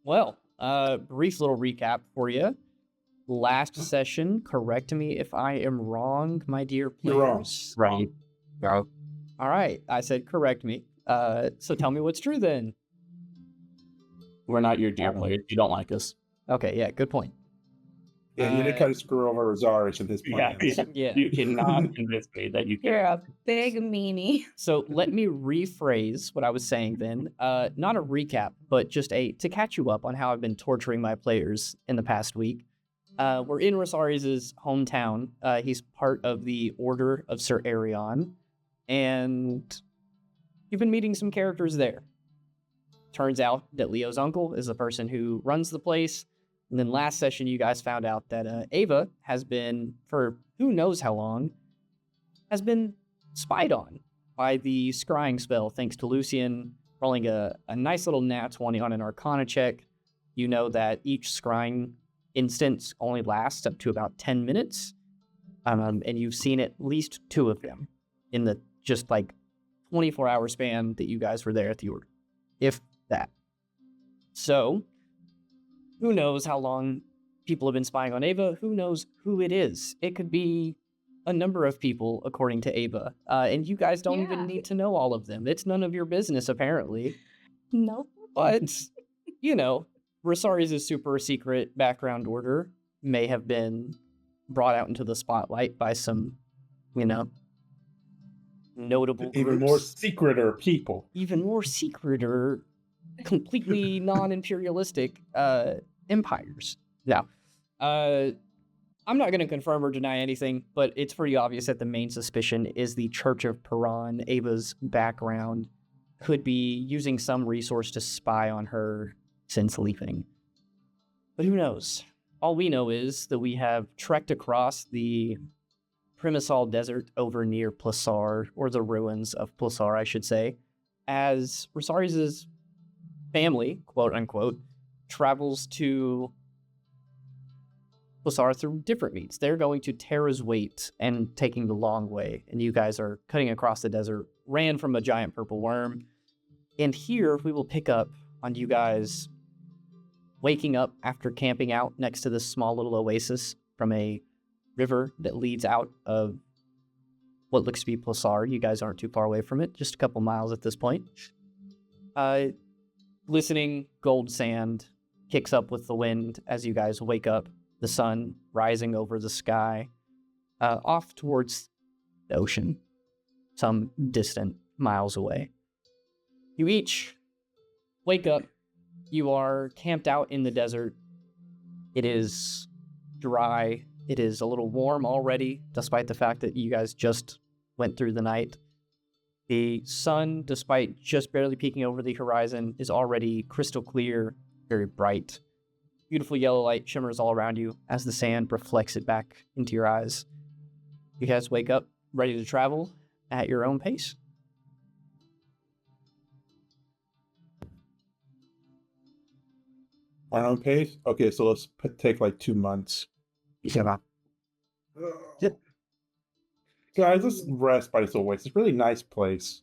Well, brief little recap for you. Last session, correct me if I am wrong, my dear You're wrong. players. Right. Bro. All right, I said correct me. So tell me what's true then. We're not your dear players. You don't like us. Okay, yeah, good point. Yeah, you didn't kind of screw over Rosarius and his plans. Yeah. You cannot convince me that you You're can. a big meanie. So let me rephrase what I was saying then. Not a recap, but just to catch you up on how I've been torturing my players in the past week. We're in Rosarius' hometown. He's part of the Order of Sir Arion, and you've been meeting some characters there. Turns out that Leo's uncle is the person who runs the place. And then last session, you guys found out that Ava has been, for who knows how long, has been spied on by the scrying spell, thanks to Lucian rolling a nice little nat 20 on an Arcana check. You know that each scrying instance only lasts up to about 10 minutes, and you've seen at least 2 of them in the just 24-hour span that you guys were there at the Order, if that. So, who knows how long people have been spying on Ava? Who knows who it is? It could be a number of people, according to Ava. And you guys don't even need to know all of them. It's none of your business, apparently. Nope. But, Rosarius' super secret background order may have been brought out into the spotlight by some, notable Even groups. more secreter people. Even more secreter, completely non-imperialistic empires. Now, I'm not going to confirm or deny anything, but it's pretty obvious that the main suspicion is the Church of Paran. Ava's background could be using some resource to spy on her since leaving. But who knows? All we know is that we have trekked across the Primasol Desert over near Plasaar, or the ruins of Plasaar, I should say, as Rosarius' family, quote-unquote, travels to Plasaar through different means. They're going to Terra's Weight and taking the long way, and you guys are cutting across the desert, ran from a giant purple worm. And here we will pick up on you guys waking up after camping out next to this small little oasis from a river that leads out of what looks to be Plasaar. You guys aren't too far away from it, just a couple miles at this point. Glistening gold sand kicks up with the wind as you guys wake up, the sun rising over the sky, off towards the ocean, some distant miles away. You each wake up. You are camped out in the desert. It is dry. It is a little warm already, despite the fact that you guys just went through the night. The sun, despite just barely peeking over the horizon, is already crystal clear, very bright. Beautiful yellow light shimmers all around you as the sand reflects it back into your eyes. You guys wake up, ready to travel at your own pace. Our own pace? Okay, so let's take 2 months. Yeah. Guys, let's rest by this oasis. It's a really nice place.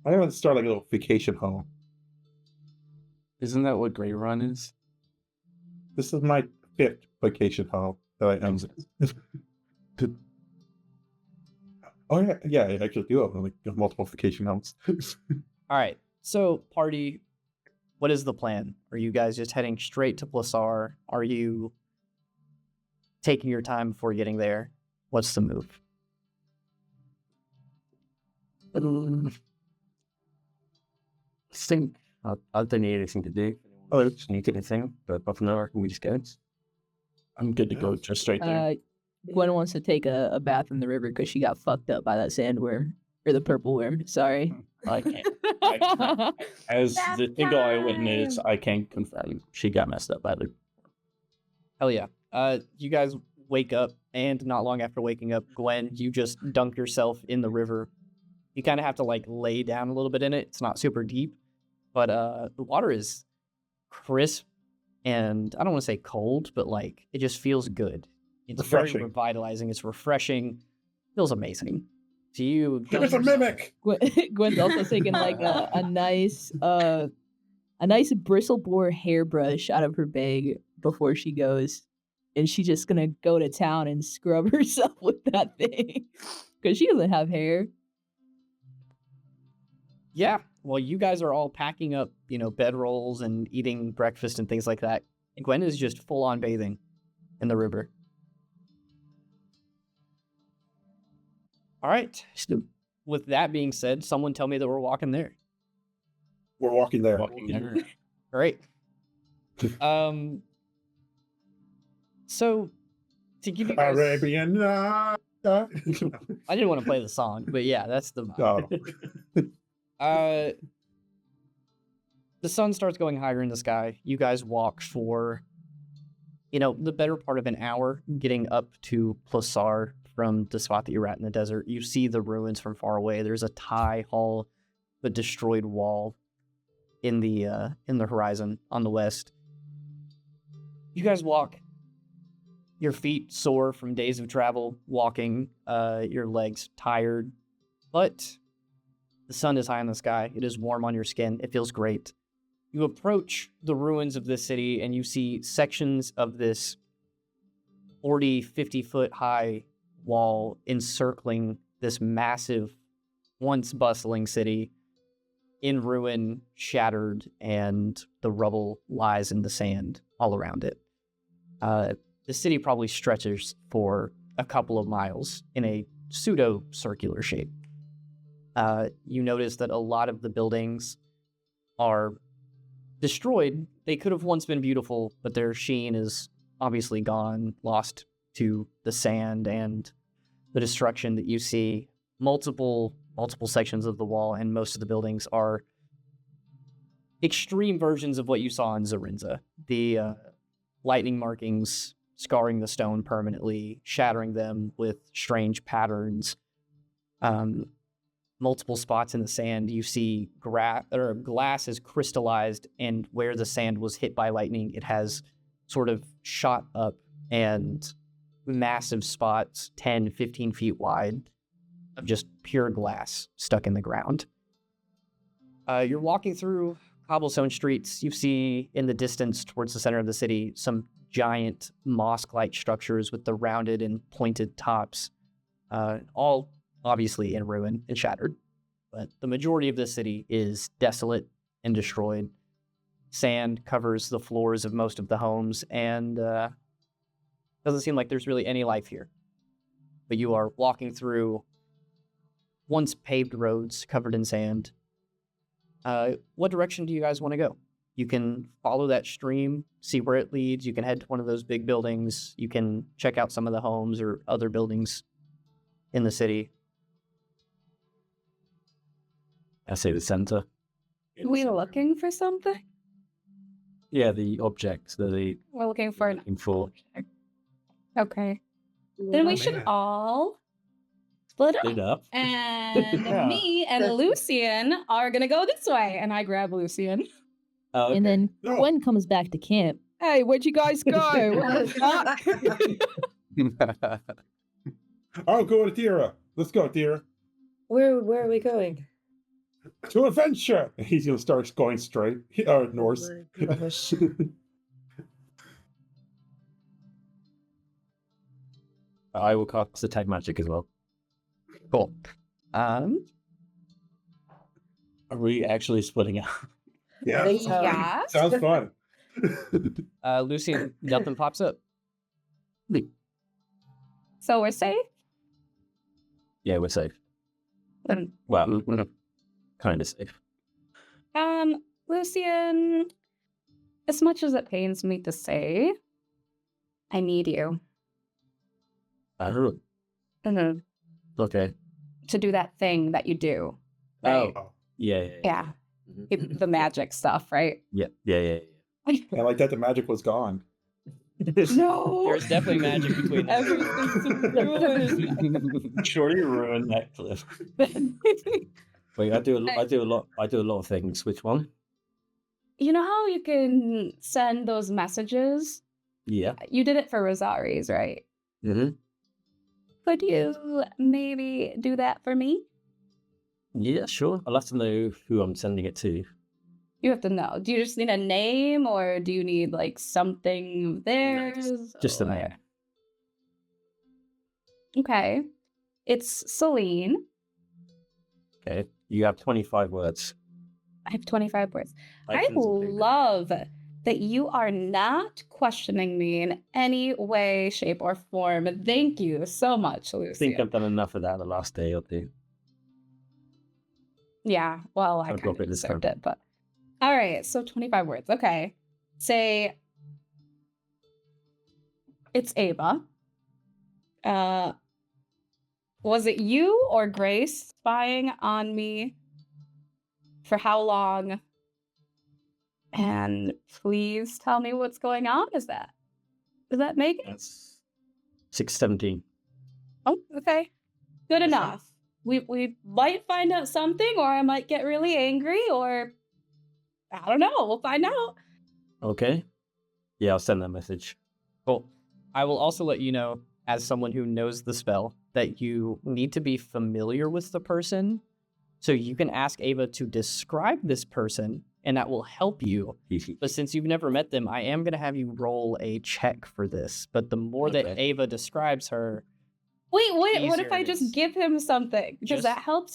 I want to start a little vacation home. Isn't that what Grey Run is? This is my 5th vacation home that I own. Oh yeah, I actually do own multiple vacation homes. All right, so party, what is the plan? Are you guys just heading straight to Plasaar? Are you taking your time before getting there? What's the move? I think I don't need anything to do. I just need anything, but half an hour, can we just go? I'm good to go just straight there. Gwen wants to take a bath in the river because she got fucked up by that sandworm. Or the purple worm, sorry. I can't. As the single eyewitness, I can confirm she got messed up by the... Hell yeah. You guys wake up, and not long after waking up, Gwen, you just dunk yourself in the river. You kind of have to lay down a little bit in it. It's not super deep, but the water is crisp, and I don't want to say cold, but it just feels good. It's Refreshing. very revitalizing. It's refreshing. Feels amazing. To you, It's a mimic. Gwen's also taking like a nice bristle boar hairbrush out of her bag before she goes, and she's just gonna go to town and scrub herself with that thing because she doesn't have hair. Yeah. Well, you guys are all packing up, bedrolls and eating breakfast and things like that. And Gwen is just full on bathing in the river. All right. With that being said, someone tell me that we're walking there. We're walking there. Great. So to give you guys, Arabian Night. I didn't want to play the song, but yeah, that's the vibe. Oh. The sun starts going higher in the sky. You guys walk for, the better part of an hour, getting up to Plasaar from the spot that you're at in the desert. You see the ruins from far away. There's a tie hall, but destroyed wall in the horizon on the west. You guys walk. Your feet sore from days of travel, walking, your legs tired, but the sun is high in the sky. It is warm on your skin. It feels great. You approach the ruins of this city and you see sections of this 40, 50-foot high wall encircling this massive, once bustling city in ruin, shattered, and the rubble lies in the sand all around it. The city probably stretches for a couple of miles in a pseudo-circular shape. You notice that a lot of the buildings are destroyed. They could have once been beautiful, but their sheen is obviously gone, lost to the sand and the destruction that you see. Multiple sections of the wall and most of the buildings are extreme versions of what you saw in Zarinza. The lightning markings scarring the stone permanently, shattering them with strange patterns. Multiple spots in the sand, you see glass is crystallized, and where the sand was hit by lightning, it has sort of shot up, and massive spots, 10, 15 feet wide, of just pure glass stuck in the ground. You're walking through cobblestone streets. You see in the distance towards the center of the city some giant mosque-like structures with the rounded and pointed tops, all obviously in ruin and shattered. But the majority of the city is desolate and destroyed. Sand covers the floors of most of the homes, and doesn't seem like there's really any life here. But you are walking through once paved roads covered in sand. What direction do you guys want to go? You can follow that stream, see where it leads. You can head to one of those big buildings. You can check out some of the homes or other buildings in the city. I say the center. Are we looking for something? Yeah, the object that We're looking for an looking for. Okay. Then we should all split up. Split up. And Yeah. me and Lucian are gonna go this way. And I grab Lucian. Oh, okay. And then No. Gwen comes back to camp. Hey, where'd you guys go? I'll go with Tira. Let's go, Tira. Where are we going? To adventure. He's gonna start going straight. North. Oh my gosh. I will cast attack magic as well. Cool. Are we actually splitting up? Yeah. Yeah. Sounds fun. Lucian, nothing pops up. So we're safe? Yeah, we're safe. Then, Well, kind of safe. Lucian, as much as it pains me to say, I need you Oh, to okay. do that thing that you do. Right? Oh, yeah. Yeah. The magic stuff, right? Yeah. And like that, the magic was gone. No. There's definitely magic between them. Surely ruin that cliff. Wait, I do a lot of things. Which one? You know how you can send those messages? Yeah. You did it for Rosaries, right? Mm-hmm. Could you maybe do that for me? Yeah, sure. I'll have to know who I'm sending it to. You have to know. Do you just need a name, or do you need like something of theirs? Just a or- name. Okay. It's Celine. Okay. You have 25 words. I have 25 words. I Items and paper. love that you are not questioning me in any way, shape, or form. Thank you so much, I Lucy. think I've done enough of that the last day or two. Yeah, well, I I'll kind drop of it this deserved time. it, but all right. So 25 words. Okay, say it's Ava. Was it you or Grace spying on me? For how long? And please tell me what's going on. Does that make it? That's 6:17. Oh, okay. Good enough. We might find out something, or I might get really angry, or I don't know. We'll find out. Okay. Yeah, I'll send that message. Cool. I will also let you know, as someone who knows the spell, that you need to be familiar with the person. So you can ask Ava to describe this person, and that will help you. But since you've never met them, I am going to have you roll a check for this. But the more that Okay. Ava describes her, Wait, what Easier if I it just is. give him something? Does Just- that help?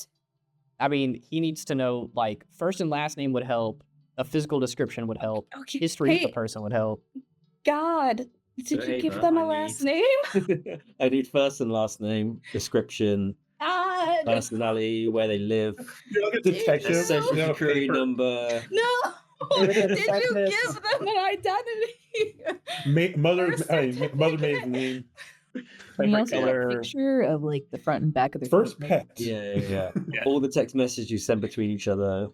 I mean, he needs to know, like, first and last name would help, a physical description would help, Okay. history of the Hey, person would help. God, did So, you give Ava, them a I last need- name? I need first and last name, description, God. personality, where they live, You're like a detective. their social you know, security paper. number. No. Give it a Did you detective. give them an identity? Mother, Birth mother certificate. maiden name. Can you also have a color. picture of like the front and back of the First statement? pet. Yeah. All the text messages you send between each other,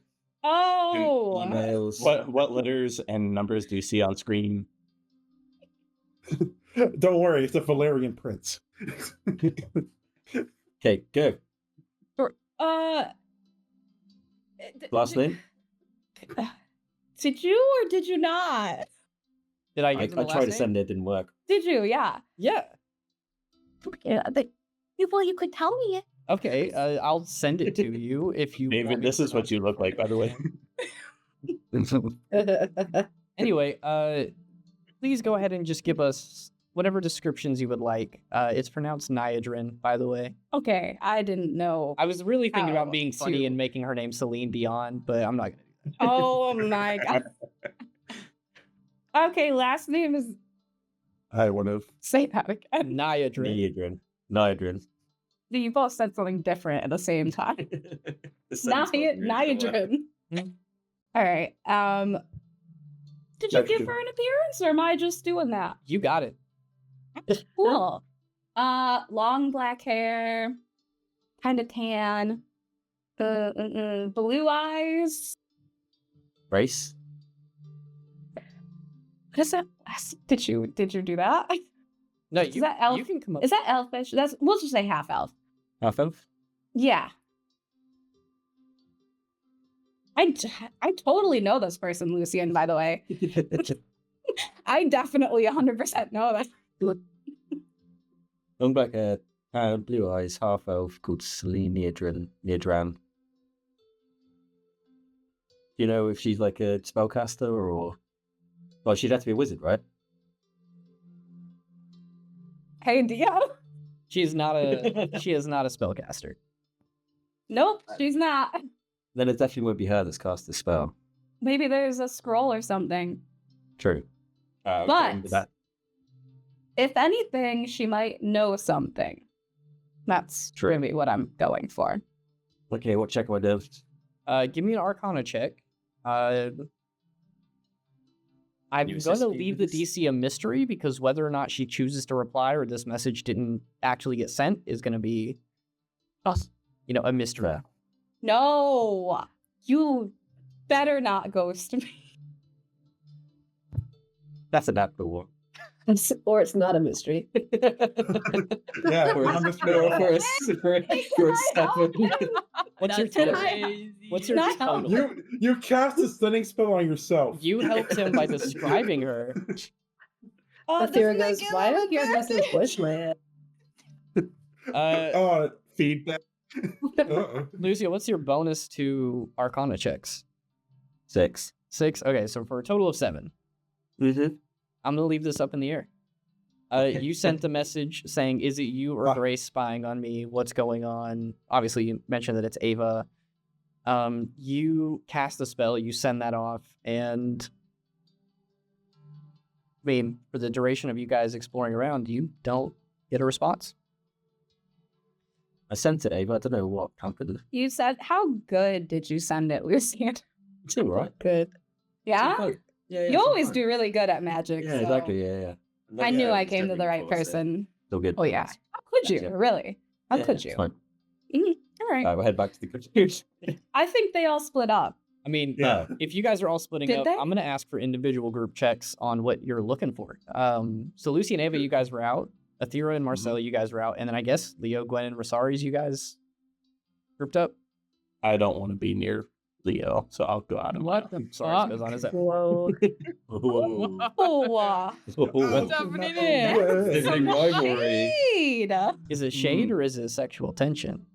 Oh. emails. What letters and numbers do you see on screen? Don't worry, it's a Valerian prince. Okay, go. Uh. Last name? Did you or did you not? Did I I give him the tried last to name? send it, didn't work. Did you? Yeah. Yeah. Well, you could tell me it. Okay, I'll send it to you if you want David, me this to is what you look like, by the way. Anyway, please go ahead and just give us whatever descriptions you would like. It's pronounced Niadrin, by the way. Okay, I didn't know. I was really thinking How about being funny to- and making her name Celine Dion, but I'm not gonna do that. Oh my god. Okay, last name is I would have. say that again. Niadrin. Niadrin. You both said something different at the same time. Niadrin. Hmm. All right. Did you give her an appearance, or am I just doing that? You got it. Cool. Long black hair, kind of tan, blue eyes. Race? What is that? Did you do that? No, Is you, that elf? you can come up. Is that elfish? We'll just say half elf. Half elf? Yeah. I totally know this person, Lucian, by the way. I definitely 100% know that. Long black hair, blue eyes, half elf, called Celine Niadran. Do you know if she's like a spellcaster or... Well, she'd have to be a wizard, right? Hey, Dio? She is not a spellcaster. Nope, she's not. Then it definitely won't be her that's cast the spell. Maybe there's a scroll or something. True. But That if anything, she might know something. That's really what I'm going for. Okay, what check am I doing? Give me an Arcana check. I'm You going to assist me leave with the this? DC a mystery because whether or not she chooses to reply or this message didn't actually get sent is going to be, a mystery. Fair. No, you better not ghost me. That's a natural one. Or it's not a mystery. Yeah, For I'm a, just for a 7. What's your That's total? crazy. What's your Not total? you cast a stunning spell on yourself. You helped him by describing her. Oh, Athera doesn't that goes, give why him don't you a have this in advantage? bushland? Feedback. Uh-oh. Lucia, what's your bonus to Arcana checks? 6. 6? Okay, so for a total of 7. Mm-hmm. I'm gonna leave this up in the air. You sent a message saying, "Is it you or Grace spying on me? What's going on?" Obviously, you mentioned that it's Ava. You cast a spell, you send that off, and I mean, for the duration of you guys exploring around, you don't get a response. I sent it, Ava. I don't know what happened. You said, how good did you send it, Lucian? It's all right. Good. Yeah? Yeah, You always do really good at magic. Yeah, so exactly. Yeah. I knew I came to the right person. Still good. Oh, yeah. How could you? Yeah. Really? How could It's you? fine. All right. We'll head back to the kitchen. I think they all split up. I mean, Yeah. if you guys are all splitting Did up, they? I'm going to ask for individual group checks on what you're looking for. So Lucy and Ava, you guys were out. Athera and Marcella, you guys were out. And then I guess Leo, Gwen, and Rosaries, you guys grouped up. I don't want to be near Leo, so I'll go out. What the fuck goes on? Is that Whoa. Oh, What's happening here? There's a big rivalry. shade. is it shade or is it sexual tension?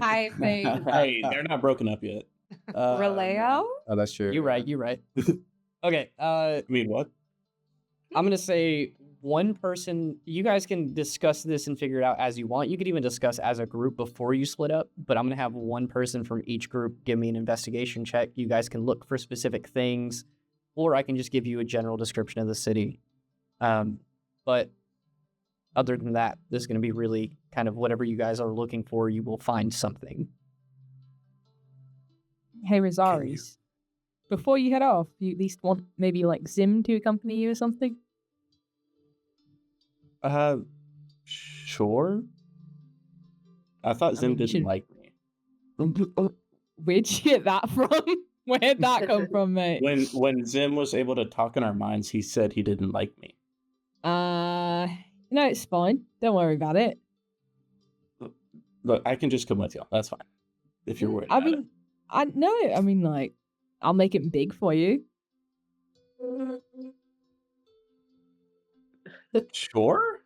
I think Hey, they're not broken up yet. Releo. Oh, that's true. You're right. You're right. Okay. I mean, what? I'm gonna say one person. You guys can discuss this and figure it out as you want. You could even discuss as a group before you split up. But I'm gonna have one person from each group give me an investigation check. You guys can look for specific things, or I can just give you a general description of the city. But other than that, this is gonna be really kind of whatever you guys are looking for. You will find something. Hey, Rosaries. Before you head off, you at least want maybe like Zim to accompany you or something? Sure. I thought Zim mean, you didn't should- like me. Where'd you get that from? Where'd that come from, mate? When Zim was able to talk in our minds, he said he didn't like me. No, it's fine. Don't worry about it. Look, I can just come with you. That's fine. If you're worried. I about mean, I mean, like, I'll make it big for you. it. Sure.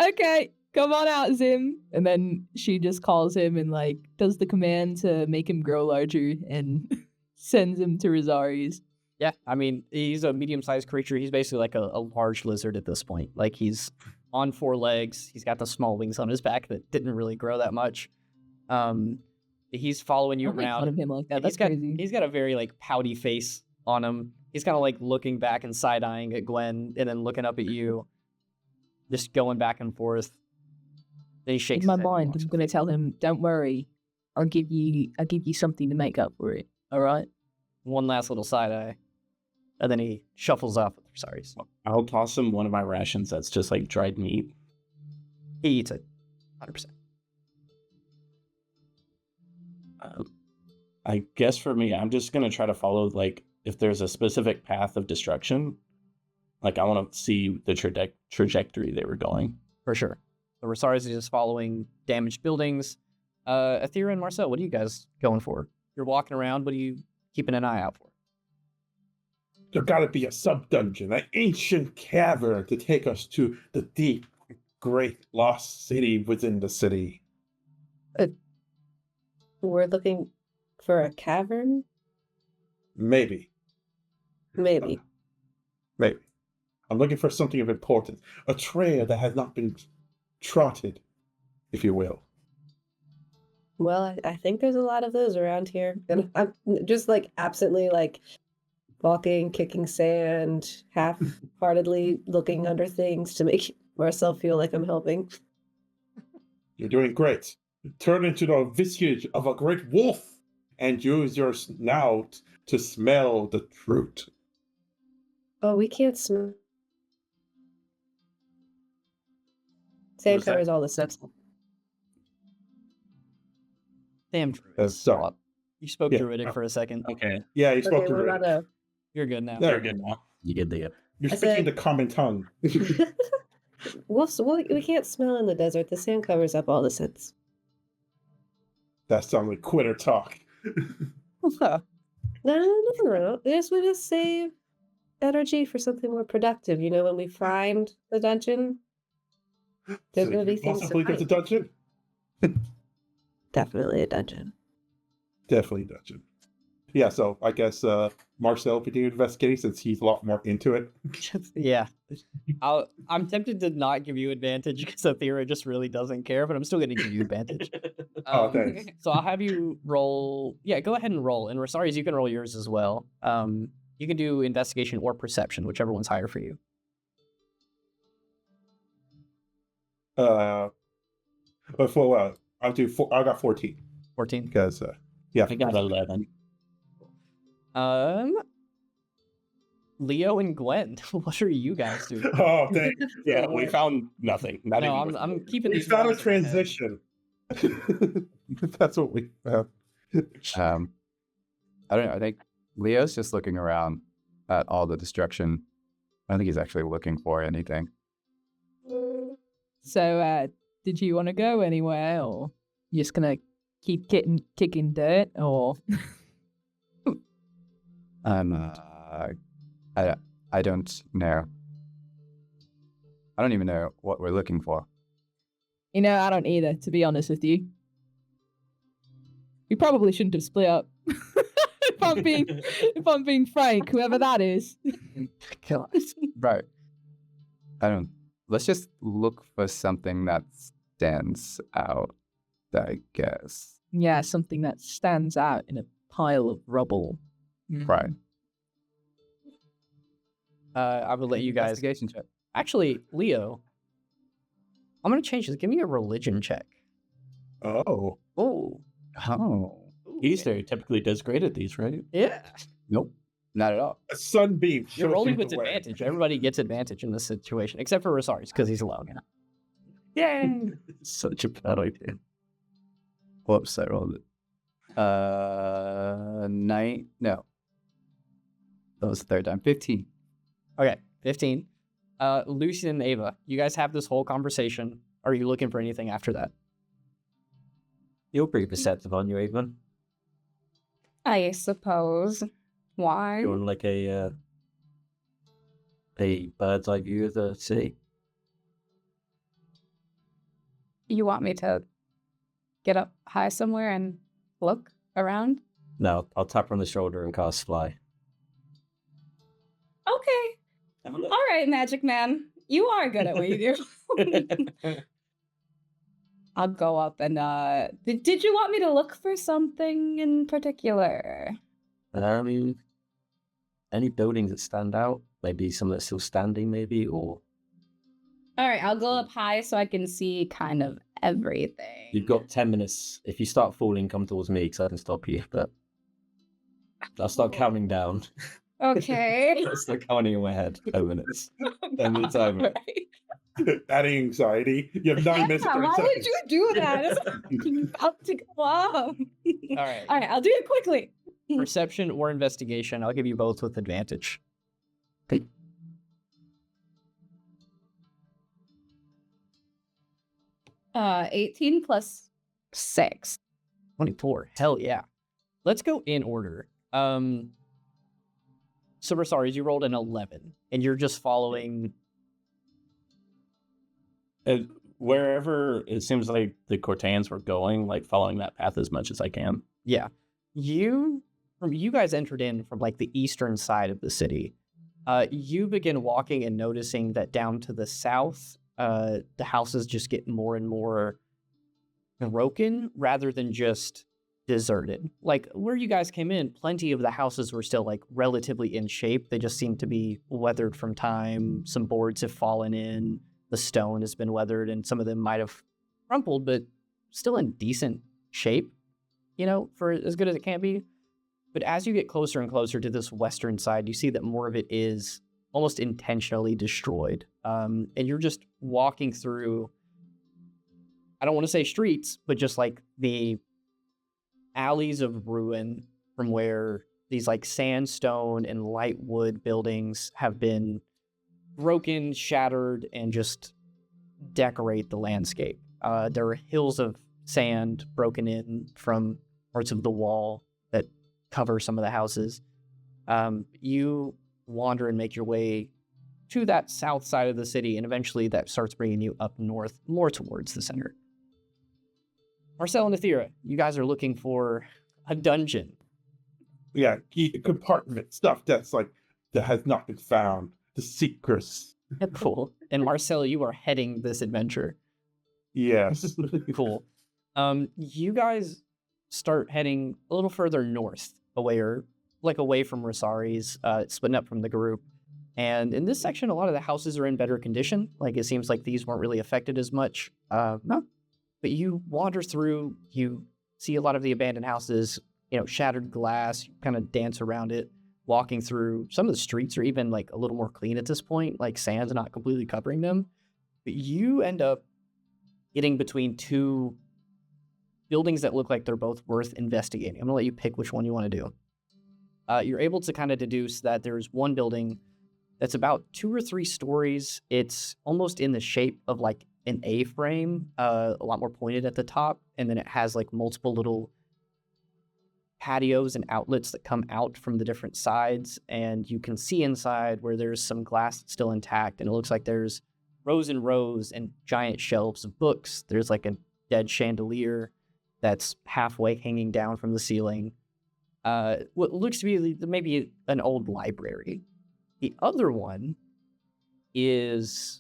Okay, come on out, Zim. And then she just calls him and like does the command to make him grow larger and sends him to Rosaries. Yeah, I mean, he's a medium-sized creature. He's basically like a large lizard at this point. Like, he's on 4 legs. He's got the small wings on his back that didn't really grow that much. He's following you Don't make fun of around. him like that. And That's crazy. He's got a very, like, pouty face on him. He's kind of, like, looking back and side-eyeing at Gwen and then looking up at you. Just going back and forth. Then he shakes In my his head and mind, walks I'm away. gonna tell him, "Don't worry, I'll give you something to make up for it." All right. One last little side-eye. And then he shuffles off with Rosaries. I'll toss him one of my rations that's just like dried meat. He eats it. 100%. I guess for me, I'm just gonna try to follow like if there's a specific path of destruction. Like I want to see the trajectory they were going. For sure. The Rosaries is just following damaged buildings. Athera and Marcel, what are you guys going for? You're walking around. What are you keeping an eye out for? There gotta be a sub-dungeon, an ancient cavern to take us to the deep, great lost city within the city. We're looking for a cavern? Maybe. Maybe. Maybe. I'm looking for something of importance. A trail that has not been trotted, if you will. Well, I think there's a lot of those around here. And I'm just like absently like walking, kicking sand, half-heartedly looking under things to make myself feel like I'm helping. You're doing great. Turn into the visage of a great wolf and use your snout to smell the truth. Oh, we can't smell. Sand What's that? covers all the stuff. Damn, Druid. Sorry. You spoke Yeah. Druidic for a second. Okay, Yeah, you spoke Okay, to what her. about You're good now. There. you're good now. You get the You're I speaking said- the common tongue. wolves? We can't smell in the desert. The sand covers up all the scents. That sounds like quitter talk. No. This would just save energy for something more productive. You know, when we find the dungeon, There's gonna be things to Possibly there's a find. dungeon. Definitely a dungeon. Definitely a dungeon. Yeah, so I guess Marcel could do investigating since he's a lot more into it. Yeah. I'm tempted to not give you advantage because Athera just really doesn't care, but I'm still going to give you advantage. Oh, thanks. So I'll have you roll. Yeah, go ahead and roll. And Rosaries, you can roll yours as well. You can do investigation or perception, whichever one's higher for you. I'll do I got 14 14. because yeah, I got 11. Leo and Gwen, what are you guys doing? Oh, thank you. Yeah, we found nothing. Not No, even I'm keeping We these. found a rolls in my head. transition. That's what we found. I don't know. I think Leo's just looking around at all the destruction. I don't think he's actually looking for anything. So, did you want to go anywhere, or you just gonna keep kicking dirt, or? I don't know. I don't even know what we're looking for. You know, I don't either, to be honest with you. We probably shouldn't have split up. if I'm being frank, whoever that is. Kill us. Right. Let's just look for something that stands out, I guess. Yeah, something that stands out in a pile of rubble. Right. I will let you guys. Investigation check. Actually, Leo, I'm gonna change this. Give me a religion check. Oh, Oh, He stereotypically does great at these, right? yeah. Nope. Not at all. a sunbeam. You're shows rolling you with the way. advantage. Everybody gets advantage in this situation, except for Rosaris because he's alone. Yay! Such a bad idea. Whoops, I rolled it. 9. No. That was the third time. 15. Okay, 15. Lucian and Ava, you guys have this whole conversation. Are you looking for anything after that? You're pretty perceptive, aren't you, Evelyn? I suppose. Why? You're on like a bird's eye view of the city. You want me to get up high somewhere and look around? No, I'll tap her on the shoulder and cast fly. Okay. Have a look. All right, Magic Man. You are good at what you do. I'll go up and did you want me to look for something in particular? Any buildings that stand out? Maybe some that's still standing, maybe, or All right, I'll go up high so I can see kind of everything. you've got 10 minutes. If you start falling, come towards me because I can stop you. But I'll start counting down. Okay. I'll start counting in my head. 10 minutes. 10 minutes over. Adding anxiety. You have 9 minutes. Yeah, and 30 why would seconds. you do that? It's about to go up. All right. All right, I'll do it quickly. Perception or investigation. I'll give you both with advantage. 18 plus 6. 24. Hell yeah. Let's go in order. So Rosaris, you rolled an 11, and you're just following. And wherever it seems like the Cortans were going, like following that path as much as I can. Yeah. You guys entered in from like the eastern side of the city. You begin walking and noticing that down to the south, the houses just get more and more broken rather than just deserted. Like where you guys came in, plenty of the houses were still like relatively in shape. They just seem to be weathered from time. Some boards have fallen in. The stone has been weathered, and some of them might have crumpled, but still in decent shape, you know, for as good as it can be. But as you get closer and closer to this western side, you see that more of it is almost intentionally destroyed. And you're just walking through, I don't want to say streets, but just like the alleys of ruin from where these like sandstone and light wood buildings have been broken, shattered, and just decorate the landscape. There are hills of sand broken in from parts of the wall that cover some of the houses. You wander and make your way to that south side of the city, and eventually that starts bringing you up north, more towards the center. Marcel and Athera, you guys are looking for a dungeon. Yeah, key compartment stuff that's like that has not been found. The secrets. Cool. And Marcel, you are heading this adventure. Yes. Cool. You guys start heading a little further north, away from Rosari's, splitting up from the group. And in this section, a lot of the houses are in better condition. Like, it seems like these weren't really affected as much. No. But you wander through, you see a lot of the abandoned houses, shattered glass, you kind of dance around it, walking through. Some of the streets are even like a little more clean at this point, like sand's not completely covering them. But you end up getting between two buildings that look like they're both worth investigating. I'm gonna let you pick which one you want to do. You're able to kind of deduce that there's one building that's about 2 or 3 stories. It's almost in the shape of like an A-frame, a lot more pointed at the top, and then it has like multiple little patios and outlets that come out from the different sides, and you can see inside where there's some glass that's still intact, and it looks like there's rows and rows and giant shelves of books. There's like a dead chandelier that's halfway hanging down from the ceiling. What looks to be maybe an old library. The other one is...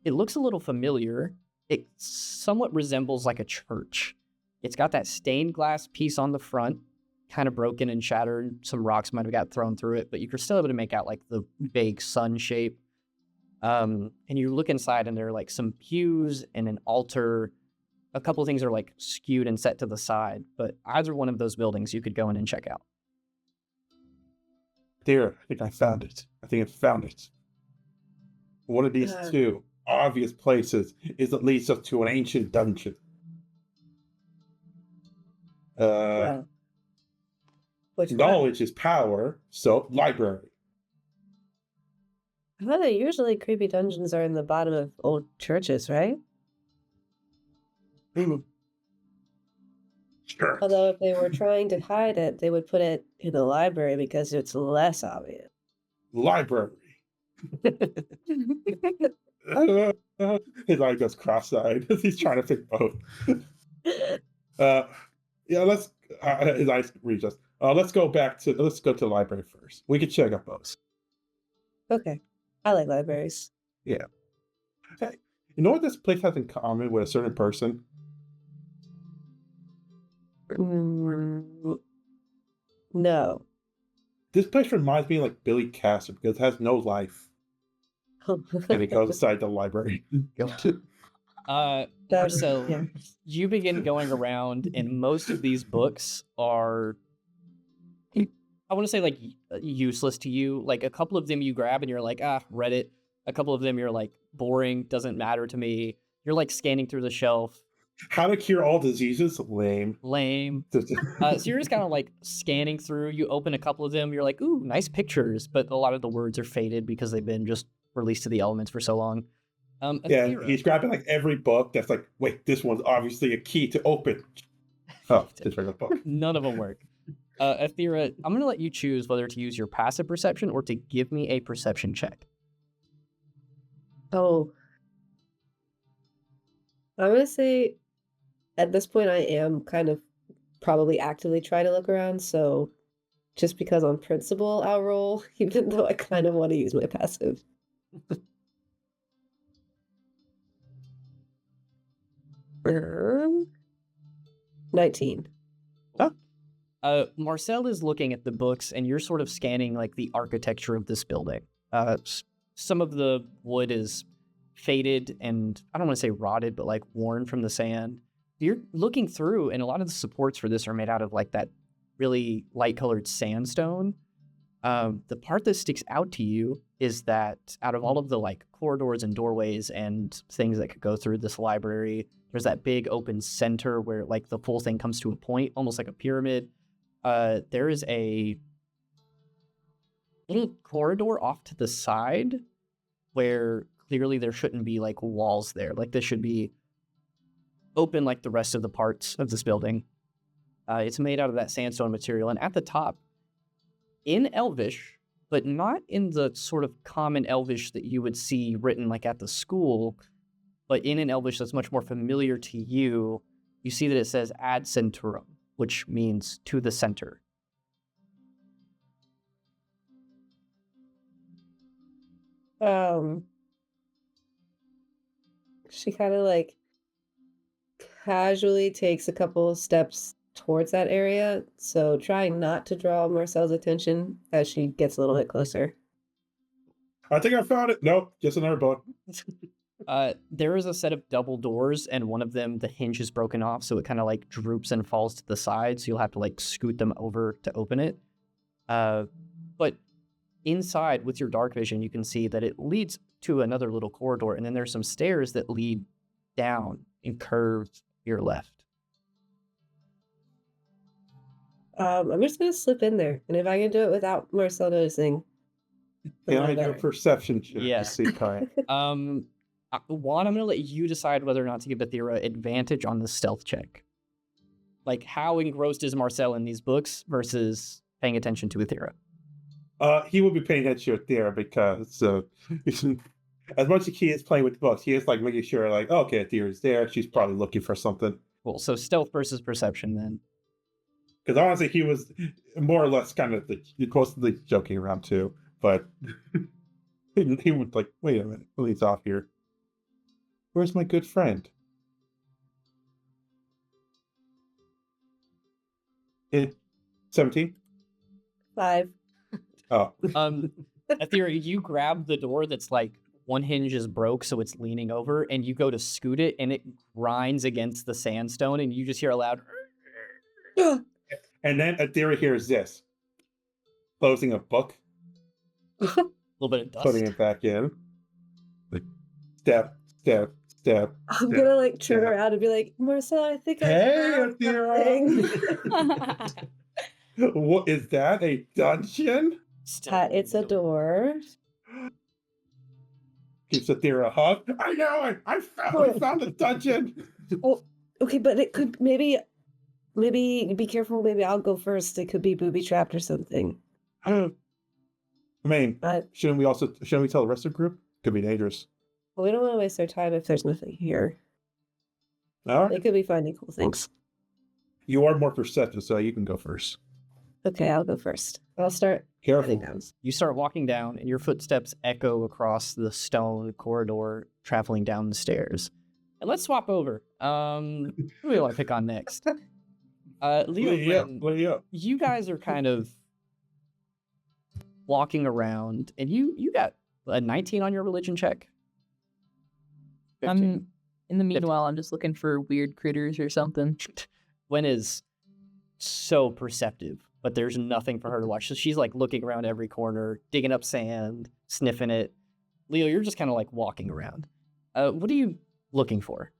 It looks a little familiar. It somewhat resembles like a church. It's got that stained glass piece on the front, kind of broken and shattered. Some rocks might have got thrown through it, but you're still able to make out like the vague sun shape. And you look inside and there are like some pews and an altar. A couple of things are like skewed and set to the side, but either one of those buildings you could go in and check out. There, I think I found it. One of these two obvious places is that leads us to an ancient dungeon. Knowledge is power, so library. I thought that usually creepy dungeons are in the bottom of old churches, right? Sure. Although if they were trying to hide it, they would put it in the library because it's less obvious. Library. His eye goes cross-eyed. He's trying to pick both. Let's. His eyes readjust. Let's go to the library first. We can check out both. Okay, I like libraries. Yeah. Hey, you know what this place has in common with a certain person? No. This place reminds me of like Billy Casper because it has no life. And it goes inside the library. So you begin going around, and most of these books are, I want to say, like, useless to you. Like, a couple of them you grab and you're like, read it. A couple of them you're like, boring, doesn't matter to me. You're like scanning through the shelf. How to cure all diseases? Lame. So you're just kind of like scanning through. You open a couple of them. You're like, ooh, nice pictures. But a lot of the words are faded because they've been just released to the elements for so long. He's grabbing like every book that's like, wait, this one's obviously a key to open. Oh, this regular book. None of them work. Athera, I'm going to let you choose whether to use your passive perception or to give me a perception check. Oh. I'm going to say at this point I am kind of probably actively trying to look around, so just because on principle I'll roll, even though I kind of want to use my passive. 19. Marcel is looking at the books, and you're sort of scanning like the architecture of this building. Some of the wood is faded and I don't want to say rotted, but like worn from the sand. You're looking through, and a lot of the supports for this are made out of like that really light colored sandstone. The part that sticks out to you is that out of all of the like corridors and doorways and things that could go through this library, there's that big open center where like the full thing comes to a point, almost like a pyramid. There is a little corridor off to the side where clearly there shouldn't be like walls there. Like this should be open like the rest of the parts of this building. It's made out of that sandstone material. And at the top, in Elvish, but not in the sort of common Elvish that you would see written like at the school, but in an Elvish that's much more familiar to you. You see that it says ad centurum, which means to the center. She kind of like casually takes a couple of steps towards that area, so trying not to draw Marcel's attention as she gets a little bit closer. I think I found it. Nope, just another book. There is a set of double doors, and one of them, the hinge is broken off, so it kind of like droops and falls to the side, so you'll have to like scoot them over to open it. But inside, with your dark vision, you can see that it leads to another little corridor, and then there's some stairs that lead down and curve your left. I'm just gonna slip in there, and if I can do it without Marcel noticing. Can I do a perception check Yeah. to see Kai? Juan, I'm going to let you decide whether or not to give Athera advantage on the stealth check. Like, how engrossed is Marcel in these books versus paying attention to Athera? He will be paying attention to Athera because as much as he is playing with the books, he is like making sure, like, oh, okay, Athera's there. She's probably looking for something. Cool. So stealth versus perception then. Because honestly, he was more or less kind of mostly joking around too. But he was like, wait a minute, he's off here. Where's my good friend? 17? 5. Oh. Athera, you grab the door that's like one hinge is broke, so it's leaning over, and you go to scoot it, and it grinds against the sandstone, and you just hear a loud. And then Athera hears this. Closing a book. A little bit of dust. Putting it back in. Like, step. I'm gonna like turn around and be like, Marcel, I think Hey, I found something. What is that? A dungeon? It's a door. Gives Athera a hug. I know it. I found a dungeon. Oh, okay, but it could maybe be careful. Maybe I'll go first. It could be booby trapped or something. I mean, shouldn't we tell the rest of the group? Could be dangerous. Well, we don't want to waste our time if there's nothing here. All right. They could be finding cool things. You are more perceptive, so you can go first. Okay, I'll go first. I'll start. Careful. Down. You start walking down, and your footsteps echo across the stone corridor, traveling down the stairs. And let's swap over. Who do we want to pick on next? Leo, you guys are kind of walking around, and you got a 19 on your religion check. 15. In the meanwhile, I'm just looking for weird critters or something. Gwen is so perceptive, but there's nothing for her to watch. So she's like looking around every corner, digging up sand, sniffing it. Leo, you're just kind of like walking around. What are you looking for?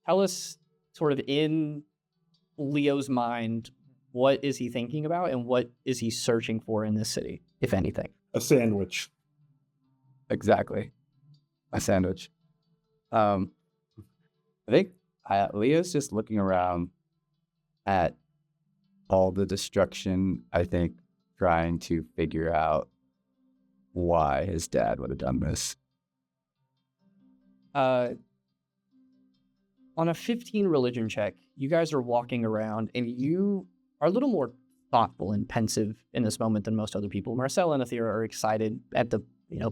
Tell us sort of in Leo's mind, what is he thinking about and what is he searching for in this city, if anything? A sandwich. Exactly. A sandwich. I think Leo's just looking around at all the destruction, I think, trying to figure out why his dad would have done this. On a 15 religion check, you guys are walking around and you are a little more thoughtful and pensive in this moment than most other people. Marcel and Athera are excited at the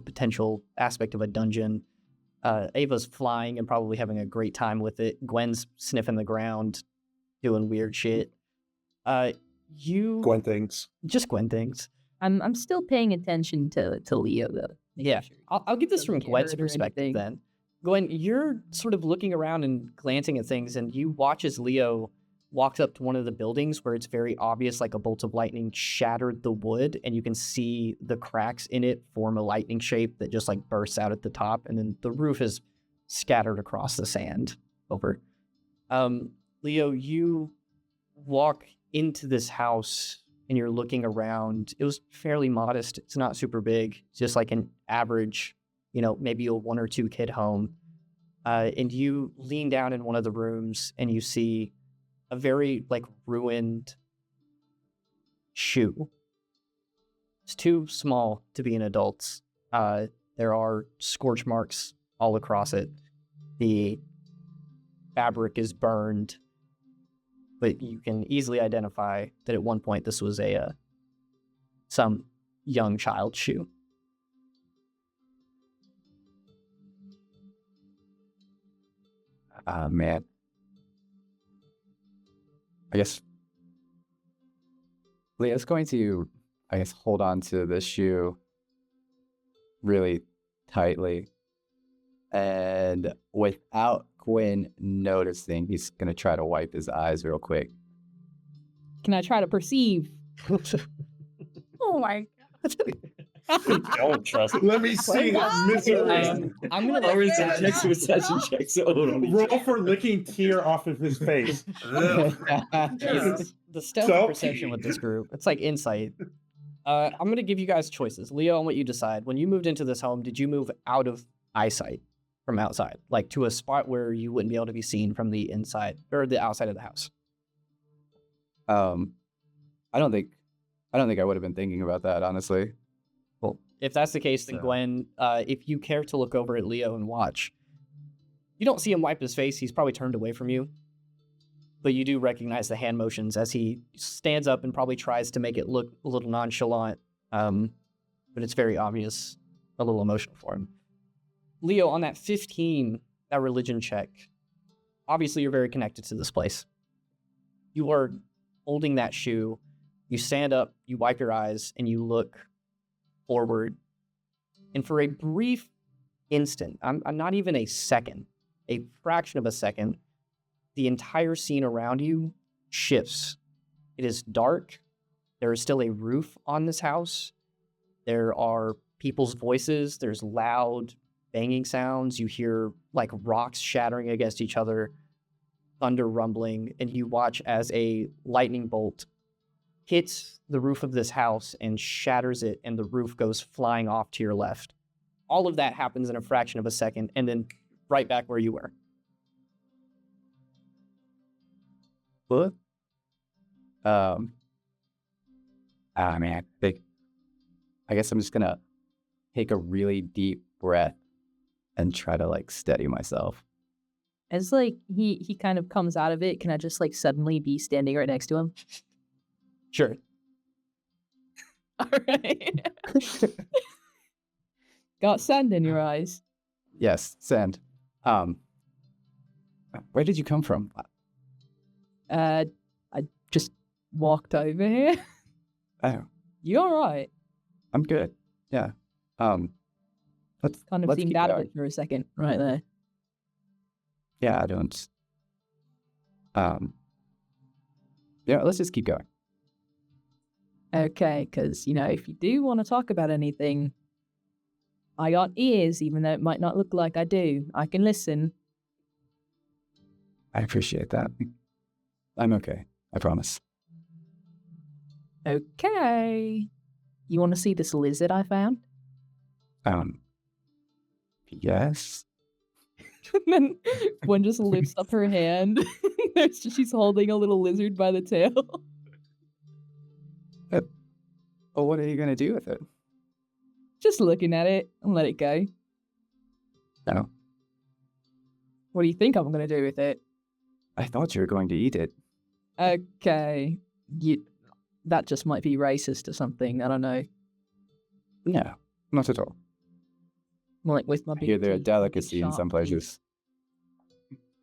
potential aspect of a dungeon. Ava's flying and probably having a great time with it. Gwen's sniffing the ground, doing weird shit. Gwen things. Just Gwen things. I'm still paying attention to Leo though. Yeah, I'll give this from Doesn't get Gwen's hurt or perspective anything. then. Gwen, you're sort of looking around and glancing at things, and you watch as Leo walks up to one of the buildings where it's very obvious like a bolt of lightning shattered the wood, and you can see the cracks in it form a lightning shape that just like bursts out at the top, and then the roof is scattered across the sand over. Leo, you walk into this house and you're looking around. It was fairly modest. It's not super big. It's just like an average, maybe a 1 or 2 kid home. And you lean down in one of the rooms and you see a very like ruined shoe It's too small to be an adult. There are scorch marks all across it. The fabric is burned, but you can easily identify that at one point this was some young child's shoe. Man. I guess Leah's going to, hold on to this shoe really tightly. And without Gwen noticing, he's going to try to wipe his eyes real quick. Can I try to perceive? Oh my Don't trust Let me see that misery. I'm gonna Always checks with session checks. Roll for licking tear off of his face. the stealth So perception with this cute. group. It's like insight. I'm gonna give you guys choices. Leo, on what you decide. When you moved into this home, did you move out of eyesight from outside, like to a spot where you wouldn't be able to be seen from the inside or the outside of the house? I don't think I would have been thinking about that, honestly. Well, if that's the case, then So- Gwen, if you care to look over at Leo and watch, you don't see him wipe his face. He's probably turned away from you. But you do recognize the hand motions as he stands up and probably tries to make it look a little nonchalant. But it's very obvious, a little emotional for him. Leo, on that 15, that religion check, obviously you're very connected to this place. You are holding that shoe. You stand up, you wipe your eyes, and you look forward. And for a brief instant, I'm not even a second, a fraction of a second, the entire scene around you shifts. It is dark. There is still a roof on this house. There are people's voices. There's loud banging sounds. You hear like rocks shattering against each other, thunder rumbling, and you watch as a lightning bolt hits the roof of this house and shatters it, and the roof goes flying off to your left. All of that happens in a fraction of a second, and then right back where you were. What? Man, I guess I'm just gonna take a really deep breath and try to like steady myself. As like he kind of comes out of it, can I just like suddenly be standing right next to him? Sure. All right. Got sand in your eyes. Yes, sand. Where did you come from? I just walked over here. Oh, You all right? I'm good. Yeah. Let's Kind of let's seemed keep out of going. it for a second, right there. Yeah, I don't. Yeah, let's just keep going. Okay, because, if you do want to talk about anything, I got ears, even though it might not look like I do. I can listen. I appreciate that. I'm okay. I promise. Okay. You want to see this lizard I found? Yes. And then Gwen just lifts up her hand. She's holding a little lizard by the tail. Well, what are you gonna do with it? Just looking at it and let it go. No, What do you think I'm going to do with it? I thought you were going to eat it. Okay. That just might be racist or something. I don't know. No, not at all. Like with my I big hear they're a teeth, delicacy in sharp some teeth. places.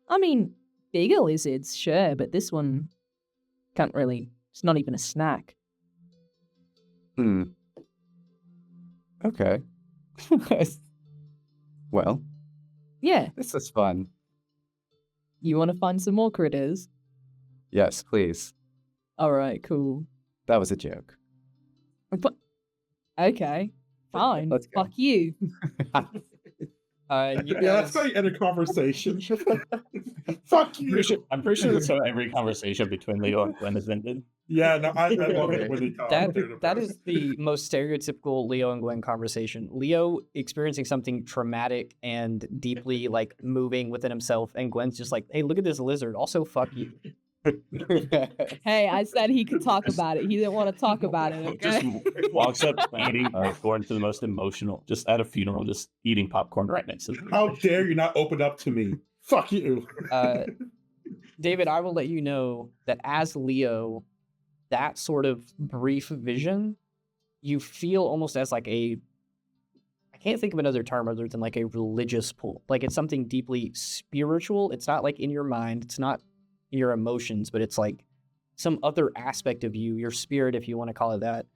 I mean, bigger lizards, sure, but this one can't really. It's not even a snack. Hmm. Okay. Well, Yeah. this is fun. You want to find some more critters? Yes, please. All right, cool. That was a joke. But okay, fine. Let's go. Fuck you. You Yeah, guys- that's how you end a conversation. Fuck you. I'm pretty sure that's how every conversation between Leo and Gwen has ended. Yeah, no, I love it when he talks. that is the most stereotypical Leo and Gwen conversation. Leo experiencing something traumatic and deeply like moving within himself, and Gwen's just like, "Hey, look at this lizard. Also, fuck you." Hey, I said he could talk about it. He didn't want to talk about it. Just Okay. walks up eating going to the most emotional, just at a funeral, just eating popcorn right next to them. How dare you not open up to me? Fuck you. David, I will let you know that as Leo, that sort of brief vision, you feel almost as like I can't think of another term other than like a religious pull. Like it's something deeply spiritual. It's not like in your mind. It's not your emotions, but it's like some other aspect of you, your spirit, if you want to call it that.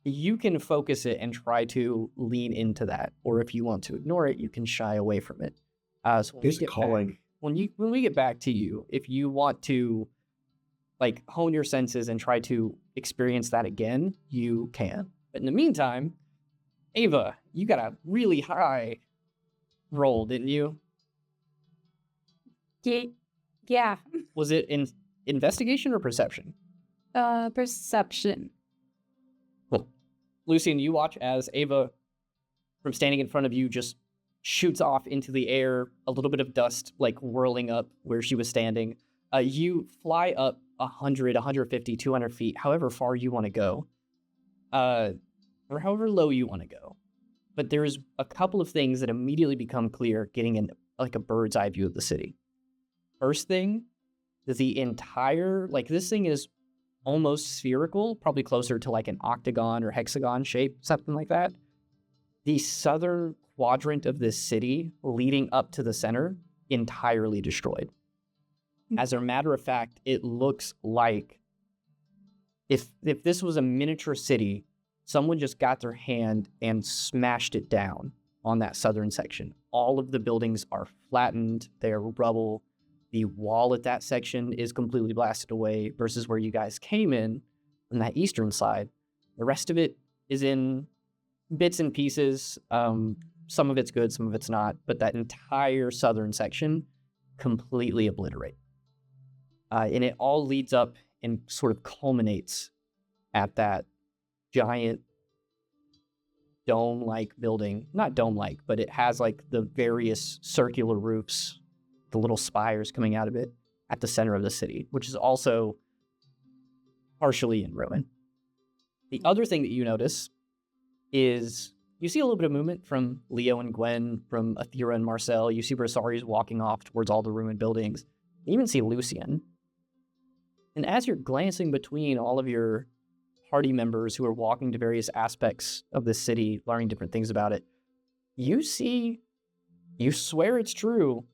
You can focus it and try to lean into that. Or if you want to ignore it, you can shy away from it. So when It's calling. when we get back to you, if you want to like hone your senses and try to experience that again, you can. But in the meantime, Ava, you got a really high roll, didn't you? Yeah. Was it in investigation or perception? Perception. Lucian, you watch as Ava, from standing in front of you, just shoots off into the air, a little bit of dust like whirling up where she was standing. You fly up 100, 150, 200 feet, however far you want to go, or however low you want to go. But there's a couple of things that immediately become clear getting in like a bird's eye view of the city. First thing, the entire, like this thing is almost spherical, probably closer to like an octagon or hexagon shape, something like that. The southern quadrant of this city leading up to the center, entirely destroyed. As a matter of fact, it looks like if this was a miniature city, someone just got their hand and smashed it down on that southern section. All of the buildings are flattened, they're rubble. The wall at that section is completely blasted away versus where you guys came in on that eastern side. The rest of it is in bits and pieces. Some of it's good, some of it's not, but that entire southern section completely obliterated. And it all leads up and sort of culminates at that giant dome-like building. Not dome-like, but it has like the various circular roofs, the little spires coming out of it at the center of the city, which is also partially in ruin. The other thing that you notice is you see a little bit of movement from Leo and Gwen, from Athira and Marcel. You see Rosari's walking off towards all the ruined buildings. You even see Lucian. And as you're glancing between all of your party members who are walking to various aspects of the city, learning different things about it, you see, you swear it's true,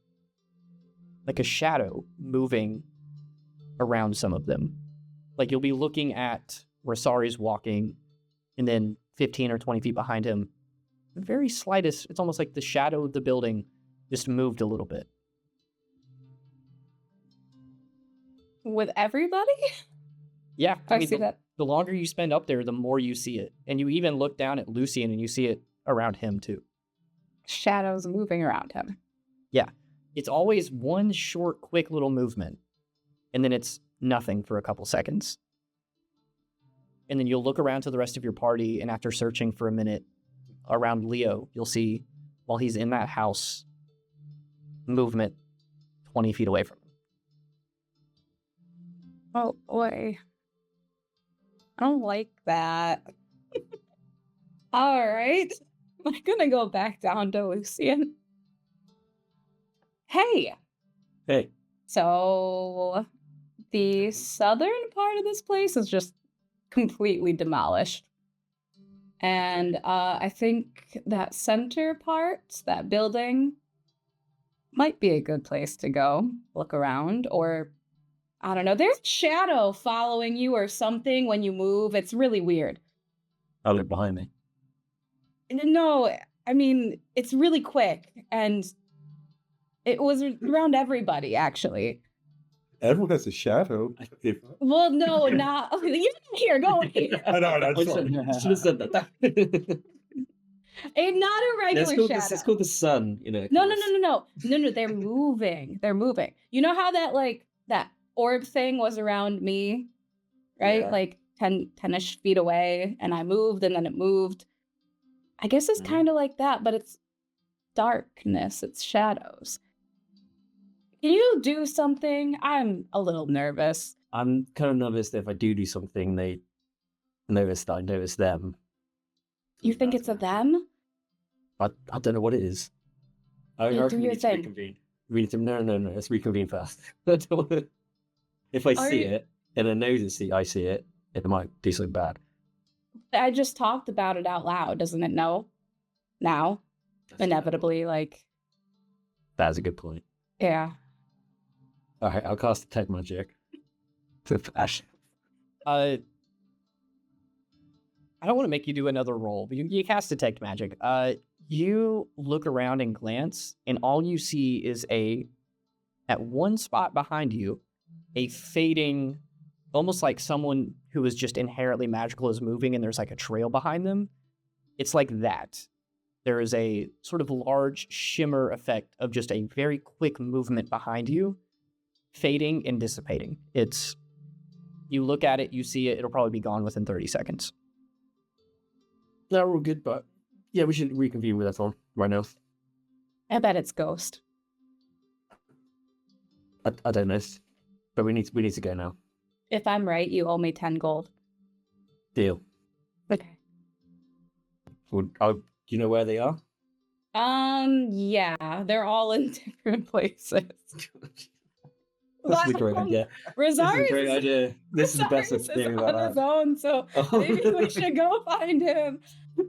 like a shadow moving around some of them. Like you'll be looking at where Sari's walking, and then 15 or 20 feet behind him, the very slightest, it's almost like the shadow of the building just moved a little bit. With everybody? Yeah, I see that. The longer you spend up there, the more you see it. And you even look down at Lucian and you see it around him too. Shadows moving around him. Yeah. It's always one short, quick little movement. And then it's nothing for a couple seconds. And then you'll look around to the rest of your party, and after searching for a minute around Leo, you'll see, while he's in that house, movement 20 feet away from him. Oh boy. I don't like that. All right. I'm gonna go back down to Lucian. Hey. Hey. So the southern part of this place is just completely demolished. And I think that center part, that building, might be a good place to go look around. Or, I don't know, there's a shadow following you or something when you move. It's really weird. I look behind me. No, I mean, it's really quick. And it was around everybody, actually. Everyone has a shadow. Well, no, not. You here, go here. I know. I should have said that. Not a regular shadow. It's called the sun, you know. No. They're moving. They're moving. You know how that orb thing was around me, right? Yeah. Like 10-ish feet away, and I moved, and then it moved. I guess it's kind of like that, but it's darkness. It's shadows. Can you do something? I'm a little nervous. I'm kind of nervous that if I do something, they notice that I notice them. You think it's a them? I don't know what it is. I You reckon do we your need to thing. reconvene. No. Let's reconvene first. I don't wanna- If I Are see you- it and I know that I see it, it might do something bad. I just talked about it out loud. Doesn't it know? Now? Inevitably, like, That's a good point. yeah. All right, I'll cast detect magic to flash. I don't want to make you do another roll, but you cast detect magic. You look around and glance, and all you see is at one spot behind you, a fading, almost like someone who is just inherently magical is moving, and there's like a trail behind them. It's like that. There is a sort of large shimmer effect of just a very quick movement behind you, fading and dissipating. You look at it, you see it, it'll probably be gone within 30 seconds. No, we're all good, but yeah, we should reconvene with that on right now. I bet it's Ghost. I don't know, but we need to go now. If I'm right, you owe me 10 gold. Deal. Okay. Well, do you know where they are? Yeah, they're all in different places. That's a great idea. This is a great idea. This is the best Rosaris thing is about on his that. own, so maybe we should go find him.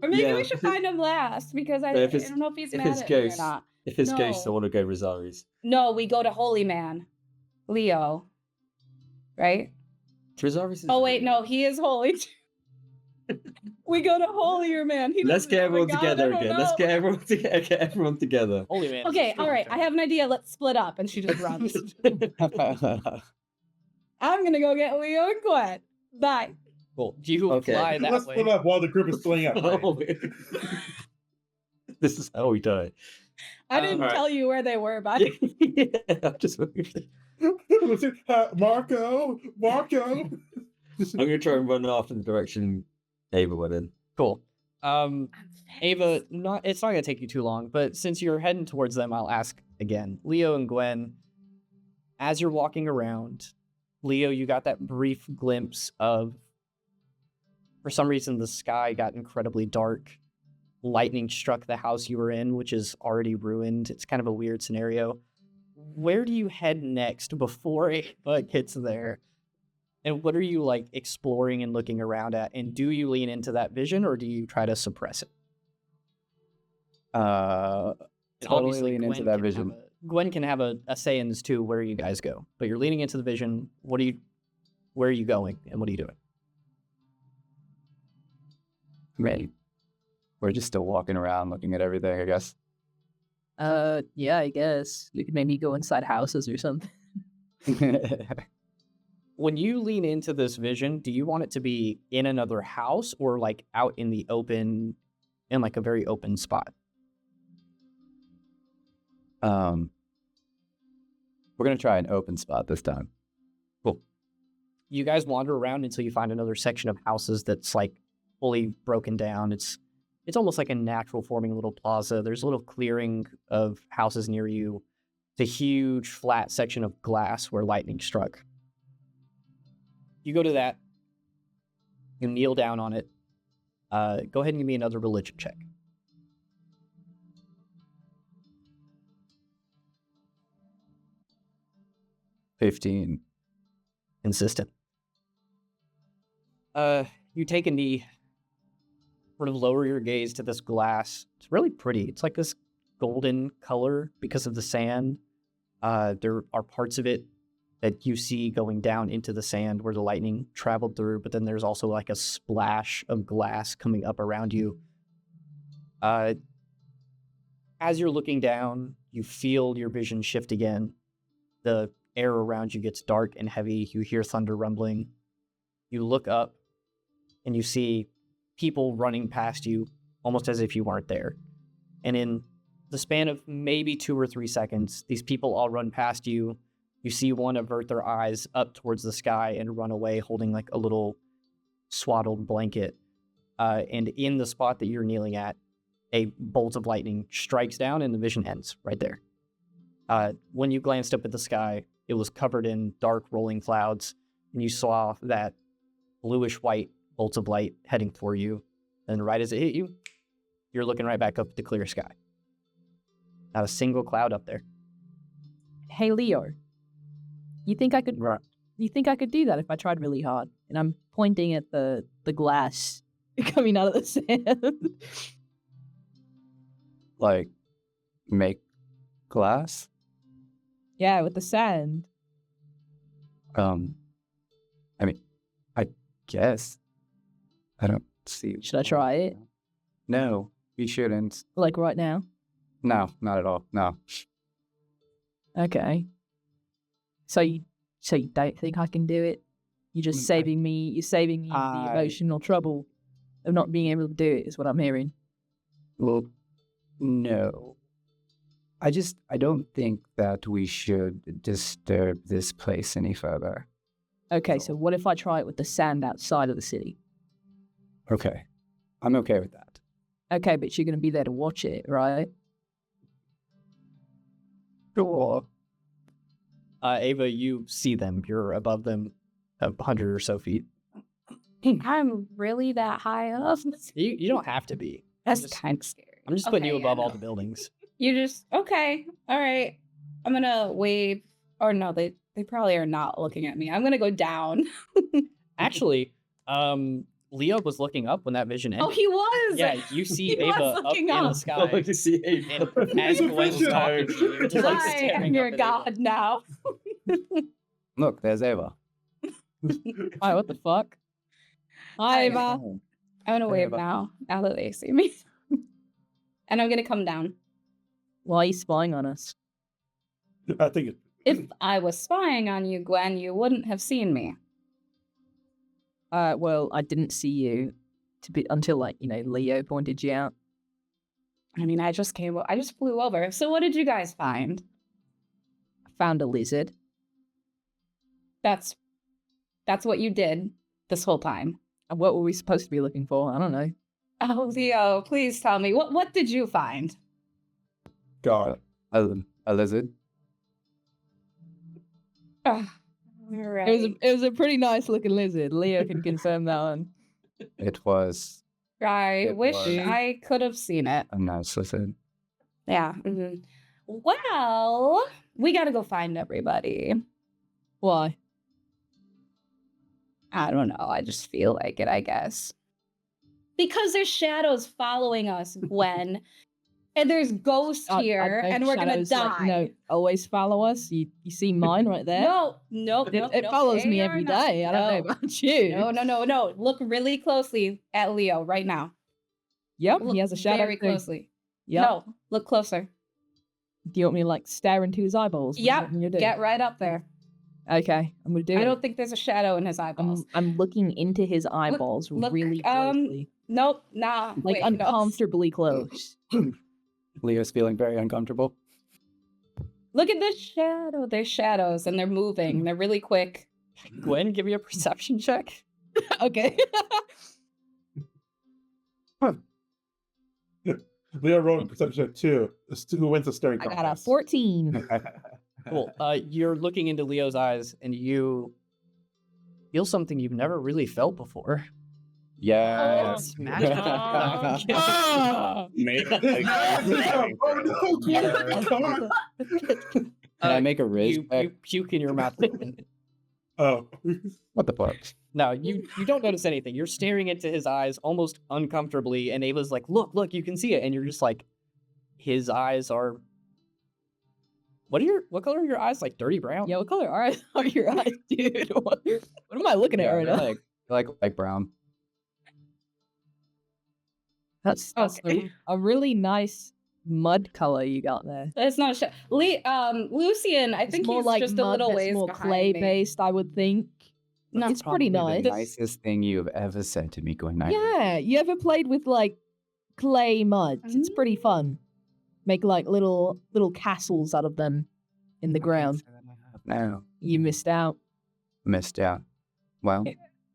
Or maybe Yeah. we should find him last, because I If it's- don't know if he's if mad it's at me or Ghost, not. If it's Ghost, I No. want to go Rosari's. No, we go to Holy Man. Leo. Right? Rosari's is Oh, wait, no, he is holy too. We go to Holier Man. He Let's doesn't get have a everyone god, together I don't again. Let's know. get everyone together. Holy man. Okay, all right, I have an idea. Let's split up. And she just runs. I'm going to go get Leo and Gwen. Bye. Cool. You Okay. fly that Let's way. split up while the group is splitting up. right? This is how we die. I didn't alright. tell you where they were, but I'm just Marco. I'm gonna try and run off in the direction Ava went in. Cool. Ava, it's not gonna take you too long, but since you're heading towards them, I'll ask again. Leo and Gwen, as you're walking around, Leo, you got that brief glimpse of, for some reason, the sky got incredibly dark. Lightning struck the house you were in, which is already ruined. It's kind of a weird scenario. Where do you head next before Ava gets there? And what are you like exploring and looking around at? And do you lean into that vision or do you try to suppress it? Totally Obviously, lean into Gwen that can vision. Gwen can have a say in this too, where you guys go. But you're leaning into the vision. Where are you going and what are you doing? Right. We're just still walking around looking at everything, I guess. Yeah, I guess we could maybe go inside houses or something. When you lean into this vision, do you want it to be in another house or like out in the open, in like a very open spot? We're gonna try an open spot this time. Cool. You guys wander around until you find another section of houses that's like fully broken down. It's almost like a natural forming little plaza. There's a little clearing of houses near you. It's a huge flat section of glass where lightning struck. You go to that. You kneel down on it. Go ahead and give me another religion check. $15. Consistent. You take a knee, sort of lower your gaze to this glass. It's really pretty. It's like this golden color because of the sand. There are parts of it that you see going down into the sand where the lightning traveled through, but then there's also like a splash of glass coming up around you. As you're looking down, you feel your vision shift again. The air around you gets dark and heavy. You hear thunder rumbling. You look up and you see people running past you almost as if you weren't there. And in the span of maybe 2 or 3 seconds, these people all run past you. You see one avert their eyes up towards the sky and run away holding like a little swaddled blanket. And in the spot that you're kneeling at, a bolt of lightning strikes down and the vision ends right there. When you glanced up at the sky, it was covered in dark rolling clouds, and you saw that bluish-white bolt of light heading for you. And right as it hit you, you're looking right back up at the clear sky. Not a single cloud up there. Hey, Leo. You think I could do that if I tried really hard? And I'm pointing at the glass coming out of the sand. Like, make glass? Yeah, with the sand. I mean, I guess. I don't see. Should I try it? No, you shouldn't. Like right now? No, not at all. No. Okay. So you don't think I can do it? You're just saving me. You're saving me the emotional trouble of not being able to do it. Is what I'm hearing. Well, no. I don't think that we should disturb this place any further. Okay, so what if I try it with the sand outside of the city? Okay. I'm okay with that. Okay, but you're going to be there to watch it, right? Sure. Ava, you see them. You're above them 100 or so feet. I'm really that high up? You don't have to be. That's kind of scary. I'm just putting you above all no. the buildings. You just, okay, all right. I'm going to wave. Or no, they probably are not looking at me. I'm going to go down. Actually, Leo was looking up when that vision ended. Oh, he was. Yeah, you see He Ava was up looking in the up. sky. to see Ava. And as Gwen's talking to you, you're just like I staring am your up at god Ava. now. Look, there's Ava. Hi, what the fuck? Hi, Ava. I'm going to wave now that they see me. And I'm going to come down. Why are you spying on us? I think If I was spying on you, Gwen, you wouldn't have seen me. Well, I didn't see you until Leo pointed you out. I mean, I just flew over. So what did you guys find? I found a lizard. That's what you did this whole time. And what were we supposed to be looking for? I don't know. Oh, Leo, please tell me. What did you find? God. A lizard? All right. It was a pretty nice looking lizard. Leo can confirm that one. It was I wish was. I could have seen it. a nice lizard. Yeah. Mhm. Well, we got to go find everybody. Why? I don't know. I just feel like it, I guess. Because there's shadows following us, Gwen. And there's ghosts here, I know and we're going to shadows, die. always follow us. You see mine right there? No, It follows me every day. I don't know about you. No. Look really closely at Leo right now. Yep, Look he has a shadow very too. closely. Yep. No, look closer. Do you want me to stare into his eyeballs? What do you Yep, want me to do? get right up there. Okay, I'm gonna do it. I don't think there's a shadow in his eyeballs. I'm looking into his eyeballs look, really closely, Nope, nah. like wait, no. uncomfortably close. Leo's feeling very uncomfortable. Look at this shadow. There's shadows, and they're moving. They're really quick. Gwen, give me a perception check. Okay. Leo rolled a perception of 2. Who wins the staring I got a contest? 14. Cool. You're looking into Leo's eyes, and you feel something you've never really felt before. Yes. Magic. Can I make a riz You check? puke in your mouth. Oh. What the fuck? No, you don't notice anything. You're staring into his eyes almost uncomfortably, and Ava's like, look, you can see it. And you're just like, his eyes are... What color are your eyes? Like dirty brown? Yeah, what color are your eyes, dude? What am I looking at right now? Like brown. That's Okay. a really nice mud color you got there. It's not a shadow. Lucian, I think it's more he's like just mud a little that's ways more behind clay me. based, I would think. No, It's pretty Probably nice. the nicest thing you've ever said to me, Gwen. Yeah, you ever played with clay muds? It's pretty fun. Make little castles out of them in the ground. No. You missed out. Missed out. Well,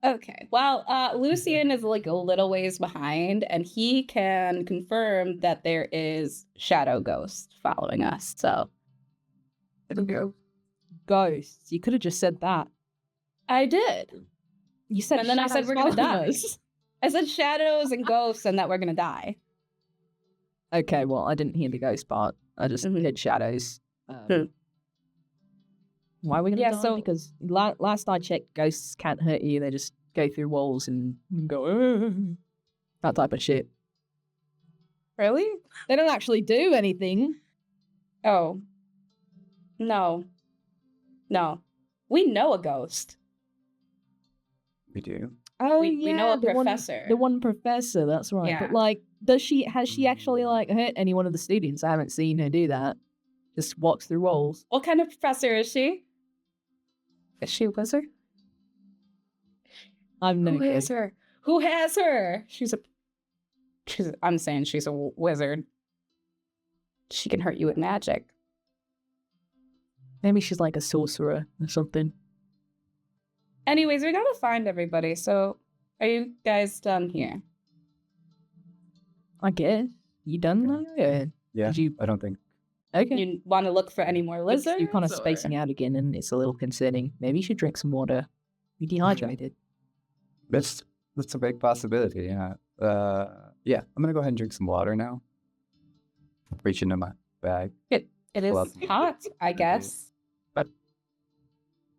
Okay. Well, Lucian is like a little ways behind, and he can confirm that there is shadow ghost following us. So Ghosts. You could have just said that. I did. You said, And then I said shadows we're gonna following die. us. I said shadows and ghosts and that we're gonna die. Okay, well, I didn't hear the ghost part. I just heard shadows. Why are we gonna die? Because last I checked, ghosts can't hurt you. They just go through walls and go, that type of shit. Really? They don't actually do anything. Oh. No. We know a ghost. We do. Oh, we know a the professor. The one professor, that's right. Yeah. But like, has she actually like hurt any one of the students? I haven't seen her do that. Just walks through walls. What kind of professor is she? Is she a wizard? I'm no Who has her? Who has her? I'm saying she's a wizard. She can hurt you with magic. Maybe she's like a sorcerer or something. Anyways, we gotta find everybody. So, are you guys done here? I guess. You done that? Or Yeah. did you... I don't think. Okay. You want to look for any more lizards? You're kind of or- spacing out again, and it's a little concerning. Maybe you should drink some water. You're dehydrated. That's a big possibility. Yeah. Yeah. I'm gonna go ahead and drink some water now. Reach into my bag. It is Well, hot, I guess.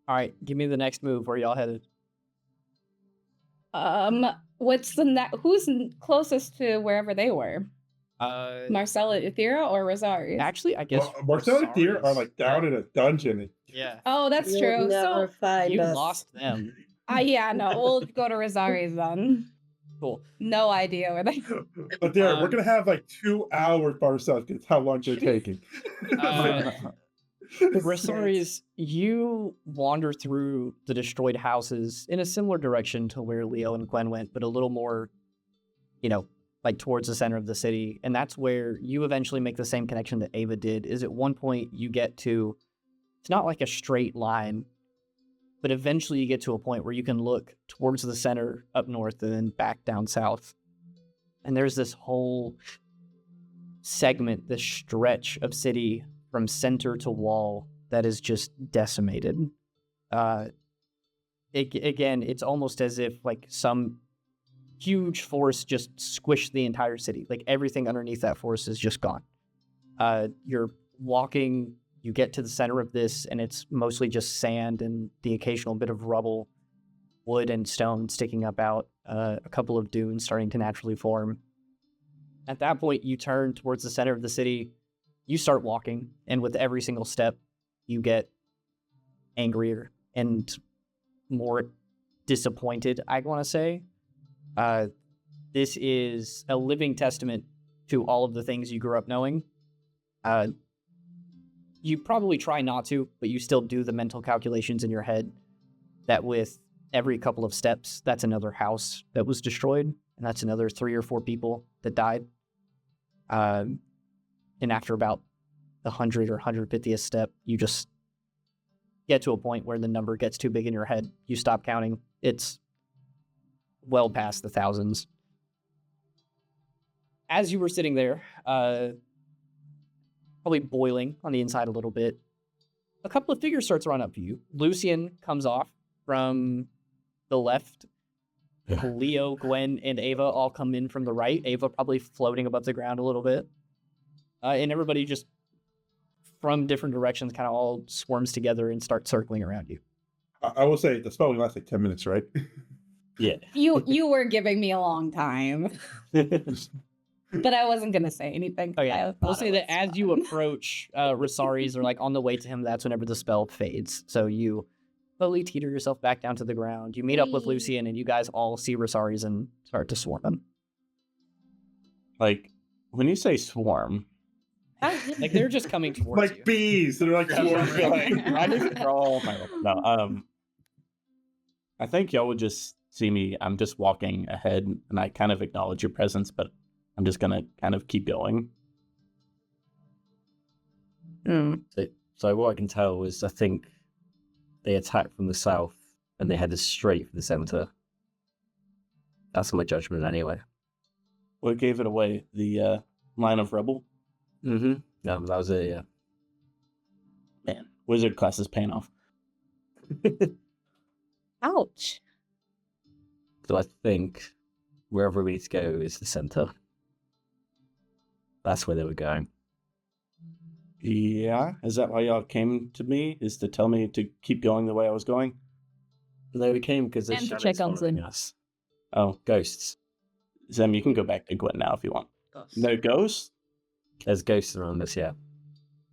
All right, give me the next move. Where y'all headed? What's the who's closest to wherever they were? Marcella, Ethera, or Rosari? Actually, I guess Marcel and Deer are like down Yeah. in a dungeon. Yeah, Oh, that's You'll true. never So, find you us. lost them. yeah, no, we'll go to Rosari's then. Cool. No idea where they. But Derek, we're gonna have like 2 hours by ourselves because how long they're taking. Rosari's, you wander through the destroyed houses in a similar direction to where Leo and Gwen went, but a little more, like towards the center of the city. And that's where you eventually make the same connection that Ava did, is at one point you get to, it's not like a straight line, but eventually you get to a point where you can look towards the center up north and then back down south. And there's this whole segment, this stretch of city from center to wall that is just decimated. Again, it's almost as if like some huge force just squished the entire city. Like everything underneath that force is just gone. You're walking, you get to the center of this, and it's mostly just sand and the occasional bit of rubble, wood and stone sticking up out, a couple of dunes starting to naturally form. At that point, you turn towards the center of the city, you start walking, and with every single step, you get angrier and more disappointed, I want to say. This is a living testament to all of the things you grew up knowing. You probably try not to, but you still do the mental calculations in your head that with every couple of steps, that's another house that was destroyed, and that's another 3 or 4 people that died. And after about the 100 or 150th step, you just get to a point where the number gets too big in your head. You stop counting. It's well past the thousands. As you were sitting there, probably boiling on the inside a little bit, a couple of figures start to run up to you. Lucian comes off from the left. Leo, Gwen, and Ava all come in from the right. Ava probably floating above the ground a little bit. And everybody just from different directions kind of all swarms together and starts circling around you. I will say the spelling lasts like 10 minutes, right? Yeah. You were giving me a long time, but I wasn't gonna say anything. Oh yeah, I we'll thought say it that was as fun. you approach Rosari's, or like on the way to him, that's whenever the spell fades. So you slowly teeter yourself back down to the ground. You meet up with Whee! Lucian, and you guys all see Rosari's and start to swarm him. Like, when you say swarm, Like they're just coming towards you. Like bees. They're like swarming. No, I think y'all would just see me. I'm just walking ahead, and I kind of acknowledge your presence, but I'm just gonna kind of keep going. So what I can tell is I think they attacked from the south and they headed straight for the center. That's my judgment anyway. What gave it away? The line of rubble? Mm-hmm. Yeah, that was it, yeah. Man, wizard class is paying off. Ouch. So I think wherever we need to go is the center. That's where they were going. Yeah, is that why y'all came to me? Is to tell me to keep going the way I was going? No, we came because there's And to shadows check on following Zim. us. Oh, Ghosts. Zem, you can go back to Gwen now if you want. No ghosts? There's ghosts around us, yeah.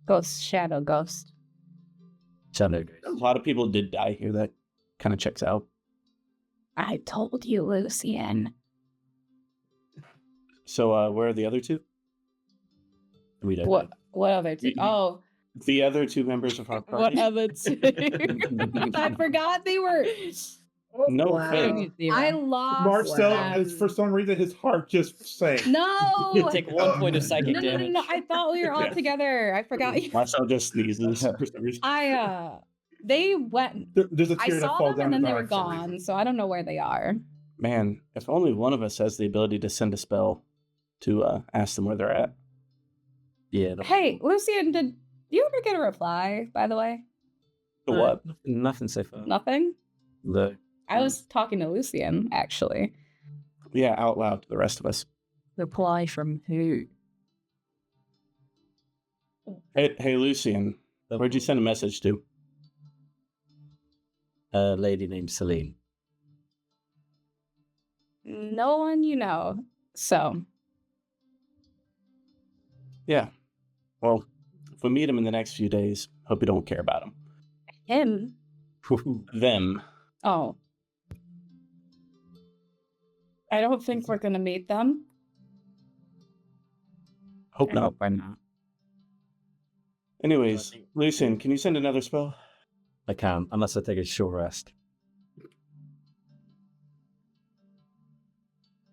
Ghost, shadow, ghost. Shadow A ghosts. lot of people did die here. That kind of checks out. I told you, Lucian. So, where are the other two? We don't What? What other two? You- Oh, The other two members of our What party? other two? I forgot they were. No Wow. offense. I lost. Marcel Wow. is for some reason his heart just sank. No. Take 1 point of psychic No, no, no, damage. no, I thought we were all Yeah. together. I forgot you. Marcel just sneezes for some reason. They went. There's a I tear that saw falls them down and then his they were eye for some gone, reason. so I don't know where they are. Man, if only one of us has the ability to send a spell to ask them where they're at. Yeah. Hey, Lucian, did you ever get a reply, by the way? To what? Nothing so far. Nothing? No. I was talking to Lucian, actually. Yeah, out loud to the rest of us. Reply from who? Hey, Lucian, where'd you send a message to? A lady named Celine. No one you know. So, Yeah. Well, if we meet him in the next few days, hope you don't care about him. him. Them. Oh. I don't think we're going to meet them. Hope not. By now. Anyways, Lucian, can you send another spell? I can't, unless I take a short rest.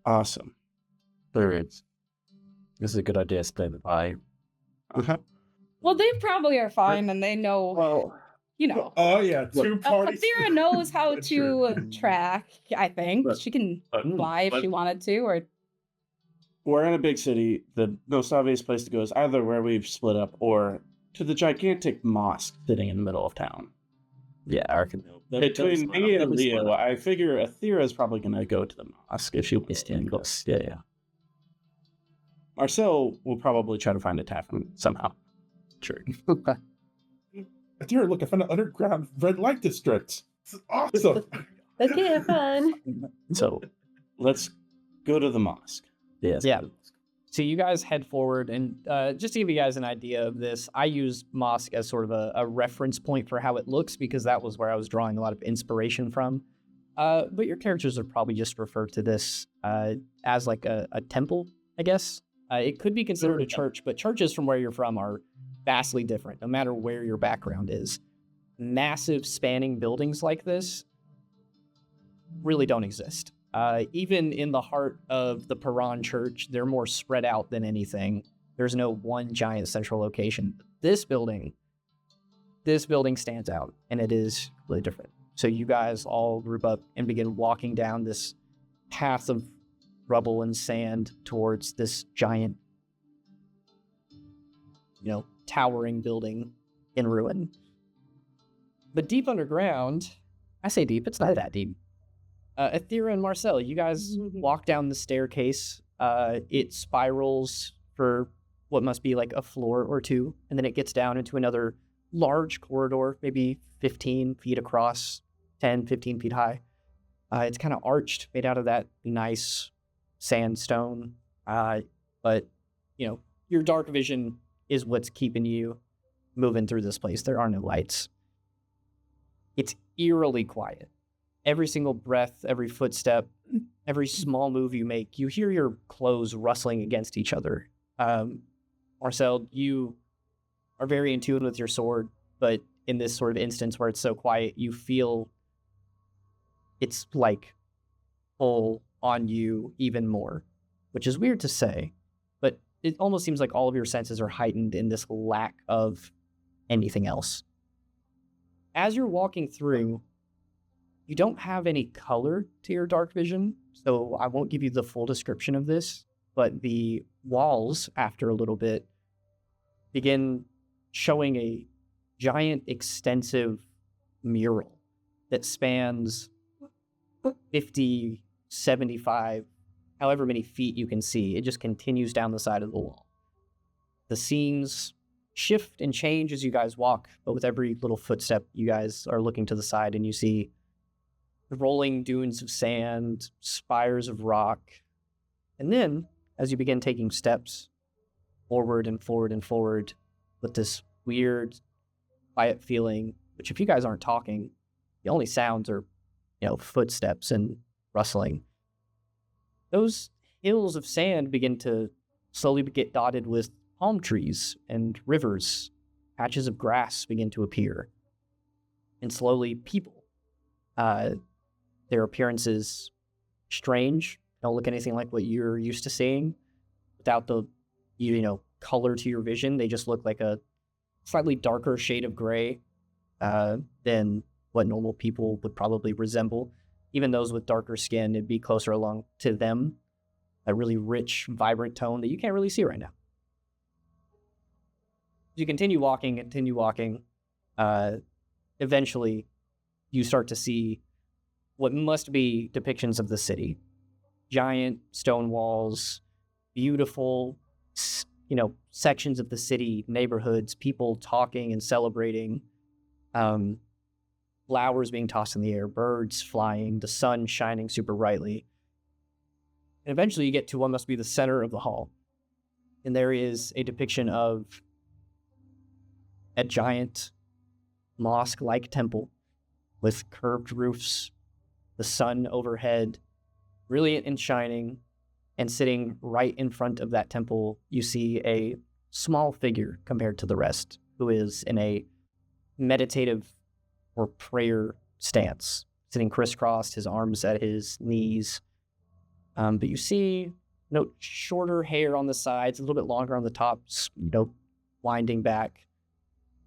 Awesome. Periods. This is a good idea, split the pie. Uh-huh. Well, they probably are fine and they know, Well, you know. Oh yeah, two parties. Athera knows how That's true. to track, I think. But- She can but- fly if but- she wanted to, or we're in a big city. The most obvious place to go is either where we've split up or to the gigantic mosque sitting in the middle of town. Yeah, I reckon Between me and Leo, I figure Athera is probably going to go to the mosque if she wants to. Yes, yeah. Marcel will probably try to find a tavern somehow. True. Here, look, I found an underground red light district. This is awesome. Okay, have fun. So let's go to the mosque. Yes. Yeah. So you guys head forward, and just to give you guys an idea of this, I use mosque as sort of a reference point for how it looks because that was where I was drawing a lot of inspiration from. But your characters would probably just refer to this as like a temple, I guess. It could be considered a church, but churches from where you're from are vastly different, no matter where your background is. Massive spanning buildings like this really don't exist. Even in the heart of the Paran Church, they're more spread out than anything. There's no one giant central location. This building stands out, and it is really different. So you guys all group up and begin walking down this path of rubble and sand towards this giant, towering building in ruin. But deep underground, I say deep, it's not that deep. Athera and Marcel, you guys walk down the staircase. It spirals for what must be like a floor or two, and then it gets down into another large corridor, maybe 15 feet across, 10, 15 feet high. It's kind of arched, made out of that nice sandstone. But, your dark vision is what's keeping you moving through this place. There are no lights. It's eerily quiet. Every single breath, every footstep, every small move you make, you hear your clothes rustling against each other. Marcel, you are very in tune with your sword, but in this sort of instance where it's so quiet, you feel it's like pull on you even more, which is weird to say, but it almost seems like all of your senses are heightened in this lack of anything else. As you're walking through, you don't have any color to your dark vision, so I won't give you the full description of this, but the walls, after a little bit, begin showing a giant, extensive mural that spans 50, 75, however many feet you can see. It just continues down the side of the wall. The scenes shift and change as you guys walk, but with every little footstep, you guys are looking to the side and you see the rolling dunes of sand, spires of rock. And then, as you begin taking steps forward and forward and forward with this weird, quiet feeling, which if you guys aren't talking, the only sounds are, footsteps and rustling. Those hills of sand begin to slowly get dotted with palm trees and rivers. Patches of grass begin to appear. And slowly, people. Their appearances strange, don't look anything like what you're used to seeing. Without the, color to your vision, they just look like a slightly darker shade of gray than what normal people would probably resemble. Even those with darker skin, it'd be closer along to them. A really rich, vibrant tone that you can't really see right now. As you continue walking, eventually you start to see what must be depictions of the city. Giant stone walls, beautiful, sections of the city, neighborhoods, people talking and celebrating, flowers being tossed in the air, birds flying, the sun shining super brightly. And eventually you get to what must be the center of the hall. And there is a depiction of a giant mosque-like temple with curved roofs, the sun overhead, brilliant and shining, and sitting right in front of that temple, you see a small figure compared to the rest, who is in a meditative or prayer stance, sitting crisscrossed, his arms at his knees. But you see, shorter hair on the sides, a little bit longer on the tops, winding back.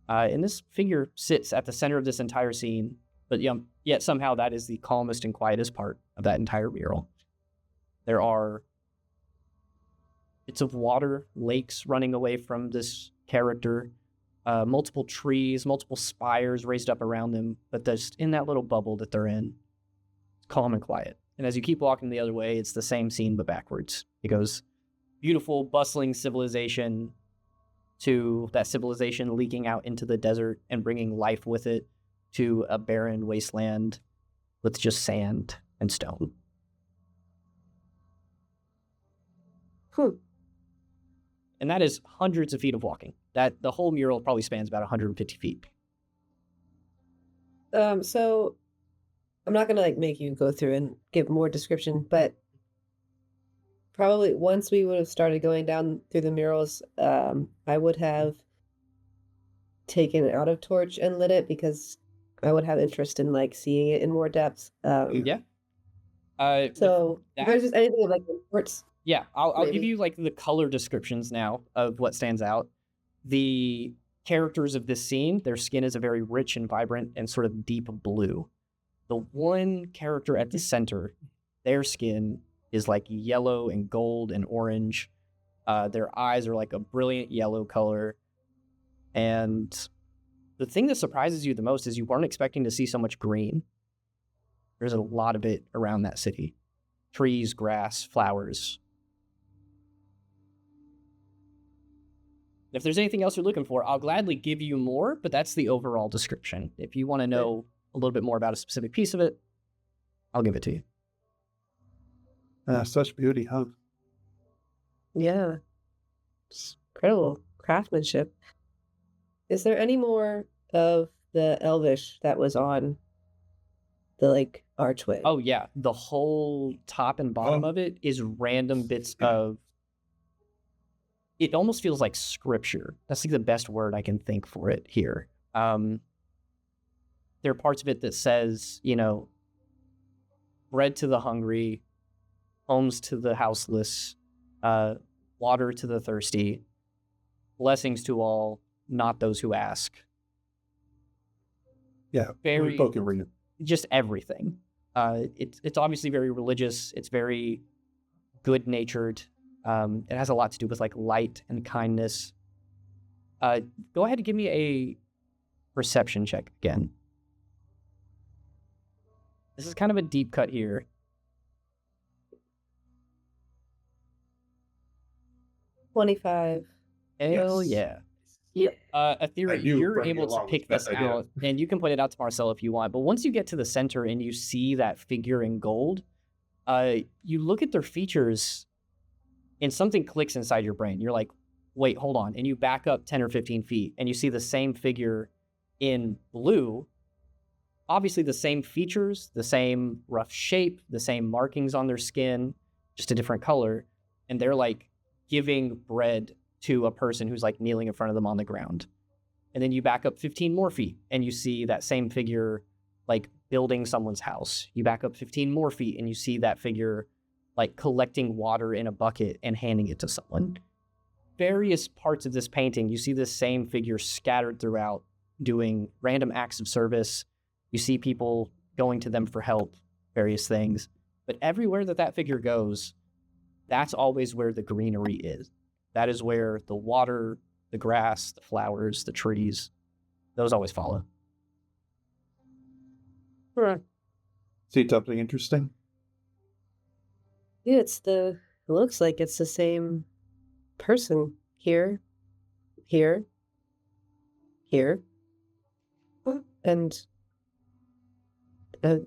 And this figure sits at the center of this entire scene, but yet somehow that is the calmest and quietest part of that entire mural. There are bits of water, lakes running away from this character, multiple trees, multiple spires raised up around them, but just in that little bubble that they're in, it's calm and quiet. And as you keep walking the other way, it's the same scene but backwards. It goes beautiful, bustling civilization to that civilization leaking out into the desert and bringing life with it to a barren wasteland with just sand and stone. And that is hundreds of feet of walking. That the whole mural probably spans about 150 feet. So I'm not gonna make you go through and give more description, but probably once we would have started going down through the murals, I would have taken out of torch and lit it because I would have interest in seeing it in more depth. Yeah. So if there's just anything like reports. Yeah, I'll give maybe. you the color descriptions now of what stands out. The characters of this scene, their skin is a very rich and vibrant and sort of deep blue. The one character at the center, their skin is yellow and gold and orange. Their eyes are a brilliant yellow color. And the thing that surprises you the most is you weren't expecting to see so much green. There's a lot of it around that city. Trees, grass, flowers. If there's anything else you're looking for, I'll gladly give you more, but that's the overall description. If you want to know a little bit more about a specific piece of it, I'll give it to you. Such beauty, huh? Yeah. It's incredible craftsmanship. Is there any more of the Elvish that was on the archway? Oh yeah, the whole top and bottom of it is random bits of. It almost feels like scripture. That's the best word I can think for it here. There are parts of it that says, bread to the hungry, homes to the houseless, water to the thirsty, blessings to all, not those who ask. Yeah, Very both can read it. just everything. It's obviously very religious. It's very good natured. It has a lot to do with light and kindness. Go ahead and give me a perception check again. This is kind of a deep cut here. 25. Hell yeah. Aethera, you you're running able to along pick with this that idea. out, and you can point it out to Marcel if you want. But once you get to the center and you see that figure in gold, you look at their features, and something clicks inside your brain. You're like, wait, hold on. And you back up 10 or 15 feet, and you see the same figure in blue. Obviously, the same features, the same rough shape, the same markings on their skin, just a different color. And they're like giving bread to a person who's like kneeling in front of them on the ground. And then you back up 15 more feet and you see that same figure like building someone's house. You back up 15 more feet and you see that figure like collecting water in a bucket and handing it to someone. Various parts of this painting, you see this same figure scattered throughout, doing random acts of service. You see people going to them for help, various things. But everywhere that figure goes, that's always where the greenery is. That is where the water, the grass, the flowers, the trees, those always follow. See something interesting? Yeah, it looks like it's the same person here, here, here. And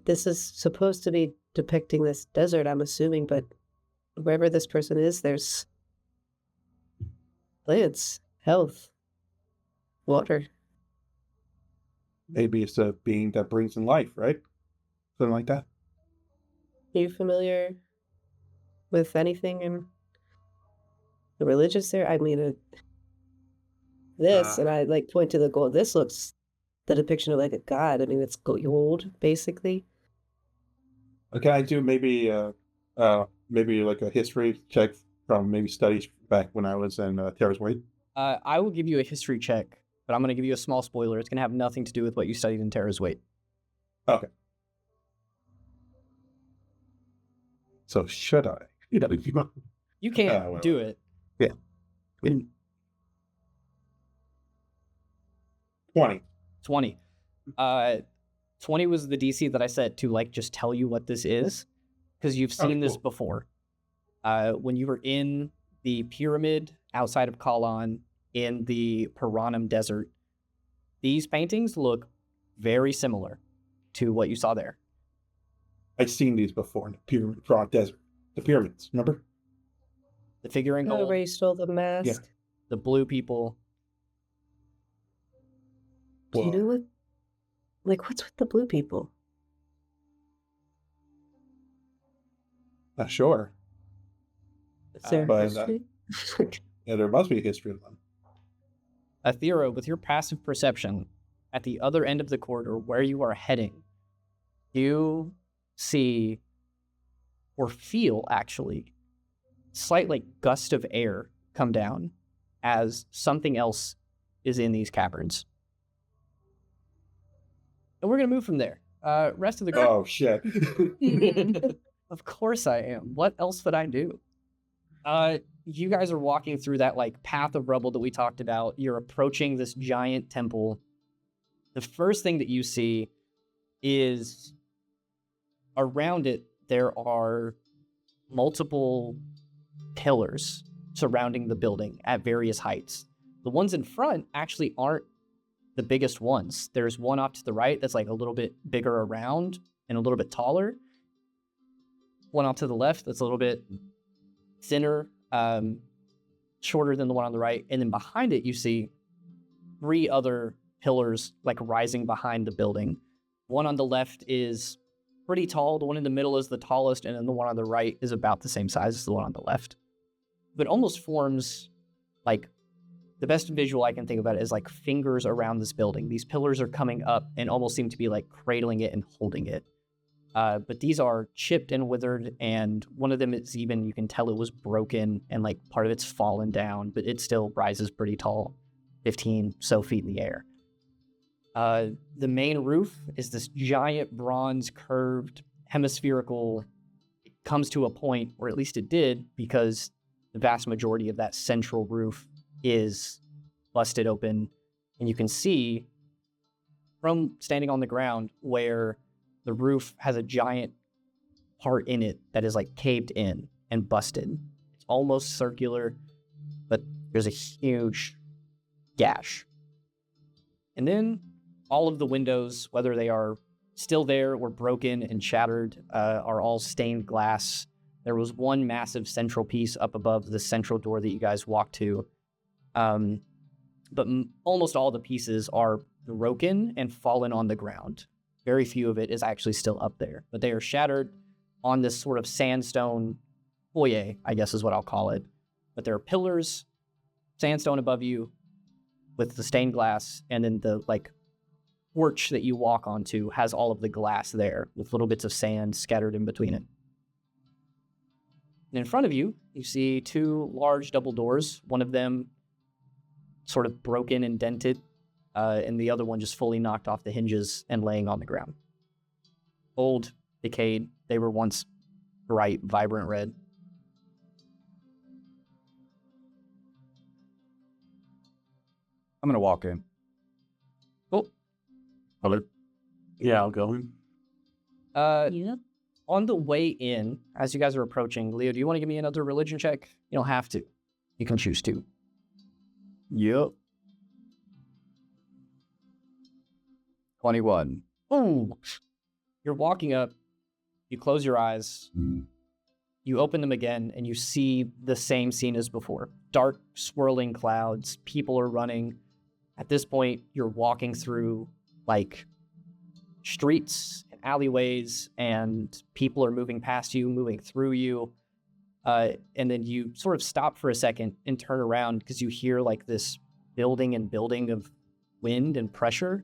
this is supposed to be depicting this desert, I'm assuming, but wherever this person is, there's plants, health, water. Maybe it's a being that brings in life, right? Something like that. Are you familiar with anything in the religious there? I mean, this, and I like point to the gold. This looks the depiction of like a god. I mean, it's gold, basically. Can I do maybe like a history check from maybe studies back when I was in Terrace Wade? I will give you a history check, but I'm going to give you a small spoiler. It's going to have nothing to do with what you studied in Terra's Weight. Okay. So should I? You can't do it. Yeah. 20. 20. 20 was the DC that I set to like just tell you what this is, because you've seen this before. When you were in the pyramid outside of Kalan in the Paranum Desert, these paintings look very similar to what you saw there. I'd seen these before in the pyramid desert. The pyramids, remember? The figure in gold, Where you stole the mask. Yeah. the blue people. Do you know what? Like, what's with the blue people? Not sure. Is there but, history? Yeah, there must be a history of them. Aethera, with your passive perception, at the other end of the corridor where you are heading, you see, or feel actually, slight like gust of air come down as something else is in these caverns. And we're going to move from there. Rest of the group. Oh, shit. Of course I am. What else would I do? You guys are walking through that like path of rubble that we talked about. You're approaching this giant temple. The first thing that you see is around it, there are multiple pillars surrounding the building at various heights. The ones in front actually aren't the biggest ones. There's one off to the right that's like a little bit bigger around and a little bit taller. One off to the left that's a little bit thinner, shorter than the one on the right. And then behind it, you see 3 other pillars like rising behind the building. One on the left is pretty tall. The one in the middle is the tallest. And then the one on the right is about the same size as the one on the left. But it almost forms like, the best visual I can think about it is like fingers around this building. These pillars are coming up and almost seem to be like cradling it and holding it. But these are chipped and withered, and one of them is even, you can tell it was broken and like part of it's fallen down, but it still rises pretty tall, 15 so feet in the air. The main roof is this giant bronze curved hemispherical. It comes to a point, or at least it did, because the vast majority of that central roof is busted open, and you can see from standing on the ground where the roof has a giant part in it that is like caved in and busted. It's almost circular, but there's a huge gash. And then all of the windows, whether they are still there or broken and shattered, are all stained glass. There was one massive central piece up above the central door that you guys walked to. But almost all the pieces are broken and fallen on the ground. Very few of it is actually still up there, but they are shattered on this sort of sandstone foyer, I guess is what I'll call it. But there are pillars, sandstone above you with the stained glass, and then the like porch that you walk onto has all of the glass there with little bits of sand scattered in between it. And in front of you, you see two large double doors, one of them sort of broken and dented, and the other one just fully knocked off the hinges and laying on the ground. Old, decayed, they were once bright, vibrant red. I'm gonna walk in. Cool. Yeah, I'll go in. Yep. On the way in, as you guys are approaching, Leo, do you want to give me another religion check? You don't have to. You can choose to. Yep. 21. Ooh. You're walking up, you close your eyes, you open them again, and you see the same scene as before. Dark, swirling clouds, people are running. At this point, you're walking through, like, streets and alleyways, and people are moving past you, moving through you. And then you sort of stop for a second and turn around because you hear, like, this building and building of wind and pressure.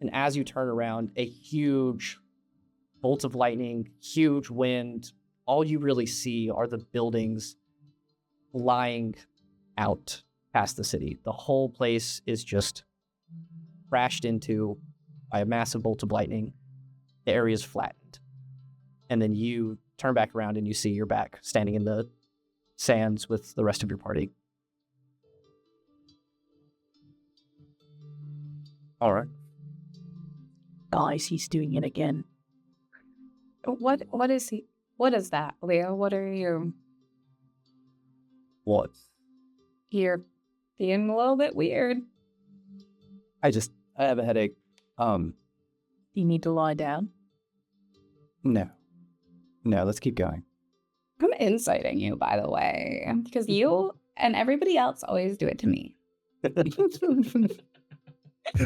And as you turn around, a huge bolt of lightning, huge wind. All you really see are the buildings lying out past the city. The whole place is just crashed into by a massive bolt of lightning. The area is flattened. And then you turn back around and you see you're back standing in the sands with the rest of your party. All right. Guys, he's doing it again. What is he? What is that, Leo? What are you? What? You're being a little bit weird. I have a headache. Do you need to lie down? No. No, let's keep going. I'm inciting you, by the way, because you and everybody else always do it to me.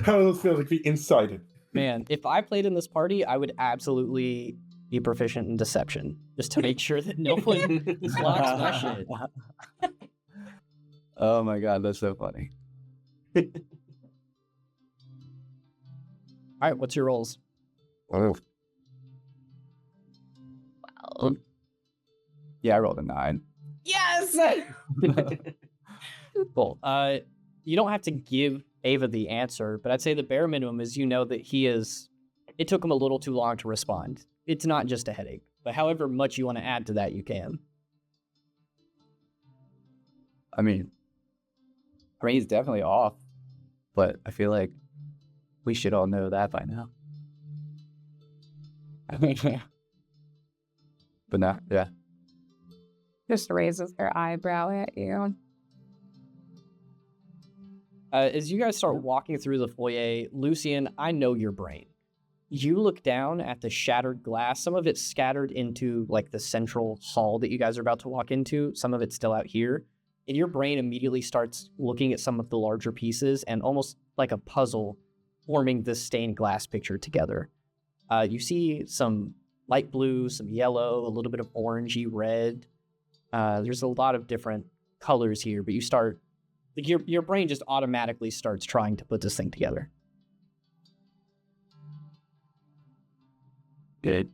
How does it feel like be incited? Man, if I played in this party, I would absolutely be proficient in deception, just to make sure that no one clocks my shit. Oh my god, that's so funny. All right, what's your rolls? Oh. Well, Yeah, I rolled a 9. yes! Cool. You don't have to give Ava the answer, but I'd say the bare minimum is you know that it took him a little too long to respond. It's not just a headache, but however much you want to add to that, you can. I mean, he's definitely off, but I feel like we should all know that by now. But nah, yeah. Just raises her eyebrow at you. As you guys start walking through the foyer, Lucian, I know your brain. You look down at the shattered glass. Some of it's scattered into like the central hall that you guys are about to walk into. Some of it's still out here. And your brain immediately starts looking at some of the larger pieces and almost like a puzzle forming this stained glass picture together. You see some light blue, some yellow, a little bit of orangey red. There's a lot of different colors here, but you start, like your brain just automatically starts trying to put this thing together. Good.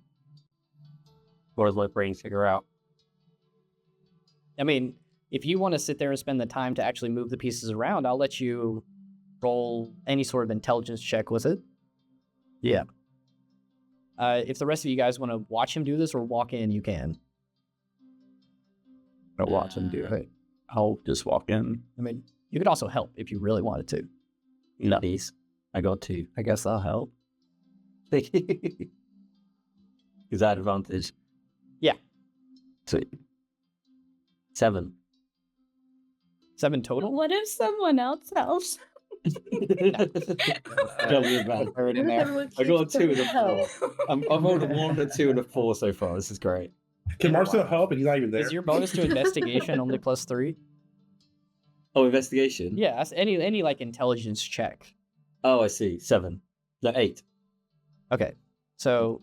What does my brain figure out? I mean, if you want to sit there and spend the time to actually move the pieces around, I'll let you roll any sort of intelligence check with it. Yeah. If the rest of you guys want to watch him do this or walk in, you can. I'll watch him do it. I'll just walk in. I mean, you could also help if you really wanted to. No. Please. I got 2. I guess I'll help. Is that advantage? Yeah. Sweet. 7. 7 total. What if someone else helps? Double advantage. Third in there. Everyone I got a keeps 2 and a coming 4. help. I've rolled a 1, a 2, and a 4 so far. This is great. Can Marcel help? And he's not even there. Is your bonus to investigation only +3? Oh, investigation? Yeah, that's any like intelligence check. Oh, I see. 7. No, 8. Okay, so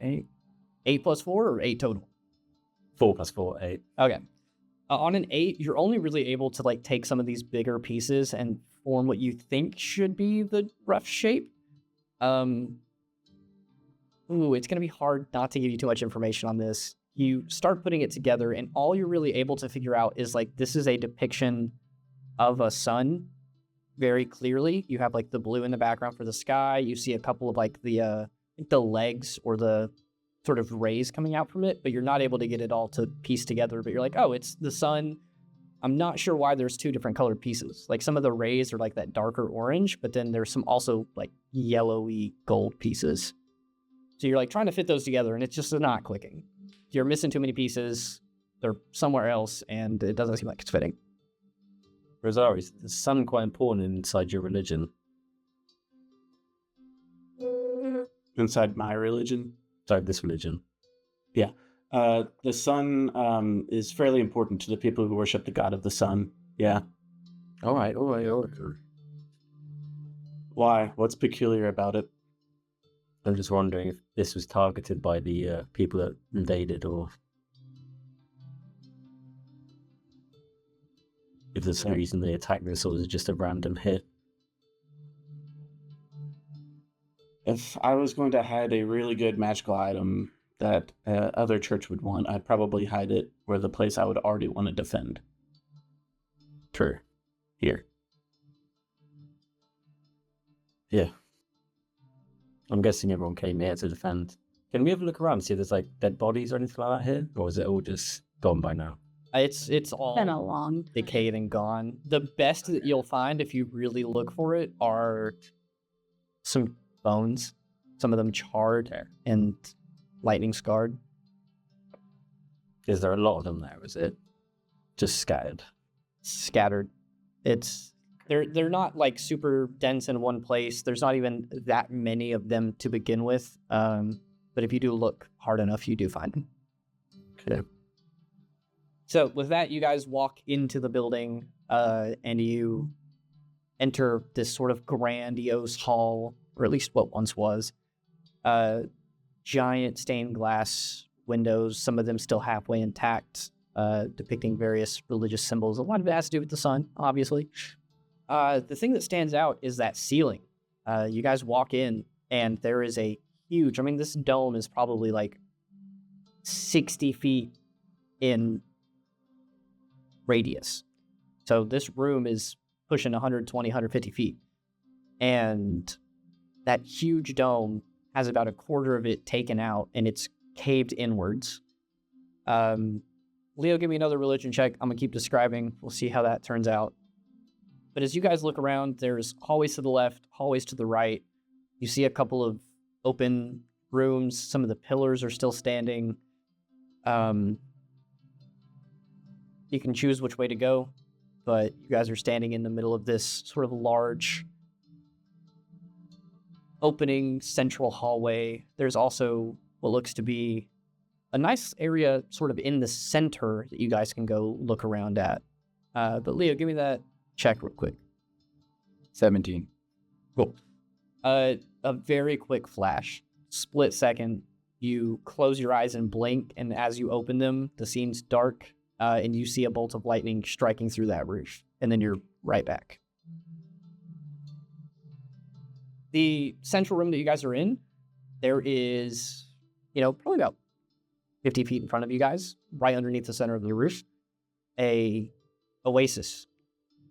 8 plus 4 or 8 total. 4 plus 4, 8. Okay. On an 8, you're only really able to like take some of these bigger pieces and form what you think should be the rough shape. It's gonna be hard not to give you too much information on this. You start putting it together, and all you're really able to figure out is like this is a depiction of a sun very clearly. You have like the blue in the background for the sky. You see a couple of like the legs or the sort of rays coming out from it, but you're not able to get it all to piece together. But you're like, oh, it's the sun. I'm not sure why there's 2 different colored pieces. Like some of the rays are like that darker orange, but then there's some also like yellowy gold pieces. So you're like trying to fit those together, and it's just not clicking. You're missing too many pieces. They're somewhere else, and it doesn't seem like it's fitting. Rosario, is the sun quite important inside your religion? Inside my religion, Sorry, this religion. the sun is fairly important to the people who worship the god of the sun. Yeah. All right. Why? What's peculiar about it? I'm just wondering if this was targeted by the people that invaded, or if there's some reason they attacked this, or was it just a random hit? If I was going to hide a really good magical item that other church would want, I'd probably hide it where the place I would already want to defend. True. Here. Yeah. I'm guessing everyone came here to defend. Can we have a look around and see if there's like dead bodies or anything like that here? Or is it all just gone by now? It's all Been a long decayed and gone. The best that you'll find if you really look for it are some bones, some of them charred and lightning scarred. Is there a lot of them there? Is it just scattered? Scattered. They're not like super dense in one place. There's not even that many of them to begin with. But if you do look hard enough, you do find them. Okay. So with that, you guys walk into the building, and you enter this sort of grandiose hall, or at least what once was. Giant stained glass windows, some of them still halfway intact, depicting various religious symbols. A lot of it has to do with the sun, obviously. The thing that stands out is that ceiling. You guys walk in, and there is a huge, this dome is probably like 60 feet in radius. So this room is pushing 120, 150 feet. And that huge dome has about a quarter of it taken out, and it's caved inwards. Leo, give me another religion check. I'm going to keep describing. We'll see how that turns out. But as you guys look around, there's hallways to the left, hallways to the right. You see a couple of open rooms. Some of the pillars are still standing. You can choose which way to go, but you guys are standing in the middle of this sort of large opening central hallway. There's also what looks to be a nice area sort of in the center that you guys can go look around at. But Leo, give me that check real quick. 17. Cool. A very quick flash. Split second. You close your eyes and blink, and as you open them, the scene's dark, and you see a bolt of lightning striking through that roof, and then you're right back. The central room that you guys are in, there is, probably about 50 feet in front of you guys, right underneath the center of the roof, a oasis,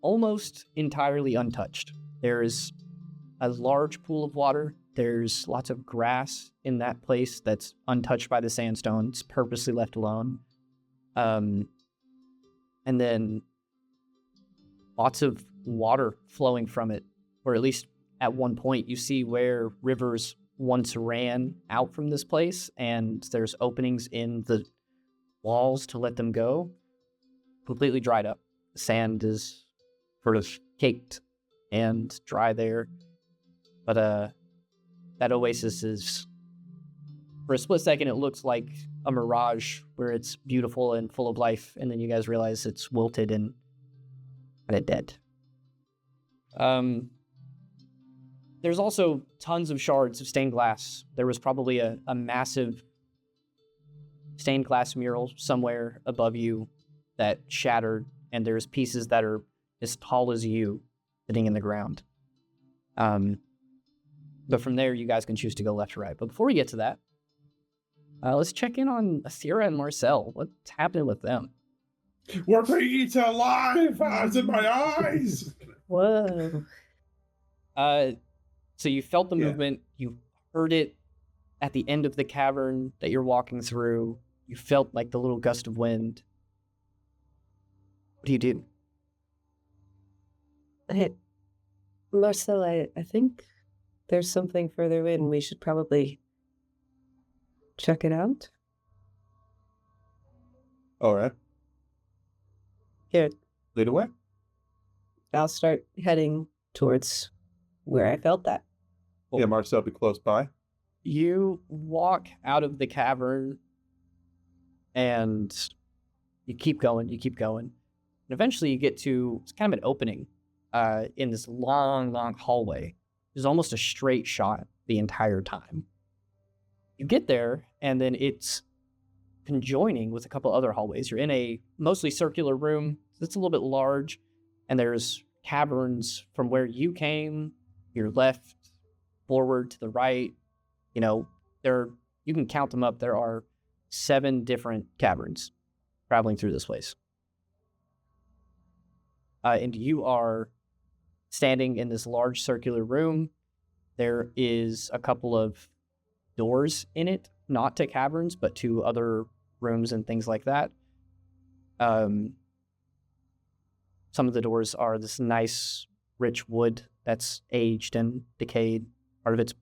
almost entirely untouched. There's a large pool of water. There's lots of grass in that place that's untouched by the sandstone. It's purposely left alone. And then lots of water flowing from it, or at least at one point you see where rivers once ran out from this place, and there's openings in the walls to let them go, completely dried up. The sand is sort of caked and dry there. But that oasis is, for a split second, it looks like a mirage where it's beautiful and full of life, and then you guys realize it's wilted and kind of dead. There's also tons of shards of stained glass. There was probably a massive stained glass mural somewhere above you that shattered, and there's pieces that are as tall as you sitting in the ground. But from there, you guys can choose to go left or right. But before we get to that, let's check in on Athira and Marcel. What's happening with them? We're being eaten alive! Eyes in my eyes! Whoa. So you felt the Yeah. movement, you heard it at the end of the cavern that you're walking through. You felt like the little gust of wind. What do you do? Hey, Marcel, I think there's something further in. We should probably check it out. All right. Here, Lead away. I'll start heading towards where I felt that. Yeah, Marcel, be close by. You walk out of the cavern and you keep going, And eventually you get to, it's kind of an opening in this long, long hallway. There's almost a straight shot the entire time. You get there, and then it's conjoining with a couple other hallways. You're in a mostly circular room. It's a little bit large, and there's caverns from where you came, your left, forward, to the right. You know, you can count them up. There are 7 different caverns traveling through this place. And you are standing in this large circular room. There is a couple of doors in it, not to caverns, but to other rooms and things like that. Some of the doors are this nice, rich wood that's aged and decayed. Part of it's,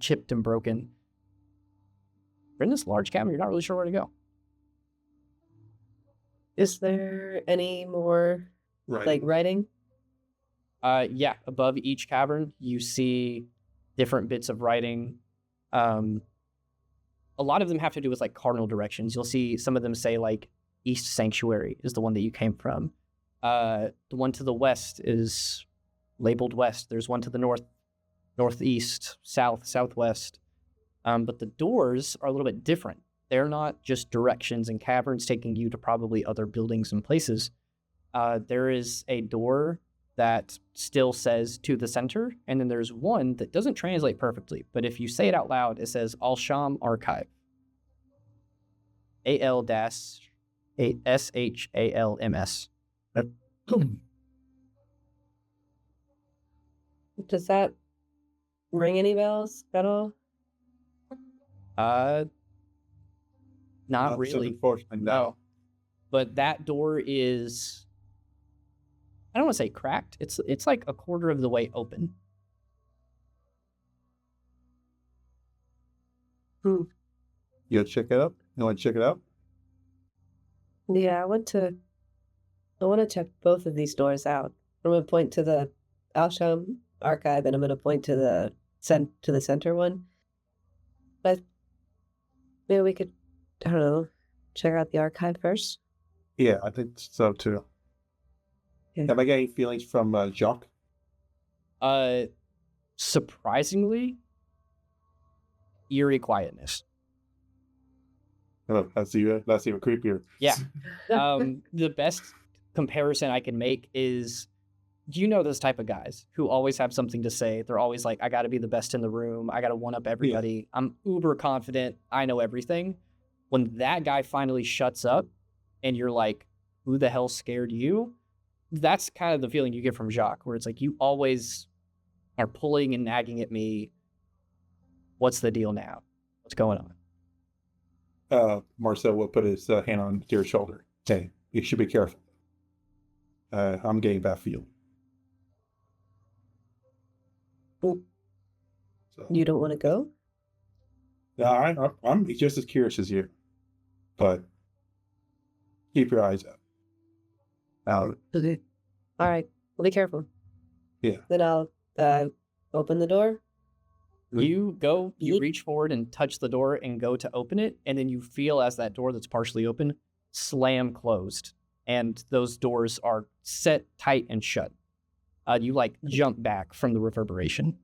chipped and broken. You're in this large cavern, you're not really sure where to go. Is there any more, writing? Yeah, above each cavern, you see different bits of writing. A lot of them have to do with, cardinal directions. You'll see some of them say, East Sanctuary is the one that you came from. The one to the west is labeled west. There's one to the north, northeast, south, southwest. But the doors are a little bit different. They're not just directions and caverns taking you to probably other buildings and places. There is a door that still says to the center, and then there's one that doesn't translate perfectly, but if you say it out loud, it says Al-Sham Archive. AL-SHALMS. Does that ring any bells at all? Not really. Unfortunately, no. But that door is, I don't want to say cracked. It's like a quarter of the way open. You want to check it out? You want to check it out? Yeah, I want to check both of these doors out. I'm gonna point to the Al-Sham archive, and I'm gonna point to the center one. But maybe we could, I don't know, check out the archive first. Yeah, I think so too. Yeah. Have I got any feelings from Jacques? Surprisingly, eerie quietness. Oh, that's even creepier. Yeah. The best comparison I can make is, do you know this type of guys who always have something to say? They're always like, I got to be the best in the room. I got to one up everybody. Yeah. I'm uber confident. I know everything. When that guy finally shuts up and you're like, who the hell scared you? That's kind of the feeling you get from Jacques, where it's like, you always are pulling and nagging at me. What's the deal now? What's going on? Marcel will put his hand on your shoulder. Hey, you should be careful. I'm getting bad feel. You don't want to go? I'm just as curious as you, but keep your eyes out. Okay. All right. Well, be careful. Yeah. Then I'll open the door. You Yeet. reach forward and touch the door and go to open it, and then you feel as that door that's partially open slam closed, and those doors are set tight and shut. You jump back from the reverberation.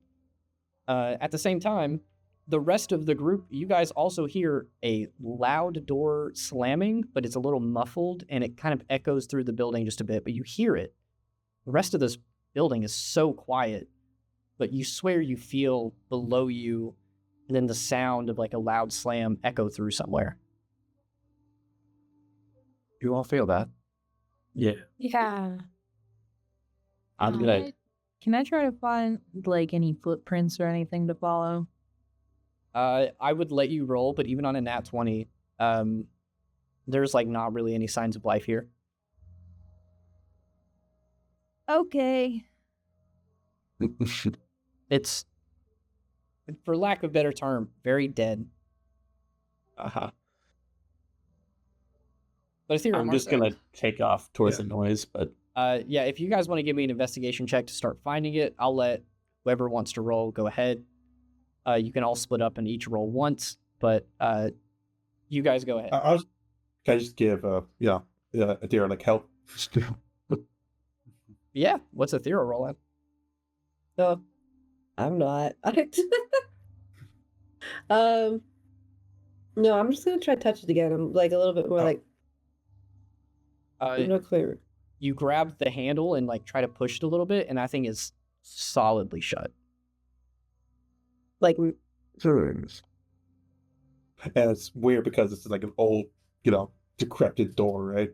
At the same time, the rest of the group, you guys also hear a loud door slamming, but it's a little muffled and it kind of echoes through the building just a bit, but you hear it. The rest of this building is so quiet, but you swear you feel below you and then the sound of a loud slam echo through somewhere. You all feel that? Yeah. Yeah. I'm gonna. Can I try to find any footprints or anything to follow? I would let you roll, but even on a nat 20, there's not really any signs of life here. Okay. It's, for lack of a better term, very dead. Uh-huh. But I see I'm just gonna take off towards the noise, but yeah, if you guys want to give me an investigation check to start finding it, I'll let whoever wants to roll go ahead. You can all split up and each roll once, but you guys go ahead. Can I just give Adira help? Yeah, what's Athera roll at? No, I'm not. No, I'm just gonna try to touch it again. I'm a little bit more I'm not clear. You grab the handle and try to push it a little bit, and that thing is solidly shut. And it's weird because it's an old, decrepit door, right?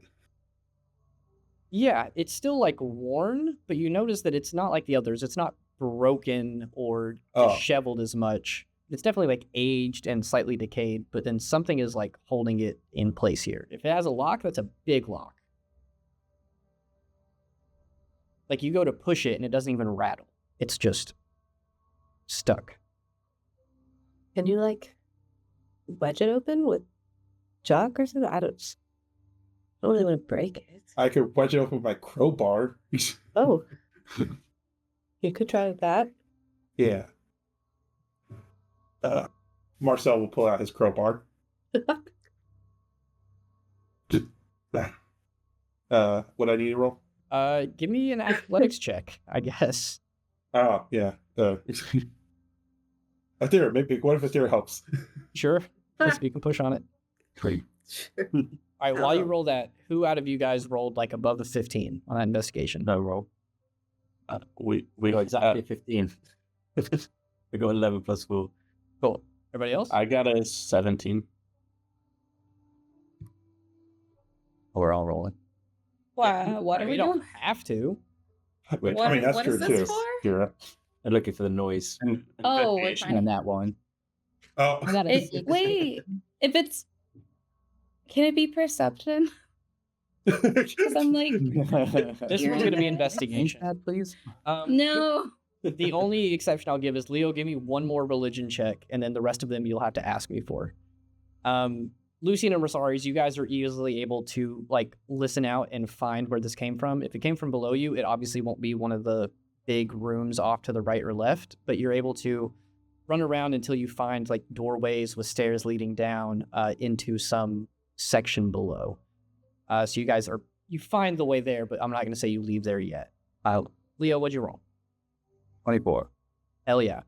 Yeah, it's still worn, but you notice that it's not like the others. It's not broken or disheveled as much. It's definitely aged and slightly decayed, but then something is holding it in place here. If it has a lock, that's a big lock. You go to push it and it doesn't even rattle. It's just stuck. Can you wedge it open with chalk or something? I don't really want to break it. I could wedge it open with my crowbar. Oh. You could try that. Yeah. Marcel will pull out his crowbar. What I need to roll? Give me an athletics check, I guess. Oh, yeah. Athera, maybe what if Athera helps? Sure. Yes, you can push on it. Great. All right, while you roll that, who out of you guys rolled above a 15 on that investigation? No roll. we Got exactly 15. We got 11 plus 4. Cool. Everybody else? I got a 17. Oh, we're all rolling. Wow, what are we You don't doing? have to. Which, What- that's what true is this too. for? Kira. I'm looking for the noise. Oh, we're Investigation. trying And that one. Oh, I got a It, 6. wait, if it's, can it be perception? Because I'm This one's going to be investigation. That, please. no. The only exception I'll give is Leo, give me one more religion check, and then the rest of them you'll have to ask me for. Lucian and Rosaries, you guys are easily able to listen out and find where this came from. If it came from below you, it obviously won't be one of the big rooms off to the right or left, but you're able to run around until you find doorways with stairs leading down into some section below. So you guys you find the way there, but I'm not going to say you leave there yet. Leo, what'd you roll? 24. Hell yeah.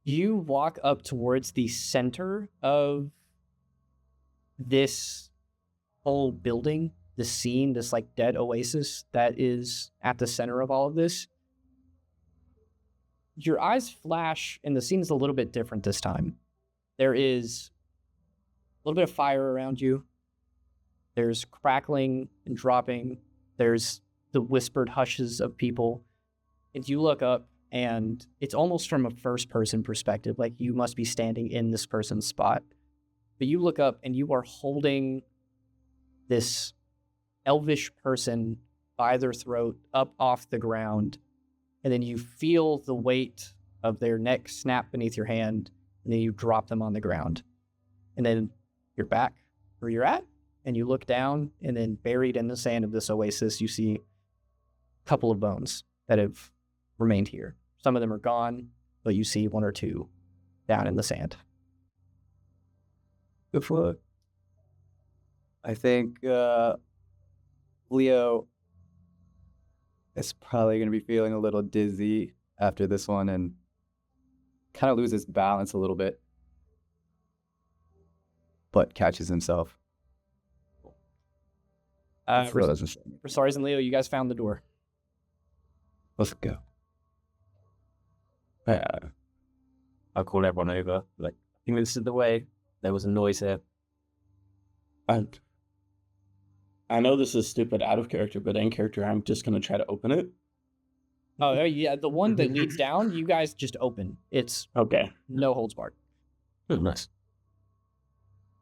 You walk up towards the center of this whole building, the scene, this dead oasis that is at the center of all of this. Your eyes flash, and the scene is a little bit different this time. There is a little bit of fire around you. There's crackling and dropping. There's the whispered hushes of people. And you look up, and it's almost from a first-person perspective, you must be standing in this person's spot. But you look up, and you are holding this elvish person by their throat up off the ground. And then you feel the weight of their neck snap beneath your hand, and then you drop them on the ground. and then you're back where you're at, and you look down, and then buried in the sand of this oasis, you see a couple of bones that have remained here. Some of them are gone, but you see one or two down in the sand. Before, I think Leo is probably going to be feeling a little dizzy after this one and kind of loses balance a little bit, but catches himself. Flo doesn't say anything. Rosaris and Leo, you guys found the door. Let's go. I'll call everyone over. Like, I think this is the way. There was a noise here. And I know this is stupid out of character, but in character, I'm just going to try to open it. Oh, yeah, the one that leads down, you guys just open. It's Okay. no holds barred. Oh, nice.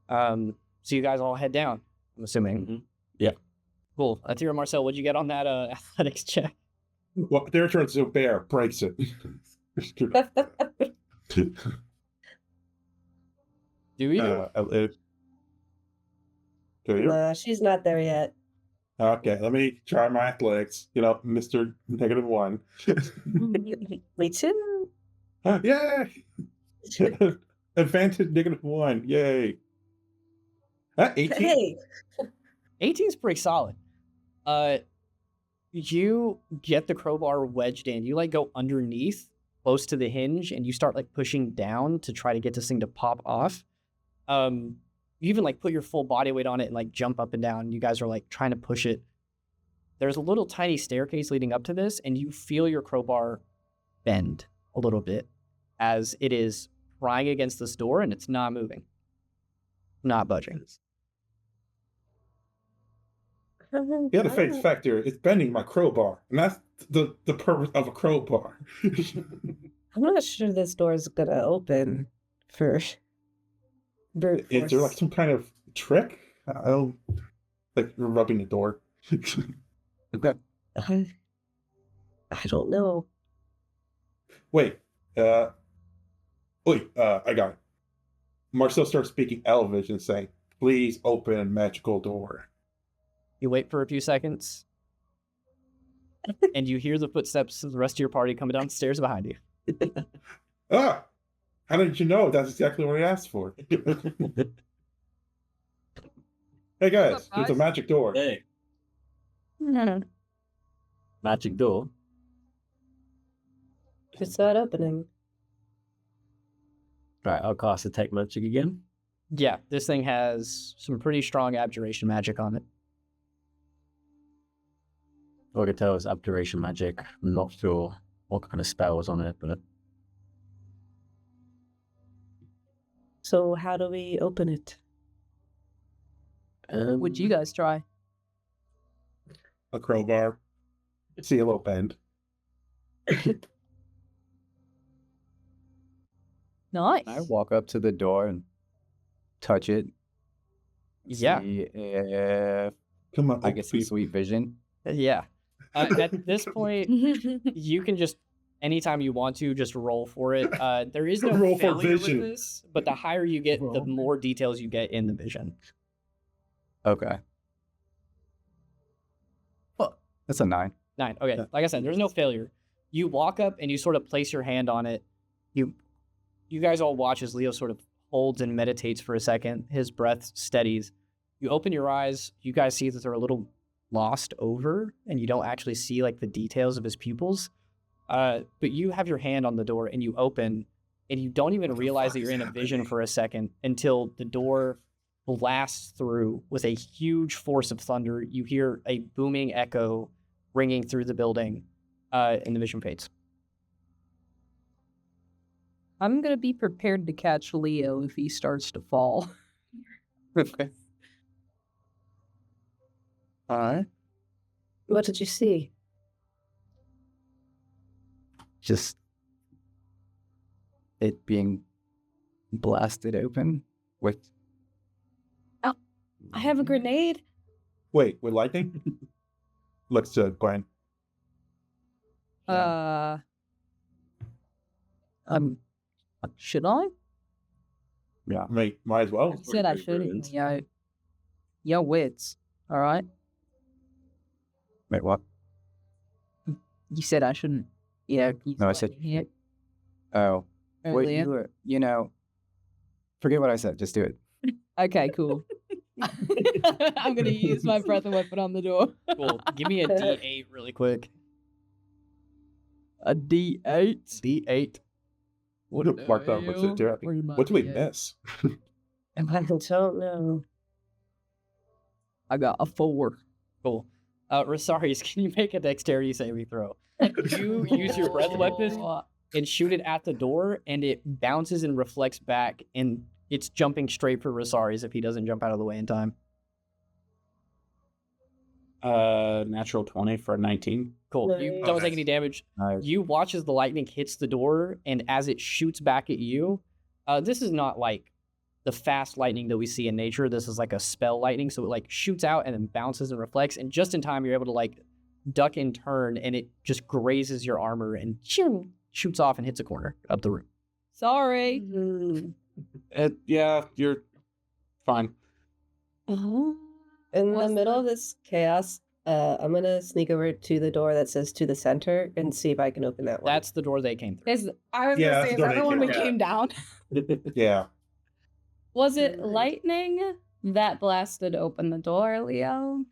So you guys all head down, I'm assuming. Mm-hmm. Yeah. Cool. Atira Marcel, what'd you get on that athletics check? Well, their turn to bear breaks it. Do you? Do you? Nah, she's not there yet. Okay, let me try my athletics. Mr. -1. Me too. Yay! Advantage -1. Yay. 18. Hey, 18's pretty solid. You get the crowbar wedged in. You go underneath, close to the hinge, and you start pushing down to try to get this thing to pop off. You even put your full body weight on it and jump up and down. You guys are trying to push it. There's a little tiny staircase leading up to this, and you feel your crowbar bend a little bit as it is prying against this door, and it's not moving, not budging. The other fake factor is bending my crowbar, and that's the purpose of a crowbar. I'm not sure this door is gonna open for brute Is there force. some kind of trick? I don't you're rubbing the door. Okay. I don't know. Wait, I got it. Marcel starts speaking Elvish and saying, "Please open magical door." You wait for a few seconds, and you hear the footsteps of the rest of your party coming down the stairs behind you. Ah! How did you know? That's exactly what I asked for. Hey guys, What's up, there's a guys? magic door. Hey. Magic door. It's not opening. Right, I'll cast Detect Magic again. Yeah, this thing has some pretty strong abjuration magic on it. All I can tell is Abjuration Magic. I'm not sure what kind of spell was on it, but So how do we open it? Would you guys try? A crowbar. See a little bend. Nice. I walk up to the door and touch it. Yeah, See if Come on, I get some sweet vision. yeah. At this point, you can just, anytime you want to, just roll for it. There is no Roll for failure vision. with this, but the higher you get, the more details you get in the vision. Okay. Well, that's a 9. 9. Okay, like I said, there's no failure. You walk up and you sort of place your hand on it. You guys all watch as Leo sort of holds and meditates for a second. His breath steadies. You open your eyes. You guys see that they're a little lost over, and you don't actually see the details of his pupils. But you have your hand on the door, and you open, and you don't even realize that you're in a vision for a second until the door blasts through with a huge force of thunder. You hear a booming echo ringing through the building, and the vision fades. I'm gonna be prepared to catch Leo if he starts to fall. Okay. All right. What did you see? Just it being blasted open with I have a grenade. Wait, with lightning? Looks to Gwen. Should I? Yeah. Might as well. I said I shouldn't. Yo, wits. All right. Wait, what? You said I shouldn't. Yeah. No, I said- Yeah. Oh, wait, Earlier. forget what I said. Just do it. Okay, cool. I'm gonna use my breath weapon on the door. Cool. Give me a D8 really quick. A D8. D8. Mark that one sit there. Where's my What do we D8? miss? I don't know. I got a 4. Cool. Rosaris, can you make a dexterity saving throw? You use your breath weapon and shoot it at the door, and it bounces and reflects back, and it's jumping straight for Rosaris if he doesn't jump out of the way in time. Natural 20 for a 19. Cool. You Nice. don't take any damage. Nice. You watch as the lightning hits the door, and as it shoots back at you, this is not like the fast lightning that we see in nature. This is like a spell lightning, so it like shoots out and then bounces and reflects, and just in time you're able to like duck and turn, and it just grazes your armor and shoots off and hits a corner up the room. Sorry. Yeah, you're fine. In the Was middle of this chaos, I'm gonna sneak over to the door that says to the center and see if I can open that one. That's the door they came through. I was Yeah, gonna that's say, is the that the door one they we came- came down? Yeah. Was it lightning that blasted open the door, Leo?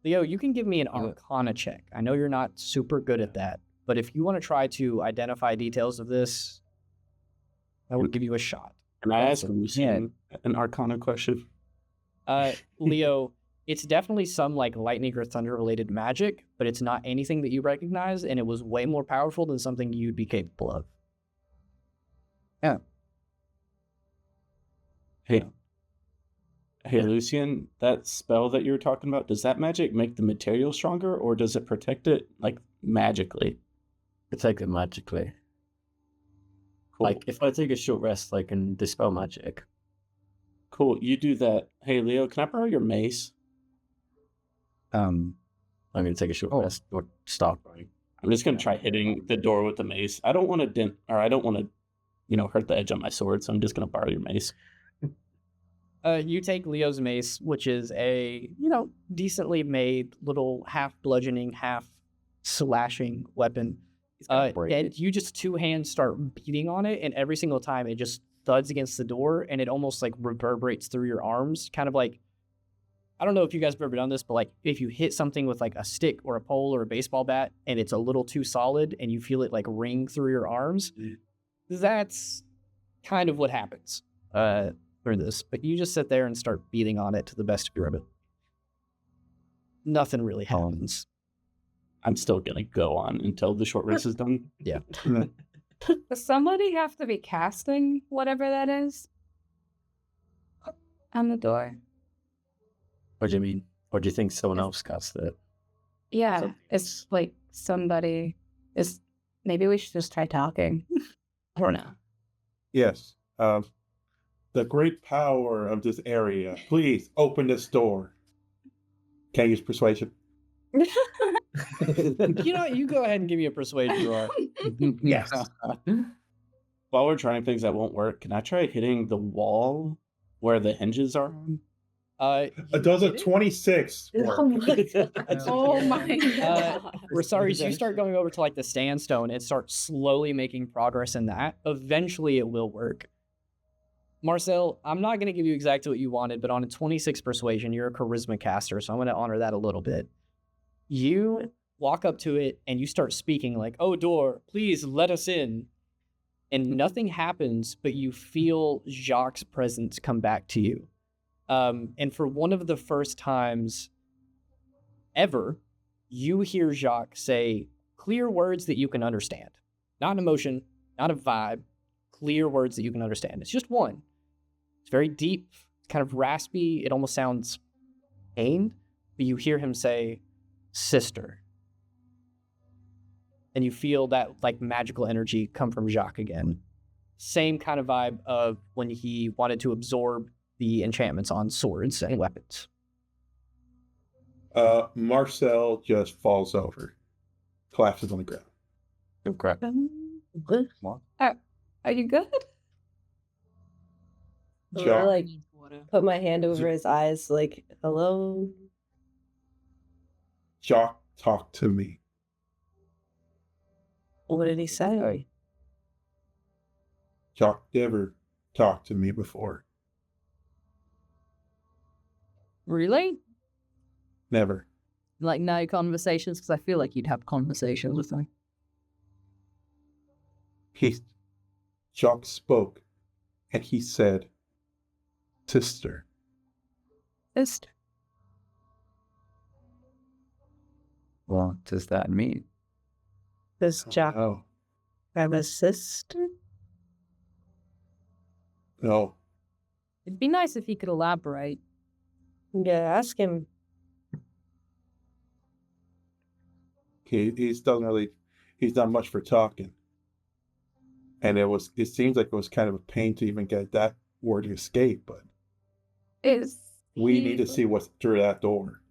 Leo, you can give me an Arcana check. I know you're not super good at that, but if you want to try to identify details of this, I will give you a shot. Can I ask Lucian an Arcana question? Leo, it's definitely some like lightning or thunder related magic, but it's not anything that you recognize, and it was way more powerful than something you'd be capable of. Hey, Lucian, that spell that you were talking about, does that magic make the material stronger, or does it protect it, like, magically? Protect it magically. Cool. Like, if I take a short rest, I can dispel magic. Cool, you do that. Hey, Leo, can I borrow your mace? I'm going to take a short rest or stop running. I'm just going to try hitting the door with the mace. I don't want to dent, or I don't want to, hurt the edge on my sword, so I'm just going to borrow your mace. You take Leo's mace, which is a, decently made little half bludgeoning, half slashing weapon. And you just two hands start beating on it, and every single time it just thuds against the door, and it almost like reverberates through your arms. Kind of like, I don't know if you guys have ever done this, but like if you hit something with like a stick or a pole or a baseball bat, and it's a little too solid, and you feel it like ring through your arms, that's kind of what happens. For this, but you just sit there and start beating on it to the best of your ability. Nothing really happens. I'm still gonna go on until the short rest is done. Yeah. Does somebody have to be casting whatever that is on the door? What do you mean? Or do you think someone else cast it? Yeah, Something it's like somebody is. Maybe we should just try talking. I don't know. Yes. The great power of this area. Please open this door. Can I use persuasion? You go ahead and give me a persuasion roll. Yes. While we're trying things that won't work, can I try hitting the wall where the hinges are on? It does a 26. Oh my Oh my god. Rosaris, you start going over to like the sandstone and start slowly making progress in that. Eventually it will work. Marcel, I'm not going to give you exactly what you wanted, but on a 26 persuasion, you're a charisma caster, so I'm going to honor that a little bit. You walk up to it and you start speaking like, "Oh, door, please let us in." And nothing happens, but you feel Jacques' presence come back to you. And for one of the first times ever, you hear Jacques say clear words that you can understand. Not an emotion, not a vibe, clear words that you can understand. It's just one. It's very deep, kind of raspy. It almost sounds pained, but you hear him say, "Sister." And you feel that like magical energy come from Jacques again. Same kind of vibe of when he wanted to absorb the enchantments on swords and weapons. Marcel just falls over. Collapses on the ground. Oh, crap. Are you good? I'm Jacques. gonna like Needs water. put my hand over his eyes, like, hello. Jacques talked to me. What did he say? Jacques never talked to me before. Really? Never. Like no conversations? Because I feel like you'd have conversations with them. Jacques spoke, and he said, "Sister." Sister. What does that mean? Does Jack Oh, have a sister? no. It'd be nice if he could elaborate. Yeah, ask him. He's done much for talking. And it seems like it was kind of a pain to even get that word to escape, but we need to see what's through that door.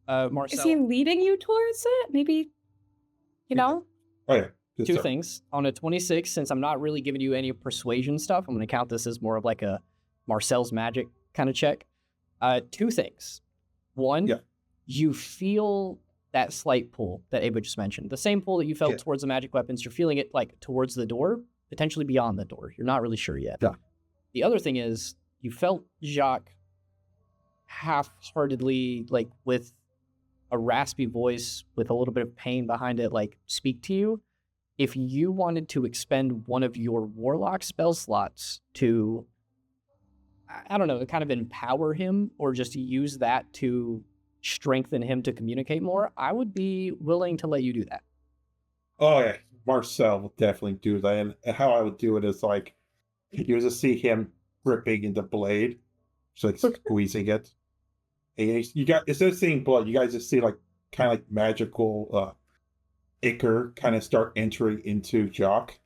Marcel, Is he leading you towards it? Maybe, you know? Oh yeah. Just two sorry. things. On a 26, since I'm not really giving you any persuasion stuff, I'm going to count this as more of like a Marcel's magic kind of check. Two things. One, Yeah. you feel that slight pull that Ava just mentioned. The same pull that you felt Yeah. towards the magic weapons, you're feeling it like towards the door, potentially beyond the door. You're not really sure yet. Yeah. The other thing is you felt Jacques half-heartedly, like with a raspy voice with a little bit of pain behind it, like speak to you. If you wanted to expend one of your warlock spell slots to, I don't know, kind of empower him or just use that to strengthen him to communicate more, I would be willing to let you do that. Oh yeah, Marcel will definitely do that. And how I would do it is like you just see him gripping in the blade, just like squeezing it. And you got instead of seeing blood, you guys just see like kind of like magical ichor kind of start entering into Jock.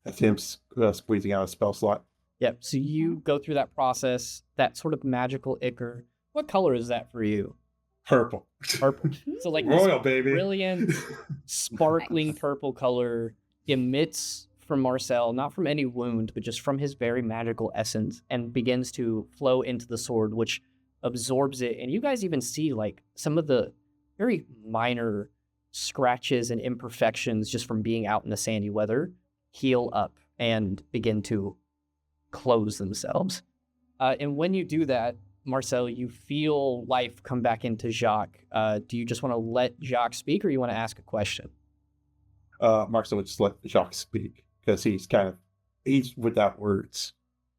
That's him squeezing out a spell slot. Yep. So you go through that process, that sort of magical ichor. What color is that for you? Purple. Purple. So like this Royal, baby. brilliant, sparkling purple color emits from Marcel, not from any wound, but just from his very magical essence, and begins to flow into the sword, which absorbs it. And you guys even see like some of the very minor scratches and imperfections just from being out in the sandy weather heal up and begin to close themselves. And when you do that, Marcel, you feel life come back into Jacques. Do you just want to let Jacques speak, or you want to ask a question? Marcel would just let Jacques speak because he's without words.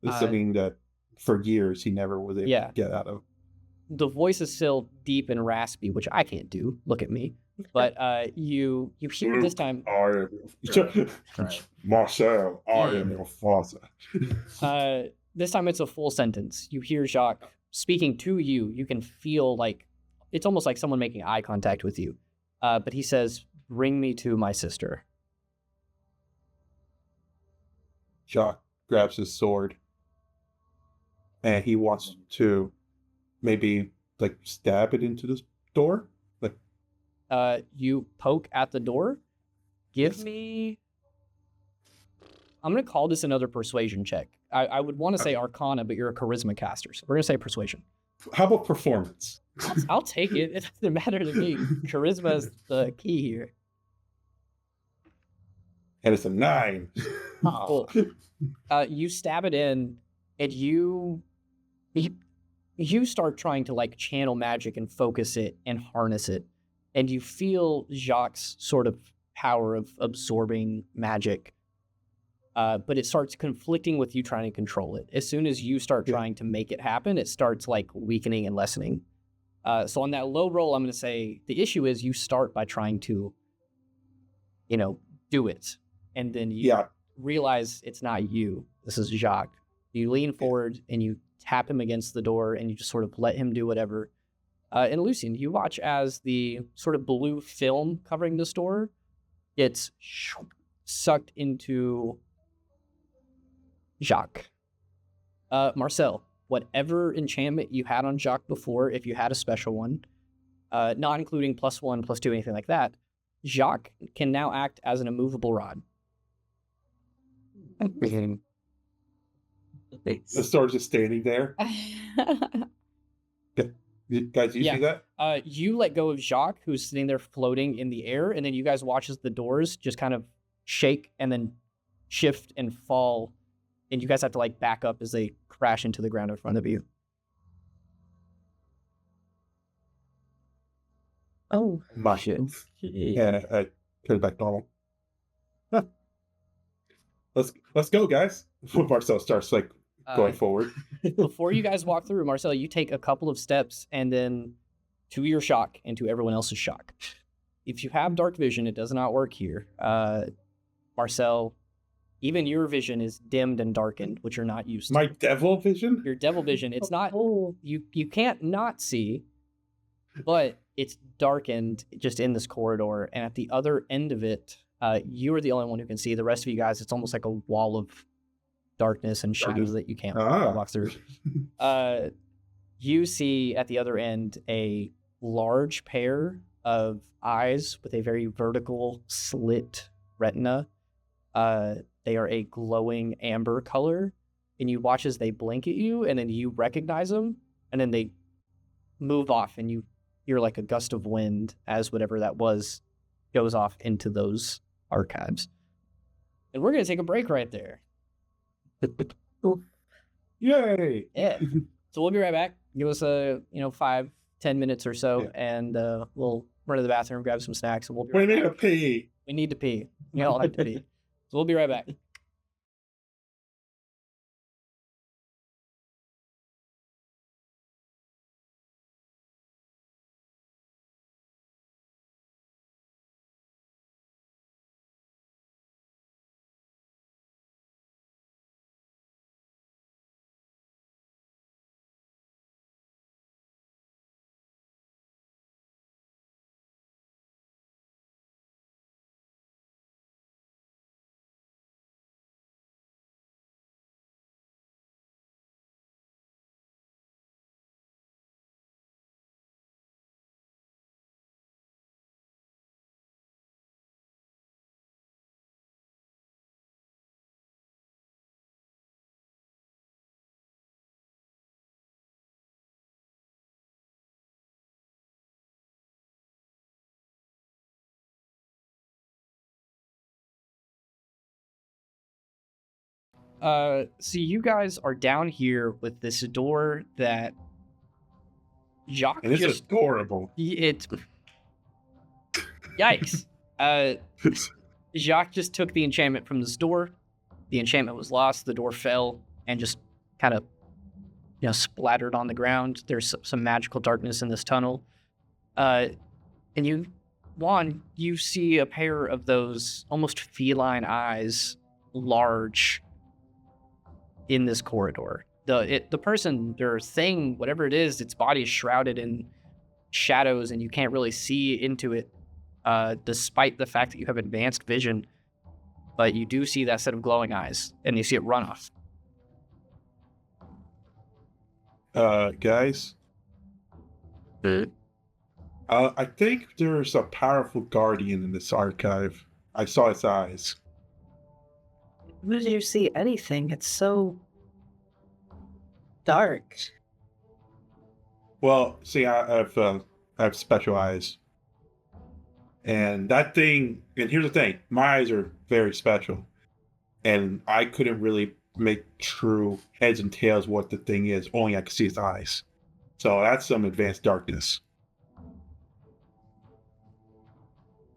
It's something that for years he never was able to get out of. The voice is still deep and raspy, which I can't do. Look at me. But you hear this time. Marcel, I am your father. This time it's a full sentence. You hear Jacques speaking to you. You can feel like it's almost like someone making eye contact with you. But he says, "Bring me to my sister." Jacques grabs his sword and he wants to maybe like stab it into this door. Like you poke at the door. Give me. I'm gonna call this another persuasion check. I would want to say Arcana, but you're a charisma caster, so we're gonna say persuasion. How about performance? I'll take it. It doesn't matter to me. Charisma is the key here. And it's a 9. Cool. You stab it in, and you start trying to like channel magic and focus it and harness it, and you feel Jacques' sort of power of absorbing magic. But it starts conflicting with you trying to control it. As soon as you start trying to make it happen, it starts like weakening and lessening. So on that low roll, I'm going to say the issue is you start by trying to, do it. And then you realize it's not you. This is Jacques. You lean forward and you tap him against the door and you just sort of let him do whatever. And Lucian, you watch as the sort of blue film covering this door gets sucked into Jacques. Marcel, whatever enchantment you had on Jacques before, if you had a special one, not including +1, +2, anything like that, Jacques can now act as an immovable rod. The sword's just standing there. Guys, you Yeah. see that? You let go of Jacques, who's sitting there floating in the air, and then you guys watch as the doors just kind of shake and then shift and fall, and you guys have to like back up as they crash into the ground in front of you. Oh, My Shit. Yeah, I turn it back normal. Huh. Let's go, guys. Marcel starts like going forward. Before you guys walk through, Marcel, you take a couple of steps, and then to your shock and to everyone else's shock, if you have dark vision, it does not work here. Marcel, even your vision is dimmed and darkened, which you're not used to. My devil vision? Your devil vision, it's not oh, you can't not see, but it's darkened just in this corridor, and at the other end of it, you are the only one who can see. The rest of you guys, it's almost like a wall of darkness and shadows that you can't walk through. You see at the other end a large pair of eyes with a very vertical slit retina. They are a glowing amber color, and you watch as they blink at you, and then you recognize them, and then they move off, and you hear like a gust of wind as whatever that was goes off into those archives. And we're going to take a break right there. Yay! Yeah. So we'll be right back. Give us 5-10 minutes or so, and we'll run to the bathroom, grab some snacks, and we'll be We right need back. to pee. We need to pee. We all have to pee. So we'll be right back. So you guys are down here with this door that Jacques And it's just adorable. Yikes. Jacques just took the enchantment from this door. The enchantment was lost. The door fell and just kind of, splattered on the ground. There's some magical darkness in this tunnel. And you, Juan, you see a pair of those almost feline eyes, large, in this corridor. The person, their thing, whatever it is, its body is shrouded in shadows, and you can't really see into it, despite the fact that you have advanced vision. But you do see that set of glowing eyes, and you see it run off. Guys, I think there's a powerful guardian in this archive. I saw its eyes. where do you see anything? It's so dark. Well, see, I have special eyes, and that thing. And here's the thing: my eyes are very special, and I couldn't really make true heads and tails what the thing is. Only I could see its eyes. So that's some advanced darkness.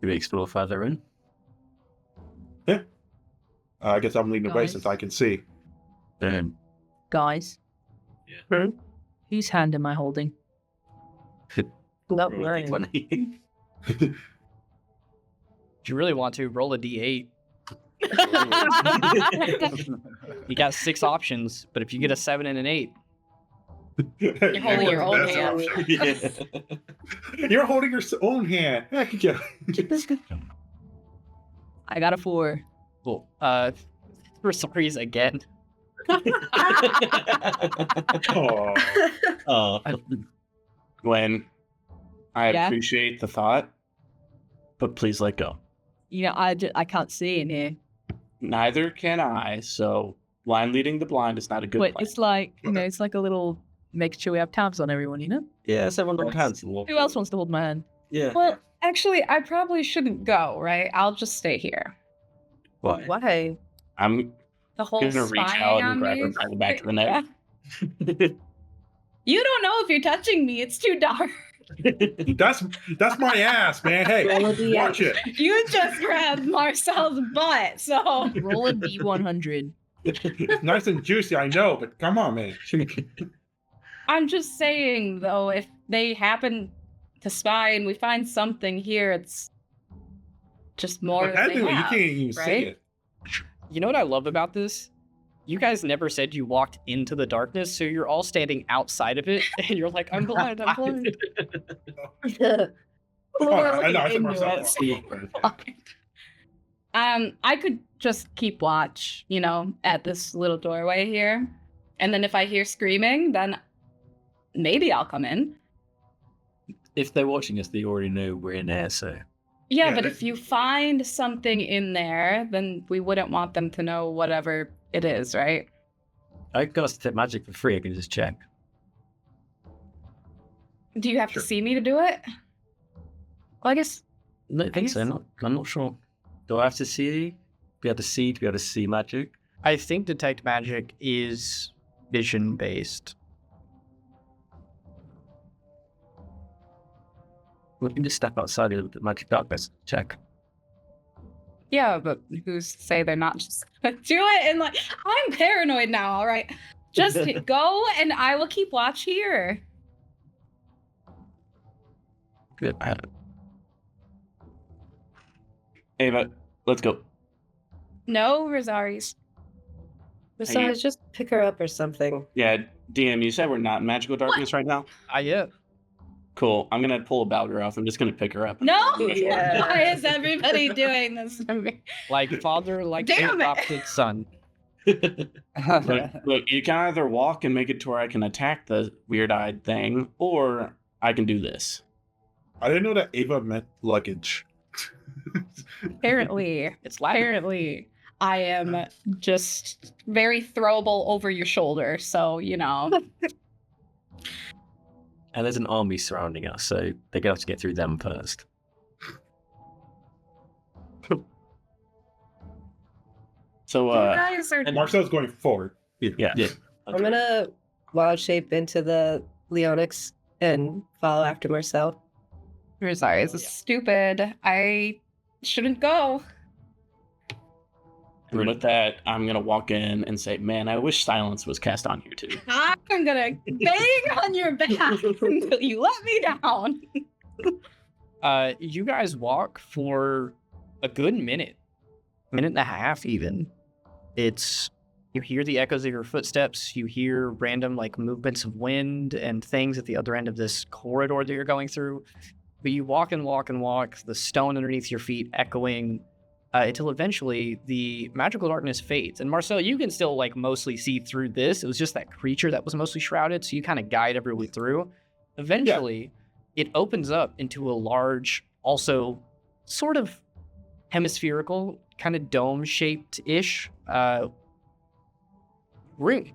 Do we explore further in? I guess I'm leading the way Guys. since I can see. Guys. Yeah. Whose hand am I holding? Not Roll a mine. D20. If you really want to, roll a d8. You got 6 options, but if you get a 7 and an 8, You're holding your own hand. You're holding your own hand. Heck yeah. I got a 4. cool. For stories again. Oh, Gwen, I Yeah? appreciate the thought, but please let go. I can't see in here. Neither can I, so Blind leading the blind is not a good But plan. it's like, it's like a little making sure we have tabs on everyone, Yeah, so everyone hold hands and walk. Who else wants to hold my hand? Yeah. Well, actually, I probably shouldn't go, right? I'll just stay here. Why? Why? I'm The whole gonna reach spying out on and grab me. her by the back of the neck. You don't know if you're touching me. It's too dark. That's my ass, man. Hey, Roll a D8. watch it. You just grabbed Marcel's butt, so Roll a D100. It's nice and juicy, I know, but come on, man. I'm just saying though, if they happen to spy and we find something here, it's just more But that they technically, you have, can't even say right? it. You know what I love about this? You guys never said you walked into the darkness, so you're all standing outside of it, and you're like, I'm blind, I'm blind. I know, I said myself. I could just keep watch, at this little doorway here. And then if I hear screaming, then maybe I'll come in. If they're watching us, they already know we're in there, so. Yeah, Yeah, but that's- if you find something in there, then we wouldn't want them to know whatever it is, right? I cast detect magic for free, I can just check. Do you have Sure. to see me to do it? Well, I guess No, I think so. I'm not sure. Do I have to see? Be able to see to be able to see magic? I think detect magic is vision based. We can just step outside of the magic darkness. Check. Yeah, but who's to say they're not just gonna do it? And I'm paranoid now, all right? Just go and I will keep watch here. Good. I had it. Ava, let's go. No, Rosaries. Besides, just pick her up or something. Yeah, DM, you said we're not in magical darkness right now? Yeah. Cool. I'm gonna pull a Balgoroth. I'm just gonna pick her up. No! Yeah. Why is everybody doing this to me? Like father, like Damn it. adopted son. Look, you can either walk and make it to where I can attack the weird-eyed thing, or I can do this. I didn't know that Ava meant luggage. Apparently, It's Latin. apparently, I am just very throwable over your shoulder, so, And there's an army surrounding us, so they're going to have to get through them first. So, you guys are... And Marcel's going forward. Yeah. I'm gonna wild shape into the Leonix and follow after Marcel. Rosaries, this is stupid. I shouldn't go. and with that, I'm gonna walk in and say, "Man, I wish silence was cast on here too." I'm gonna bang on your back until you let me down. You guys walk for a good minute and a half even. You hear the echoes of your footsteps, you hear random movements of wind and things at the other end of this corridor that you're going through. But you walk and walk and walk, the stone underneath your feet echoing until eventually the magical darkness fades. And Marcel, you can still mostly see through this. It was just that creature that was mostly shrouded, so you kind of guide everyone through. Eventually, it opens up into a large, also sort of hemispherical, kind of dome-shaped-ish room.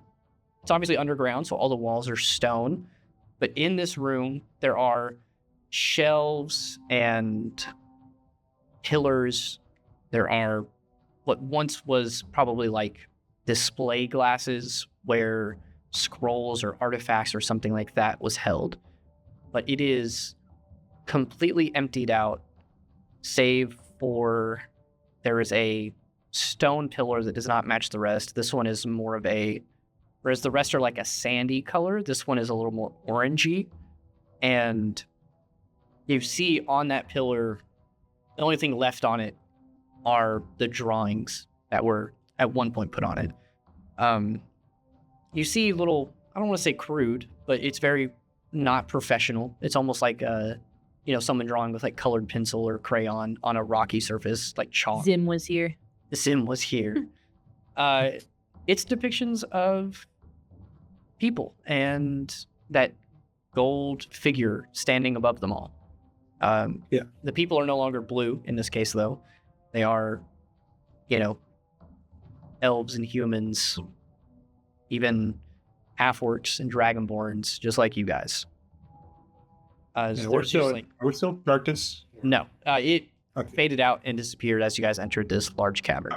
It's obviously underground, so all the walls are stone. But in this room, there are shelves and pillars. There are what once was probably display glasses where scrolls or artifacts or something like that was held. But it is completely emptied out, save for there is a stone pillar that does not match the rest. This one is more of whereas the rest are a sandy color, this one is a little more orangey. And you see on that pillar, the only thing left on it are the drawings that were at one point put on it. You see little, I don't want to say crude, but it's very not professional. It's almost like someone drawing with colored pencil or crayon on a rocky surface, like chalk. Zim was here. Sim was here. It's depictions of people and that gold figure standing above them all. The people are no longer blue in this case, though. They are, elves and humans even half-orcs and dragonborns, just like you guys. Yeah, So we're there's just, like, are we still darkness? no, it Okay. faded out and disappeared as you guys entered this large cavern.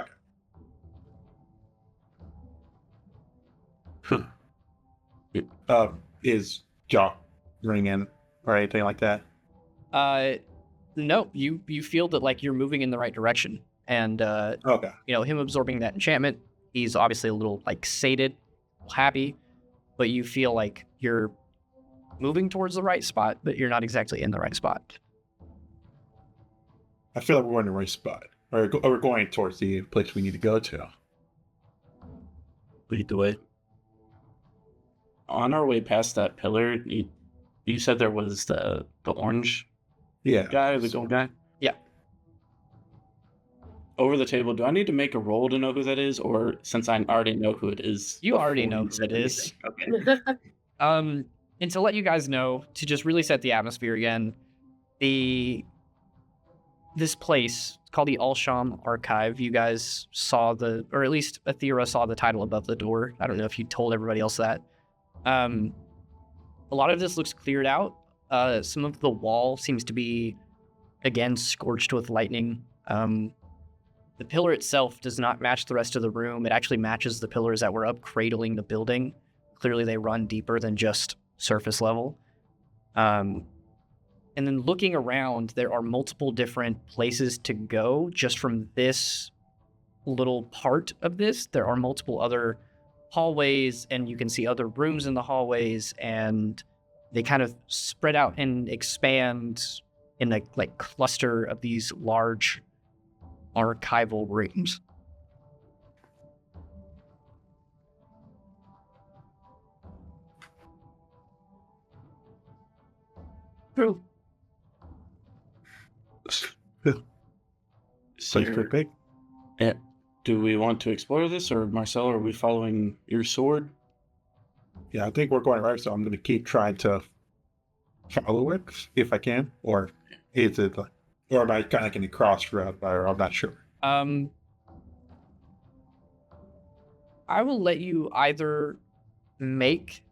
Is jaw ringing or anything like that? No, you feel that like you're moving in the right direction, and Okay. him absorbing that enchantment, he's obviously a little like sated, happy, but you feel like you're moving towards the right spot, but you're not exactly in the right spot. I feel like we're in the right spot. Or we're going towards the place we need to go to. Lead the way. On our way past that pillar, you said there was the orange Yeah. guy, the gold guy? Yeah. Over the table, do I need to make a roll to know who that is? Or since I already know who it is? You already before know you who said it is. anything? Okay. And to let you guys know, to just really set the atmosphere again, this place, it's called the Alsham Archive. You guys saw or at least Athera saw the title above the door. I don't know if you told everybody else that. A lot of this looks cleared out. Some of the wall seems to be, again, scorched with lightning. The pillar itself does not match the rest of the room. It actually matches the pillars that were up cradling the building. Clearly, they run deeper than just surface level. And then looking around, there are multiple different places to go just from this little part of this. There are multiple other hallways, and you can see other rooms in the hallways, and they kind of spread out and expand in a like cluster of these large archival rooms. True. Place pretty big. Yeah. Do we want to explore this, or Marcel, are we following your sword? Yeah, I think we're going right, so I'm going to keep trying to follow it if I can. Or is it, or am I kind of getting crossroad? Or I'm not sure. I will let you either make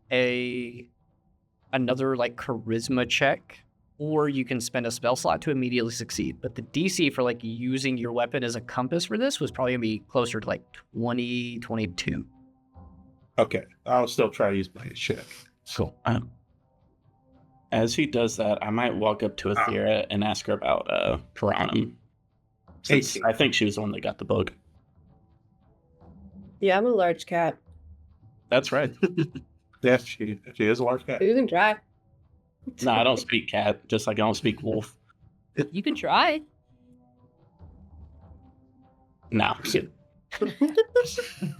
another like charisma check, or you can spend a spell slot to immediately succeed. But the DC for like using your weapon as a compass for this was probably gonna be closer to like 20, 22. Okay, I'll still try to use my check. So, as he does that, I might walk up to Athera and ask her about Piranha. Since 18. I think she was the one that got the bug. Yeah, I'm a large cat. That's right. Yes, she is a large cat. You can try. No, I don't speak cat, just like I don't speak wolf. You can try. No.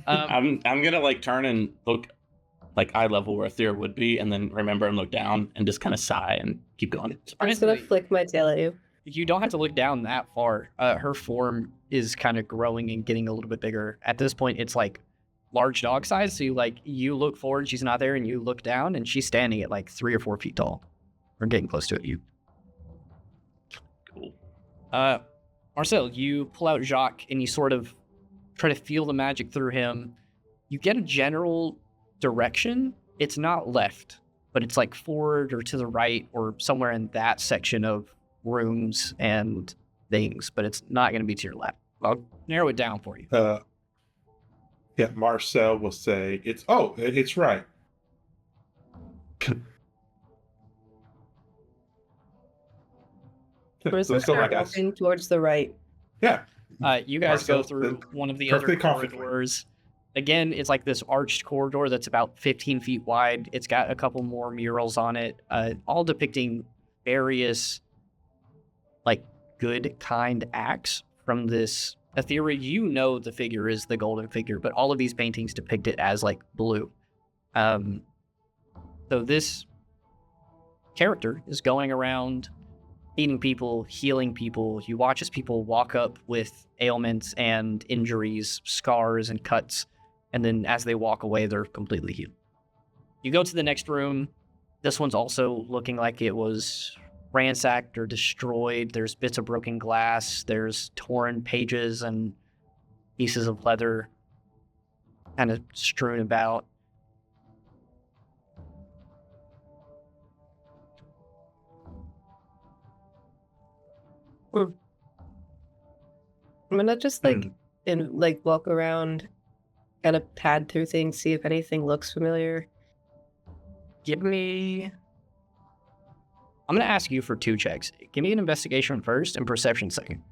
I'm gonna like turn and look like eye level where Athera would be, and then remember and look down and just kind of sigh and keep going. I'm just gonna flick my tail at you. You don't have to look down that far. Her form is kind of growing and getting a little bit bigger. At this point, it's like large dog size. So you look forward, she's not there, and you look down, and she's standing at like 3 or 4 feet tall, or getting close to it. You. Cool. Marcel, you pull out Jacques and you sort of try to feel the magic through him. You get a general direction. It's not left, but it's like forward or to the right or somewhere in that section of rooms and things, but it's not going to be to your left. I'll narrow it down for you. Yeah, Marcel will say it's right. We're So like us. walking towards the right. Yeah. You guys go Marcel, through one of the other perfectly confident. corridors. Again, it's like this arched corridor that's about 15 feet wide. It's got a couple more murals on it, all depicting various, like, good, kind acts from this. Athera, you know the figure is the golden figure, but all of these paintings depict it as, like, blue. So this character is going around feeding people, healing people. You watch as people walk up with ailments and injuries, scars and cuts, and then as they walk away, they're completely healed. You go to the next room. This one's also looking like it was ransacked or destroyed. There's bits of broken glass. There's torn pages and pieces of leather kind of strewn about. I'm gonna just walk around, kind of pad through things, see if anything looks familiar. Give me. I'm going to ask you for 2 checks. Give me an investigation first and perception second.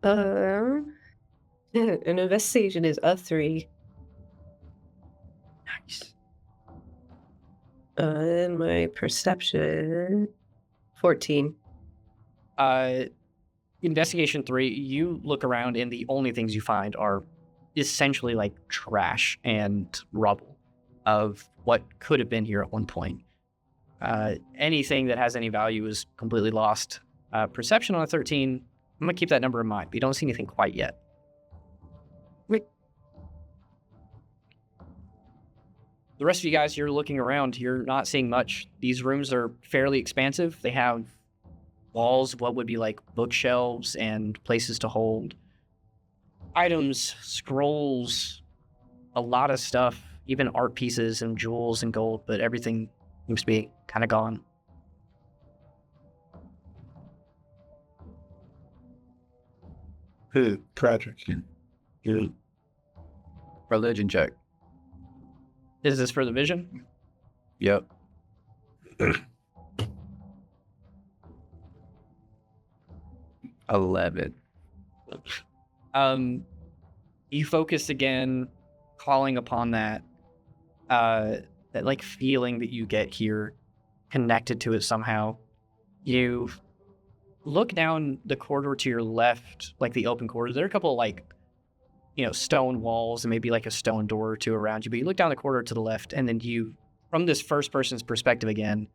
An investigation is a 3. Nice. And my perception 14. Investigation 3, you look around and the only things you find are essentially like trash and rubble of what could have been here at one point. Anything that has any value is completely lost. Perception on a 13, I'm going to keep that number in mind, but you don't see anything quite yet. The rest of you guys, you're looking around, you're not seeing much. These rooms are fairly expansive. They have walls, what would be like bookshelves and places to hold items, scrolls, a lot of stuff, even art pieces and jewels and gold, but everything seems to be kind of gone. Tragic. Religion check. Is this for the vision? Yep. 11. You focus again, calling upon that like feeling that you get here, connected to it somehow. You look down the corridor to your left, like the open corridor. There are a couple of like, stone walls and maybe like a stone door or two around you, but you look down the corridor to the left, and then you, from this first person's perspective again,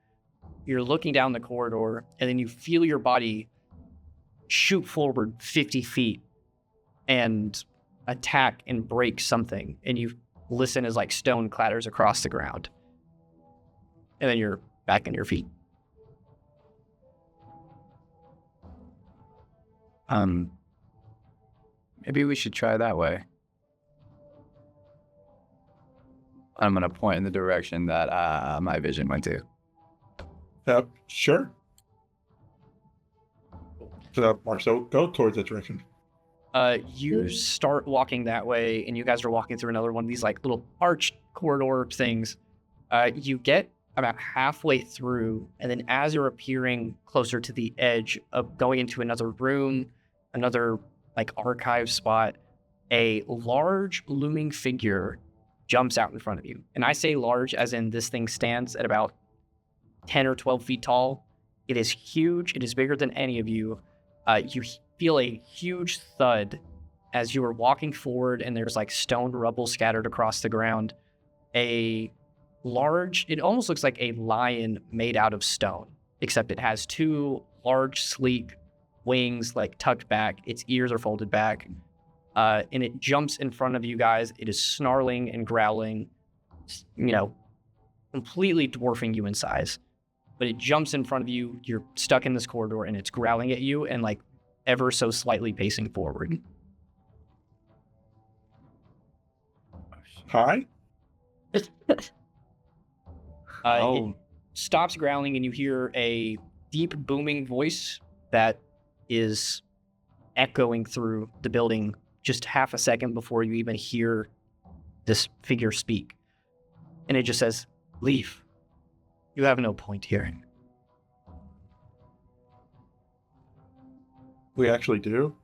you're looking down the corridor, and then you feel your body shoot forward 50 feet and attack and break something, and you listen as like stone clatters across the ground, and then you're back on your feet. Maybe we should try that way. I'm gonna point in the direction that my vision went to. Sure. So, Marcel, go towards that direction. You start walking that way, and you guys are walking through another one of these like little arched corridor things. You get about halfway through, and then as you're appearing closer to the edge of going into another room, another like archive spot, a large looming figure jumps out in front of you. And I say large as in this thing stands at about 10 or 12 feet tall. It is huge. It is bigger than any of you. You feel a huge thud as you are walking forward, and there's like stone rubble scattered across the ground. A large, it almost looks like a lion made out of stone, except it has 2 large, sleek wings like tucked back. Its ears are folded back. And it jumps in front of you guys. It is snarling and growling, completely dwarfing you in size. But it jumps in front of you. You're stuck in this corridor, and it's growling at you and like ever so slightly pacing forward. Hi? It stops growling, and you hear a deep booming voice that is echoing through the building just half a second before you even hear this figure speak. And it just says, "Leave. You have no point here." We actually do?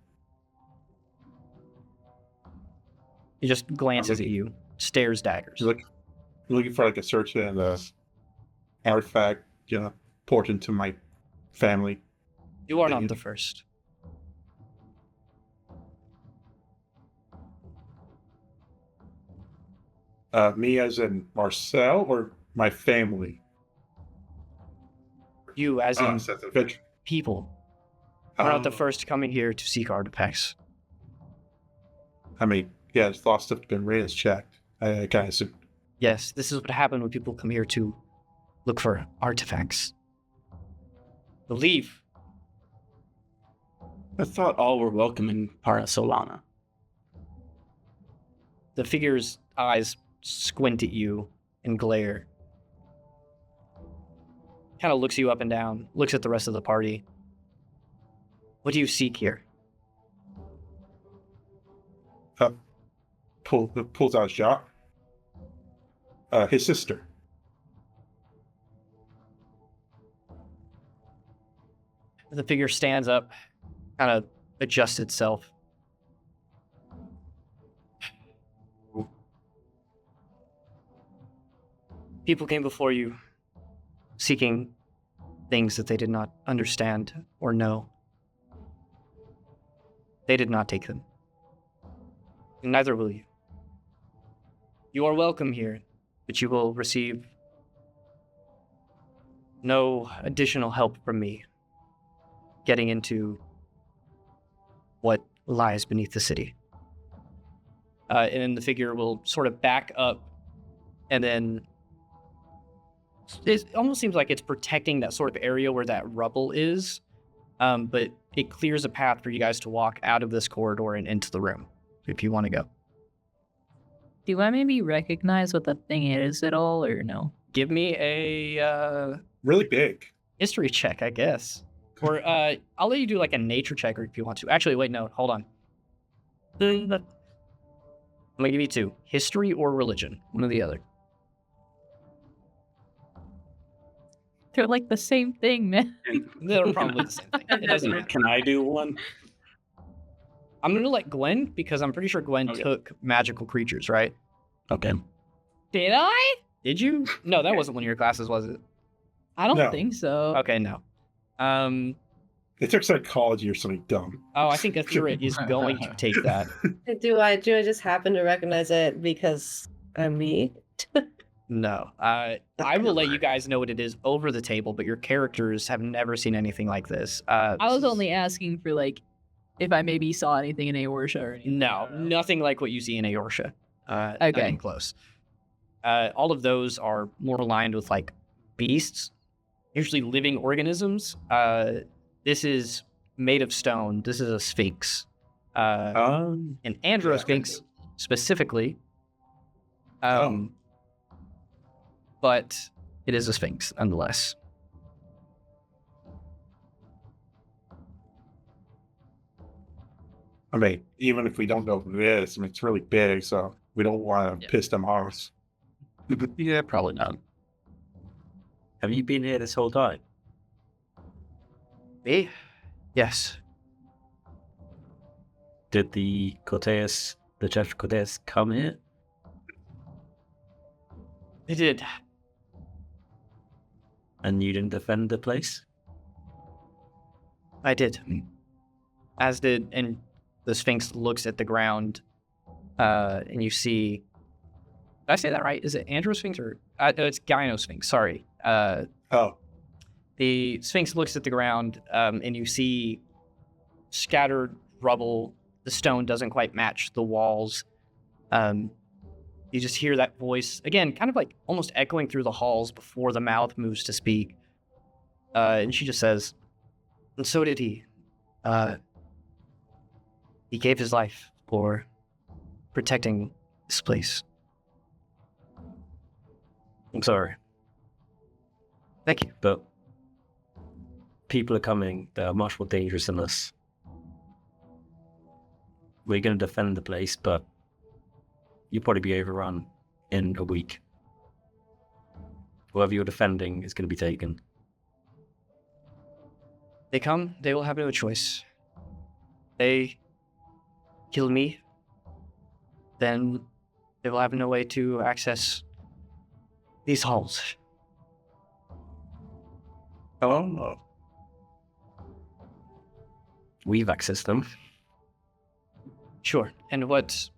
He just glances at you, stares daggers. You're looking for like a search and artifact, important to my family. You are not the first. Me as in Marcel or my family? You as in That's a veteran. people are not the first coming here to seek artifacts. I mean, yeah, it's lost stuff been raised, checked. I kind of assumed. Yes, this is what happened when people come here to look for artifacts. Leave. I thought all were welcome in Para Solana. The figure's eyes squint at you and glare. Kind of looks you up and down, looks at the rest of the party. What do you seek here? Pulls out a shot. His sister. The figure stands up, kind of adjusts itself. People came before you, seeking things that they did not understand or know. They did not take them. And neither will you. You are welcome here, but you will receive no additional help from me getting into what lies beneath the city. And then the figure will sort of back up, and then it almost seems like it's protecting that sort of area where that rubble is, but it clears a path for you guys to walk out of this corridor and into the room, if you want to go. Do I maybe recognize what the thing is at all, or no? Give me a Really big. history check, I guess. Or I'll let you do like a nature check if you want to. Actually, wait, no, hold on. I'm going to give you two. History or religion. One or the other. They're like the same thing, man. They're probably the same thing. It doesn't matter. Can I do one? I'm going to let Gwen, because I'm pretty sure Gwen Okay. took magical creatures, right? Okay. Did I? Did you? No, that wasn't one of your classes, was it? I don't No. think so. Okay, no. They took psychology or something dumb. Oh, I think Athera is going to take that. Do I just happen to recognize it because I'm me? No. I will let you guys know what it is over the table, but your characters have never seen anything like this. I was only asking for like if I maybe saw anything in Aorsha or anything. No, nothing like what you see in Aorsha. Not Okay. even close. All of those are more aligned with like beasts, usually living organisms. This is made of stone. This is a sphinx. An androsphinx specifically. But it is a sphinx nonetheless. I mean, even if we don't know who it is, I mean, it's really big, so we don't want to piss them off. Yeah, probably not. Have you been here this whole time? Me? Yes. Did the Cortez, the Chef Cortez, come here? They did. And you didn't defend the place? I did. As did, and the Sphinx looks at the ground, and you see. Did I say that right? Is it Androsphinx or it's Gynosphinx? Sorry. Oh, The Sphinx looks at the ground, and you see scattered rubble. The stone doesn't quite match the walls. You just hear that voice again, kind of like almost echoing through the halls before the mouth moves to speak. And she just says, "And so did he. He gave his life for protecting this place." I'm sorry, Thank you. but people are coming that are much more dangerous than us. We're going to defend the place, but you'll probably be overrun in a week. Whoever you're defending is going to be taken. They come, they will have no choice. They kill me, then they will have no way to access these halls. oh, We've accessed them. Sure. And what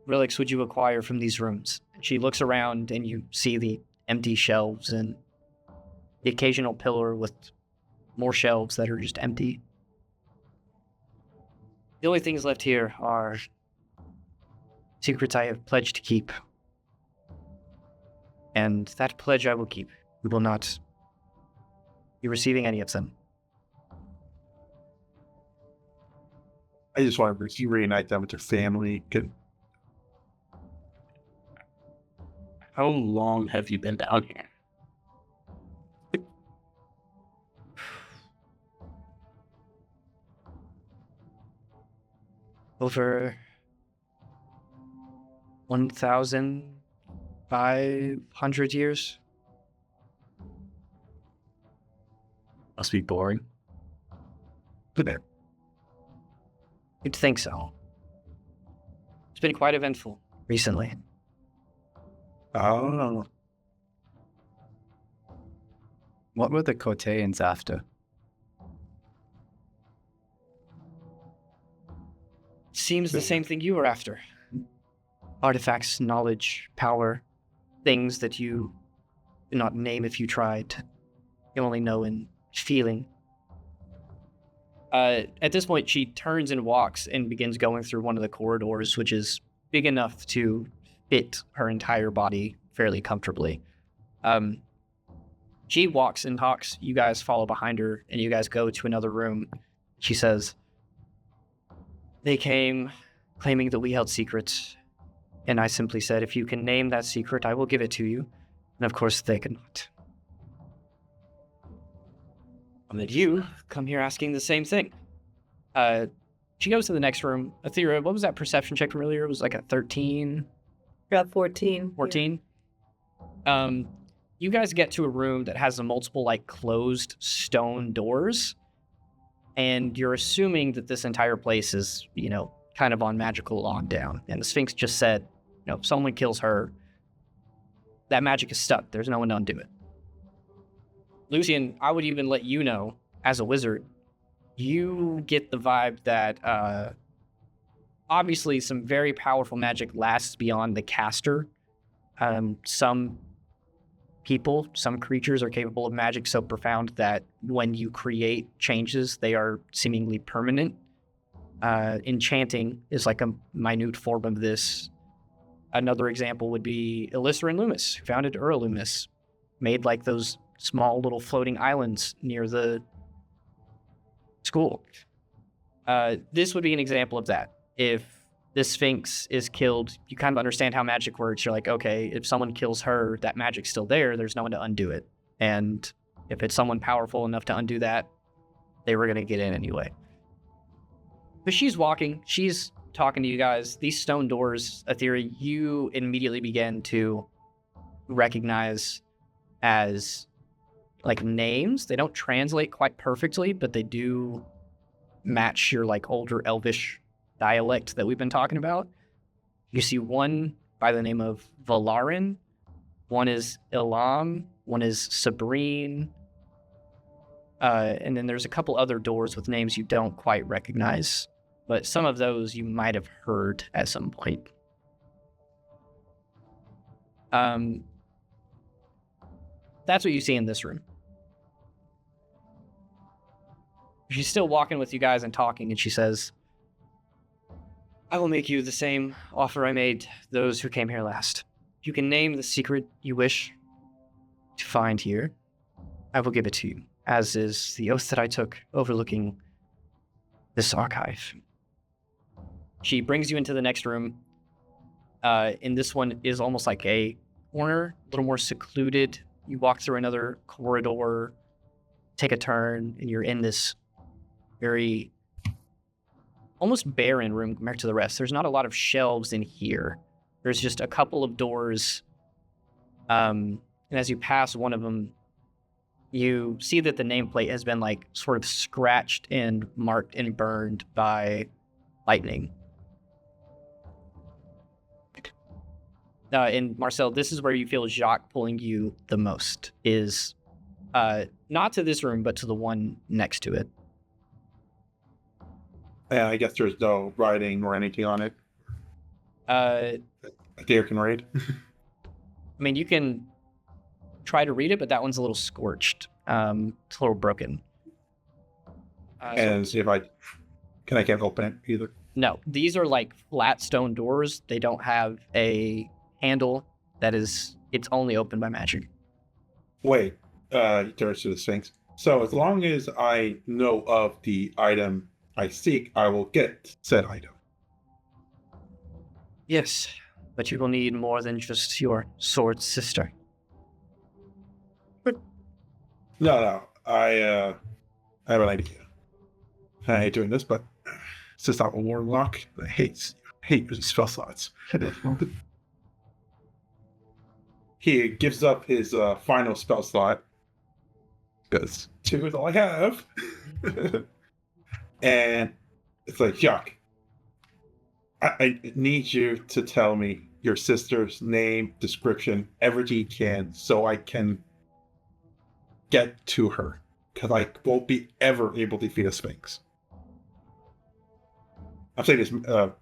relics would you acquire from these rooms? She looks around and you see the empty shelves and the occasional pillar with more shelves that are just empty. The only things left here are secrets I have pledged to keep. And that pledge I will keep. We will not be receiving any of them. I just want to reunite them with their family. How long have you been down here? Over 1,500 years. Must be boring. You'd think so. It's been quite eventful recently. Oh. What were the Corteans after? Seems the same thing you were after. Artifacts, knowledge, power, things that you could not name if you tried. You only know in feeling. At this point, she turns and walks and begins going through one of the corridors, which is big enough to fit her entire body fairly comfortably. She walks and talks. You guys follow behind her, and you guys go to another room. She says, "They came claiming that we held secrets, and I simply said, if you can name that secret, I will give it to you. And of course, they could not. And then you come here asking the same thing." She goes to the next room. Athera, what was that perception check from earlier? It was like a 13? Got 14. 14? You guys get to a room that has a multiple, like, closed stone doors. And you're assuming that this entire place is, you know, kind of on magical lockdown. And the Sphinx just said, you know, if someone kills her, that magic is stuck. There's no one to undo it. Lucian, I would even let you know, as a wizard, you get the vibe that obviously some very powerful magic lasts beyond the caster. Some people, some creatures are capable of magic so profound that when you create changes, they are seemingly permanent. Enchanting is like a minute form of this. Another example would be Illytherin Loomis, who founded Loomis, made like those small little floating islands near the school. This would be an example of that. If the Sphinx is killed, you kind of understand how magic works. You're like, okay, if someone kills her, that magic's still there. There's no one to undo it. And if it's someone powerful enough to undo that, they were going to get in anyway. But she's walking. She's talking to you guys. These stone doors, Aethera, you immediately begin to recognize as like names. They don't translate quite perfectly, but they do match your like older elvish dialect that we've been talking about. You see one by the name of Valarin, one is Ilam, one is Sabrine, and then there's a couple other doors with names you don't quite recognize, but some of those you might have heard at some point. That's what you see in this room. She's still walking with you guys and talking, and she says, "I will make you the same offer I made those who came here last. You can name the secret you wish to find here. I will give it to you, as is the oath that I took overlooking this archive." She brings you into the next room. And this one is almost like a corner, a little more secluded. You walk through another corridor, take a turn, and you're in this very almost barren room compared to the rest. There's not a lot of shelves in here. There's just a couple of doors. And as you pass one of them, you see that the nameplate has been like sort of scratched and marked and burned by lightning. And Marcel, this is where you feel Jacques pulling you the most, is not to this room, but to the one next to it. Yeah, I guess there's no writing or anything on it. Aethera can read. I mean, you can try to read it, but that one's a little scorched. It's a little broken. And see if I can't open it either. No, these are like flat stone doors. They don't have a handle. It's only open by magic. Wait, he turns to the Sphinx. So as long as I know of the item I seek, I will get said item. Yes, but you will need more than just your sword sister. No, I have an idea. I hate doing this, but since I'm a warlock, I hate using spell slots. He gives up his final spell slot because 2 is all I have. And it's like, Jacques, I need you to tell me your sister's name, description, everything you can, so I can get to her. Because I won't be ever able to defeat a Sphinx. I'm saying this, I'm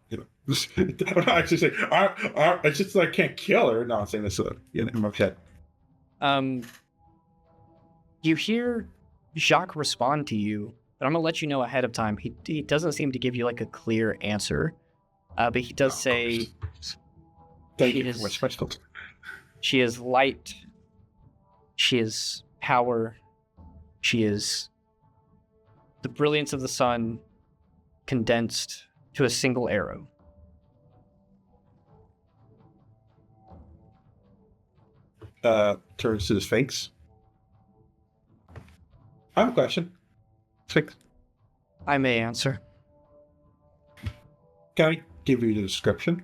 not actually saying, it's just I can't kill her. No, I'm saying this in my head. You hear Jacques respond to you, but I'm going to let you know ahead of time. He doesn't seem to give you like a clear answer, but he does say Thank you for much filter. She is light, she is power, she is the brilliance of the sun condensed to a single arrow. Turns to the Sphinx. I have a question. Sphinx, I may answer. can I give you the description?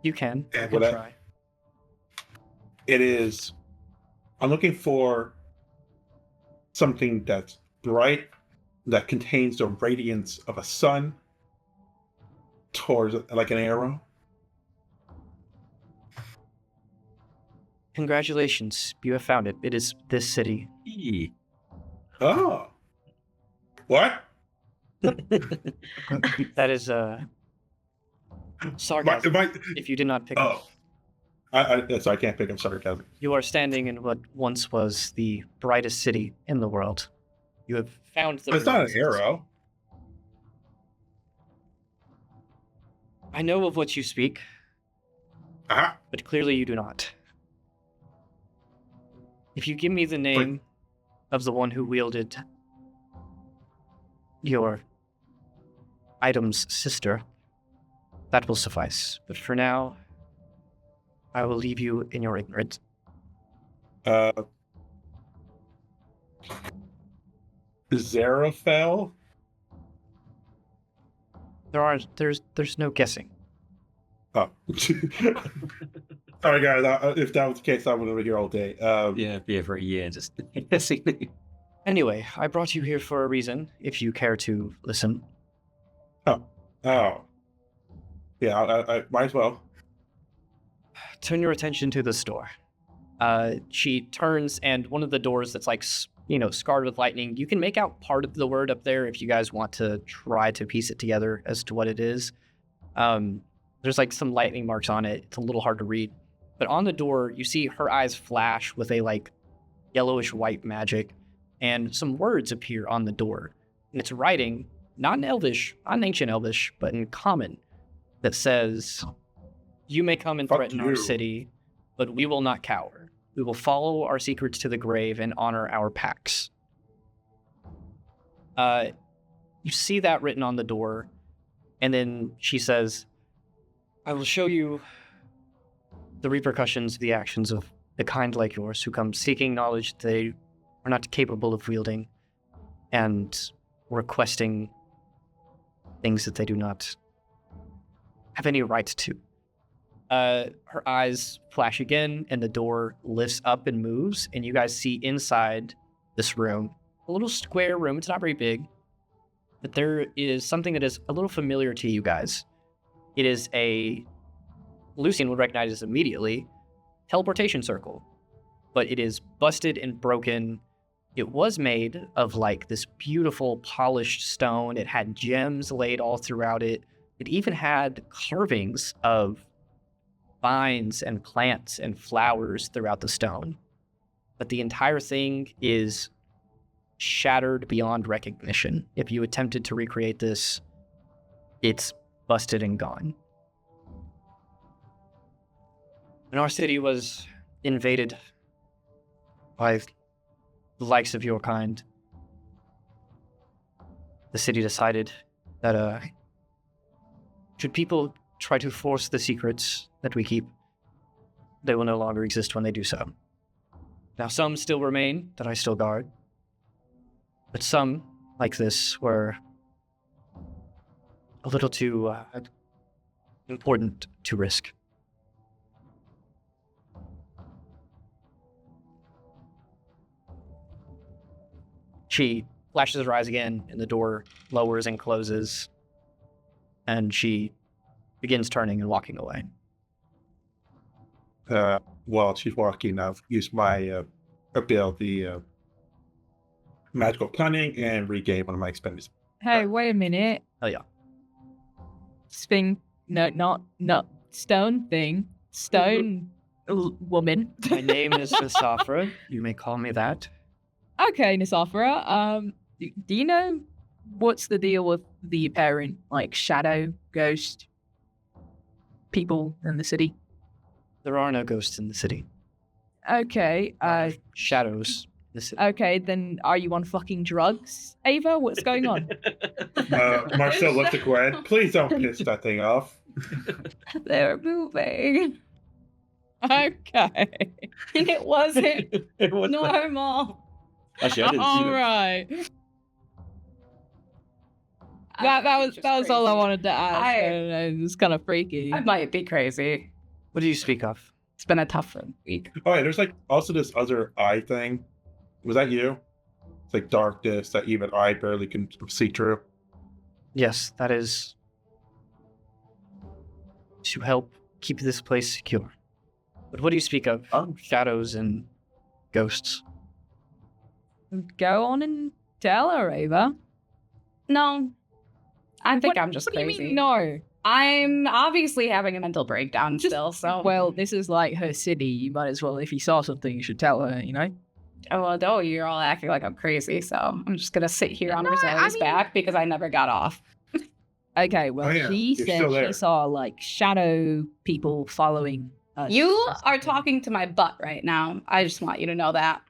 You can. And You can try. It is, I'm looking for something that's bright, that contains the radiance of a sun towards like an arrow. Congratulations, you have found it. It is this city. Oh. What? That is sarcasm. If you did not pick up. So I can't pick up sarcasm. You are standing in what once was the brightest city in the world. You have found the. It's not an arrow. I know of what you speak, but clearly you do not. If you give me the name of the one who wielded your item's sister, that will suffice. But for now, I will leave you in your ignorance. Zarafel? There's no guessing. Oh. Sorry, guys. If that was the case, I would have been here all day. Yeah, be here for a year just guessing. Anyway, I brought you here for a reason, if you care to listen. Oh. Yeah, I might as well. Turn your attention to the store. She turns, and one of the doors that's like, scarred with lightning, you can make out part of the word up there if you guys want to try to piece it together as to what it is. There's like some lightning marks on it. It's a little hard to read. But on the door, you see her eyes flash with a like yellowish white magic, and some words appear on the door. And it's writing, not in Elvish, not in Ancient Elvish, but in Common, that says, "You may come and threaten our city, but we will not cower. We will follow our secrets to the grave and honor our pacts." You see that written on the door, and then she says, "I will show you the repercussions of the actions of the kind like yours who come seeking knowledge they are not capable of wielding and requesting things that they do not have any right to." Her eyes flash again, and the door lifts up and moves, and you guys see inside this room, a little square room. It's not very big, but there is something that is a little familiar to you guys. It is Lucian would recognize this immediately, teleportation circle, but it is busted and broken. It was made of like this beautiful polished stone. It had gems laid all throughout it. It even had carvings of vines and plants and flowers throughout the stone. But the entire thing is shattered beyond recognition. If you attempted to recreate this, it's busted and gone. When our city was invaded by the likes of your kind, the city decided that should people try to force the secrets that we keep, they will no longer exist when they do so. Now, some still remain that I still guard, but some, like this, were a little too important to risk. She flashes her eyes again, and the door lowers and closes, and she begins turning and walking away. While she's walking, I've used my ability, magical cunning, and regain one of my expenditures. Hey, wait a minute. Oh yeah. Thing, no, not stone thing. Stone woman. My name is Misafra. You may call me that. Okay, Nisafra. Do you know what's the deal with the apparent, like, shadow, ghost people in the city? There are no ghosts in the city. Okay, Shadows in the city. okay, then are you on fucking drugs, Ava? What's going on? Marcel looks at Gwen. Please don't piss that thing off. They're moving. Okay. It wasn't It was normal. Actually, I didn't see All them. right. That was all I wanted to ask. I- It was kind of freaky. I might be crazy. What do you speak of? It's been a tough week. Oh, yeah, there's like also this other eye thing. Was that you? It's like darkness that even I barely can see through. Yes, that is to help keep this place secure. But what do you speak of? Shadows and ghosts. Go on and tell her, Ava. No, I think I'm just what crazy. do you mean, no? I'm obviously having a mental breakdown still, so. Well, this is like her city. You might as well, if you saw something, you should tell her, you know? Oh, well, no, you're all acting like I'm crazy, so I'm just gonna sit here on No, I Rosalia's mean- back because I never got off. Okay, well, Oh, yeah, she you're said still she there. saw, like, shadow people following us. You or are something. talking to my butt right now. I just want you to know that.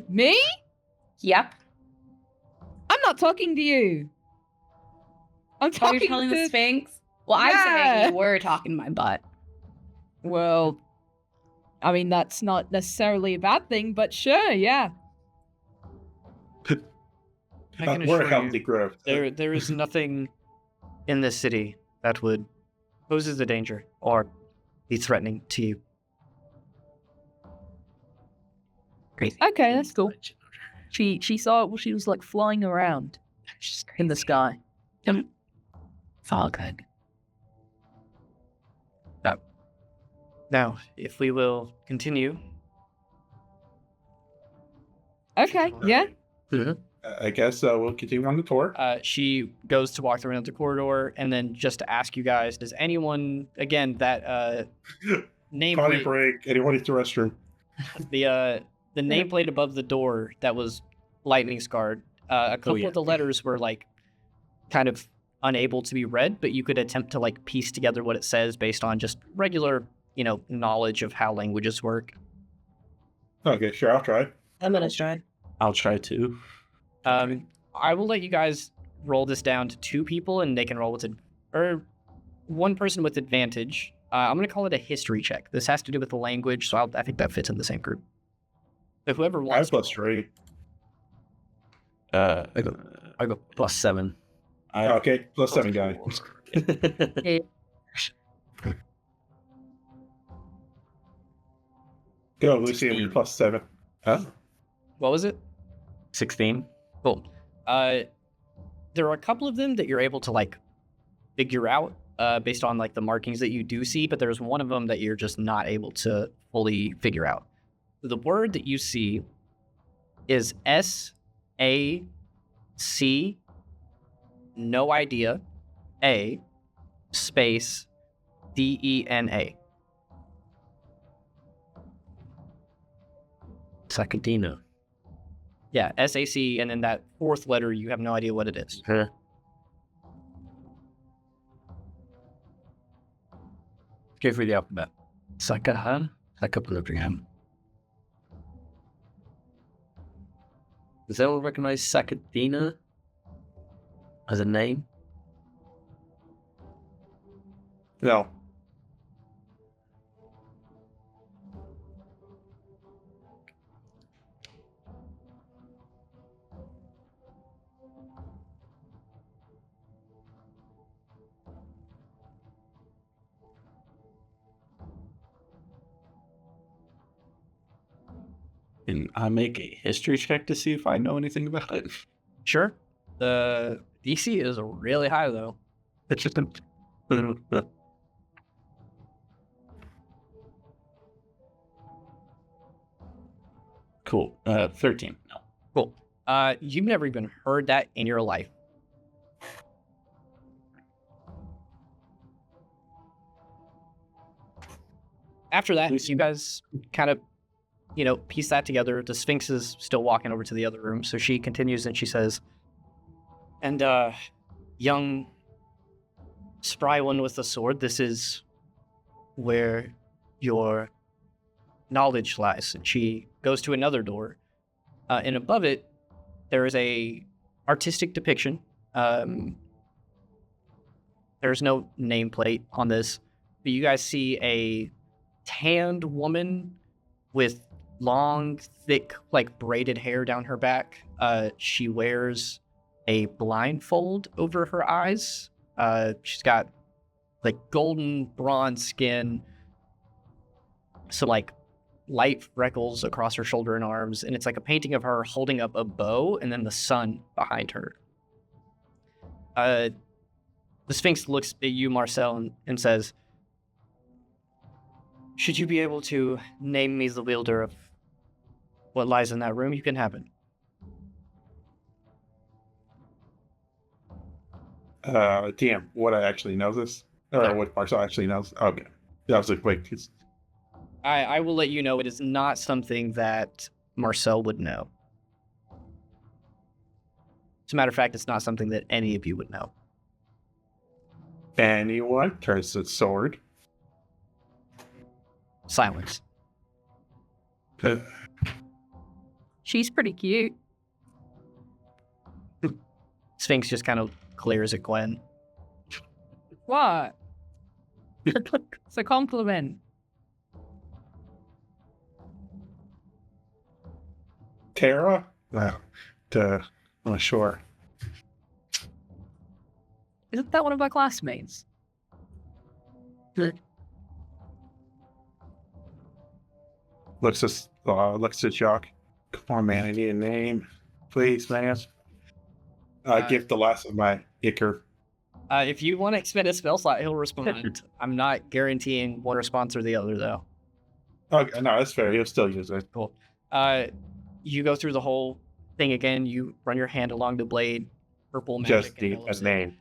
Me? Yep. I'm not talking to you. I'm Oh, talking you're telling to... the Sphinx? Well, I'm Yeah. saying you were talking to my butt. Well, I mean, that's not necessarily a bad thing, but sure, yeah. I can We're assure a healthy you, growth. there is nothing in this city that would poses a danger or be threatening to you. Crazy. Okay, that's cool. She saw it while she was, like, flying around in the sky. It's all good. Now, if we will continue. Okay, yeah. I guess we'll continue on the tour. She goes to walk through another corridor, and then just to ask you guys, does anyone, again, that Potty nameplate, break. Anyone needs the restroom. the nameplate above the door that was lightning scarred, a couple yeah. of the letters were like kind of unable to be read, but you could attempt to like piece together what it says based on just regular, knowledge of how languages work. Okay, sure, I'll try. I'm gonna try. I'll try to. I will let you guys roll this down to 2 people, and they can roll with or 1 person with advantage. I'm going to call it a history check. This has to do with the language, so I think that fits in the same group. So whoever I wants have +3. I got +7. Okay, +7 guy. Go, Lucy, with your +7. Huh? What was it? 16. Cool. There are a couple of them that you're able to like figure out based on like the markings that you do see, but there's one of them that you're just not able to fully figure out. The word that you see is SAC, no idea, A, space, DENA. Sakadina. Yeah, SAC, and then that 4th letter, you have no idea what it is. Huh. Go through the alphabet. Sakahan. Sakapulabriham. Does anyone recognize Sakadina? as a name? No. Can I make a history check to see if I know anything about it? Sure. The DC is really high though. It's just cool. 13. No. Cool. You've never even heard that in your life. After that, you guys kind of, piece that together. The Sphinx is still walking over to the other room, so she continues and she says, and, young spry one with the sword, this is where your knowledge lies. And she goes to another door, and above it, there is a artistic depiction. There's no nameplate on this, but you guys see a tanned woman with long, thick, braided hair down her back. She wears a blindfold over her eyes. She's got golden bronze skin, some light freckles across her shoulder and arms, and it's like a painting of her holding up a bow and then the sun behind her. The Sphinx looks at you, Marcel, and says, should you be able to name me the wielder of what lies in that room, you can have it. DM, would I actually know this? Or No. what Marcel actually knows? Okay. That was like, wait. I will let you know it is not something that Marcel would know. As a matter of fact, it's not something that any of you would know. Anyone? Turns the sword. Silence. She's pretty cute. Sphinx just kind of glares at Gwen. What? It's a compliment. Tara? No. Oh, sure. Isn't that one of our classmates? Looks at Jock. Come on, man. I need a name. Please, man. Give the last of my Iker. If you want to expend a spell slot, he'll respond. I'm not guaranteeing one response or the other, though. Okay, no, that's fair. He'll still use it. Cool. You go through the whole thing again. You run your hand along the blade. Purple magic. Just need a name.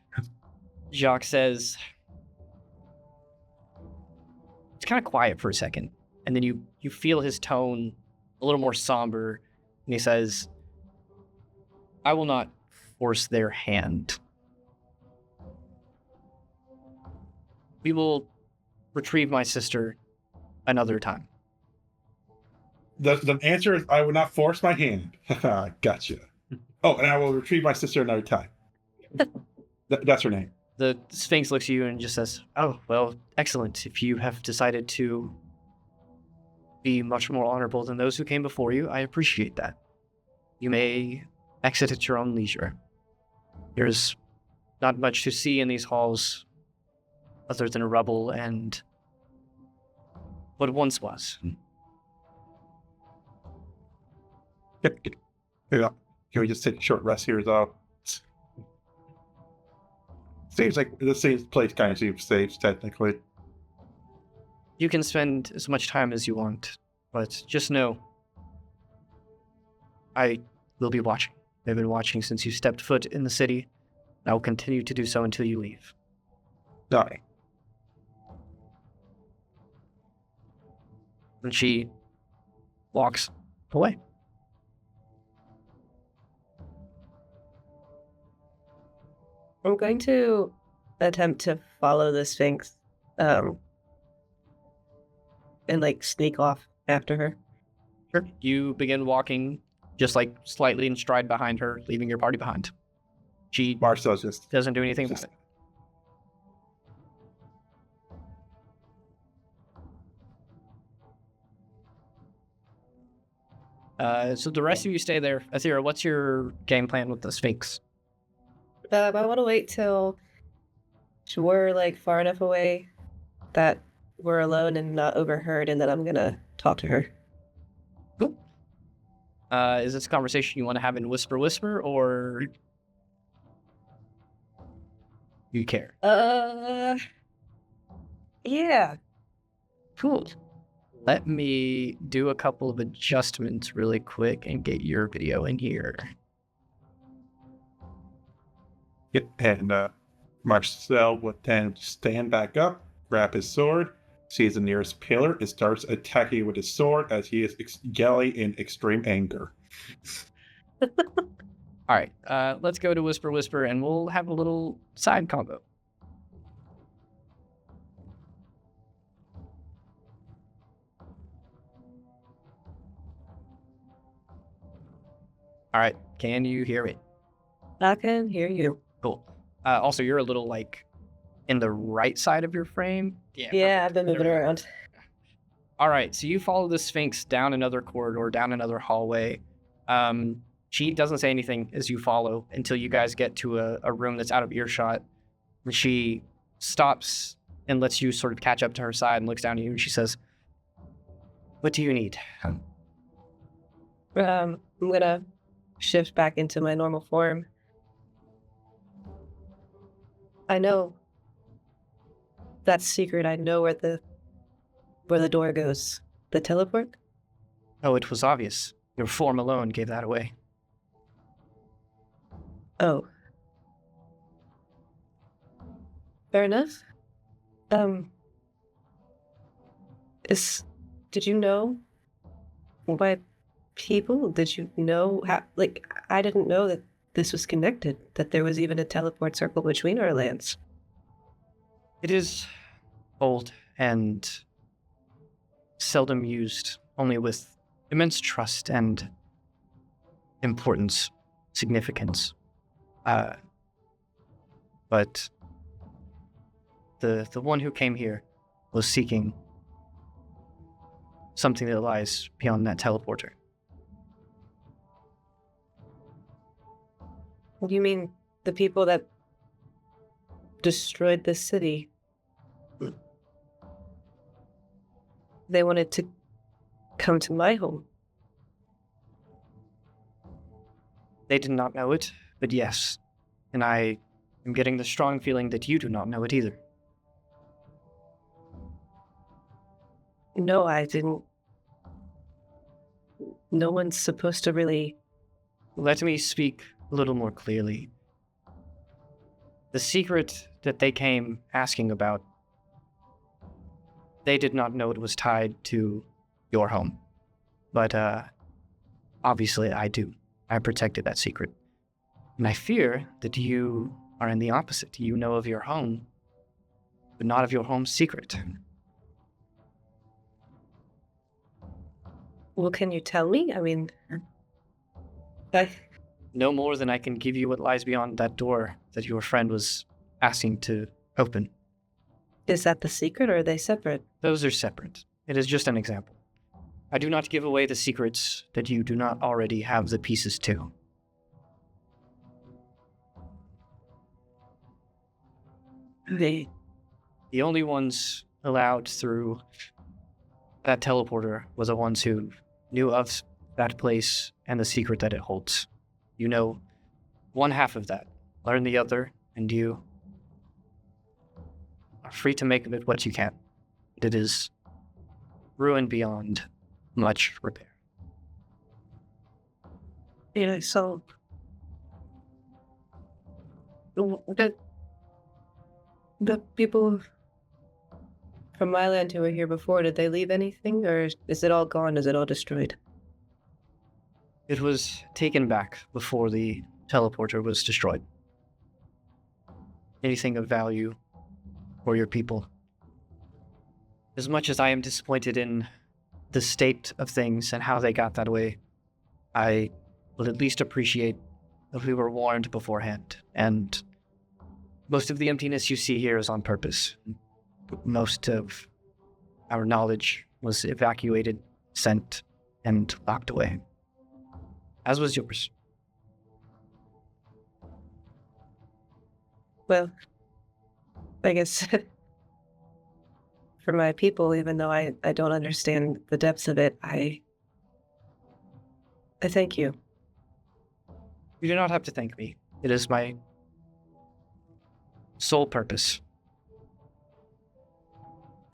Jacques says, it's kind of quiet for a second. And then you feel his tone a little more somber. And he says, I will not force their hand. We will retrieve my sister another time. The answer is I would not force my hand. Gotcha. Oh, and I will retrieve my sister another time. That's her name. The Sphinx looks at you and just says, oh, well, excellent. If you have decided to be much more honorable than those who came before you, I appreciate that. You may exit at your own leisure. There's not much to see in these halls other than rubble and what once was. Yeah. Can we just take a short rest here, though? Seems like this place kind of seems safe, technically. You can spend as much time as you want, but just know I will be watching. I've been watching since you stepped foot in the city. I will continue to do so until you leave. Okay. And she walks away. I'm going to attempt to follow the Sphinx, and sneak off after her. Sure. You begin walking just slightly in stride behind her, leaving your party behind. She Marcel's just doesn't do anything about it. So the rest of you stay there. Athera, what's your game plan with the Sphinx? I want to wait till we're like far enough away that we're alone and not overheard, and then I'm gonna talk to her. Cool. Is this a conversation you want to have in whisper, or you care? Yeah. Cool. Let me do a couple of adjustments really quick and get your video in here. Yep, and Marcel would then stand back up, grab his sword, sees the nearest pillar, and starts attacking with his sword as he is yelling in extreme anger. All right, let's go to whisper, and we'll have a little side combo. All right, can you hear me? I can hear you. Cool. Also, you're a little like in the right side of your frame. Yeah, I've been moving around. All right, so you follow the Sphinx down another corridor, down another hallway. She doesn't say anything as you follow until you guys get to a room that's out of earshot. She stops and lets you sort of catch up to her side and looks down at you, and she says, "What do you need?" I'm gonna shift back into my normal form. I know that's secret. I know where the door goes. The teleport? Oh, it was obvious. Your form alone gave that away. Oh. Fair enough. Did you know my people? Did you know how, like, I didn't know that this was connected, that there was even a teleport circle between our lands. It is old and seldom used, only with immense trust and importance, significance. But the one who came here was seeking something that lies beyond that teleporter. You mean the people that destroyed this city? They wanted to come to my home. They did not know it, but yes. And I am getting the strong feeling that you do not know it either. No, I didn't. No one's supposed to really... Let me speak a little more clearly. The secret that they came asking about, they did not know it was tied to your home. But, obviously I do. I protected that secret. And I fear that you are in the opposite. You know of your home, but not of your home's secret. Well, can you tell me? I mean... No more than I can give you what lies beyond that door that your friend was asking to open. Is that the secret, or are they separate? Those are separate. It is just an example. I do not give away the secrets that you do not already have the pieces to. The only ones allowed through that teleporter was the ones who knew of that place and the secret that it holds. You know one half of that. Learn the other, and you are free to make of it what you can. It is ruined beyond much repair. You know, so... The people from my land who were here before, did they leave anything, or is it all gone? Is it all destroyed? It was taken back before the teleporter was destroyed. Anything of value for your people. As much as I am disappointed in the state of things and how they got that way, I will at least appreciate we were warned beforehand, and most of the emptiness you see here is on purpose. Most of our knowledge was evacuated, sent, and locked away. As was yours. Well, I guess for my people, even though I don't understand the depths of it, I thank you. You do not have to thank me. It is my sole purpose.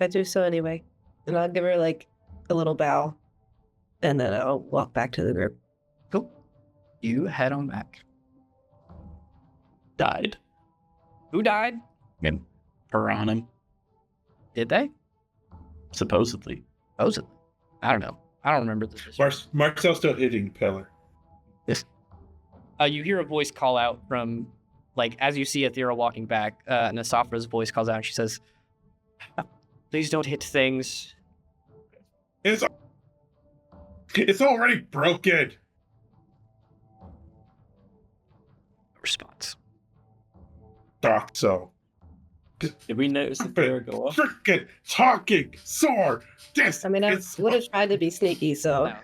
I do so anyway. And I'll give her like a little bow, and then I'll walk back to the group. Cool. You head on back. Died. Who died? And Piranha, Did they? supposedly. Supposedly. I don't know. I don't remember this. Marcel's still hitting Pillar. You hear a voice call out from, like, as you see Athera walking back, Nasafra's voice calls out and she says, please don't hit things. It's already broken. Response. Thought so. Did we notice the flare go off? Freaking talking sword. This I mean, I is would have tried to be sneaky, so. No.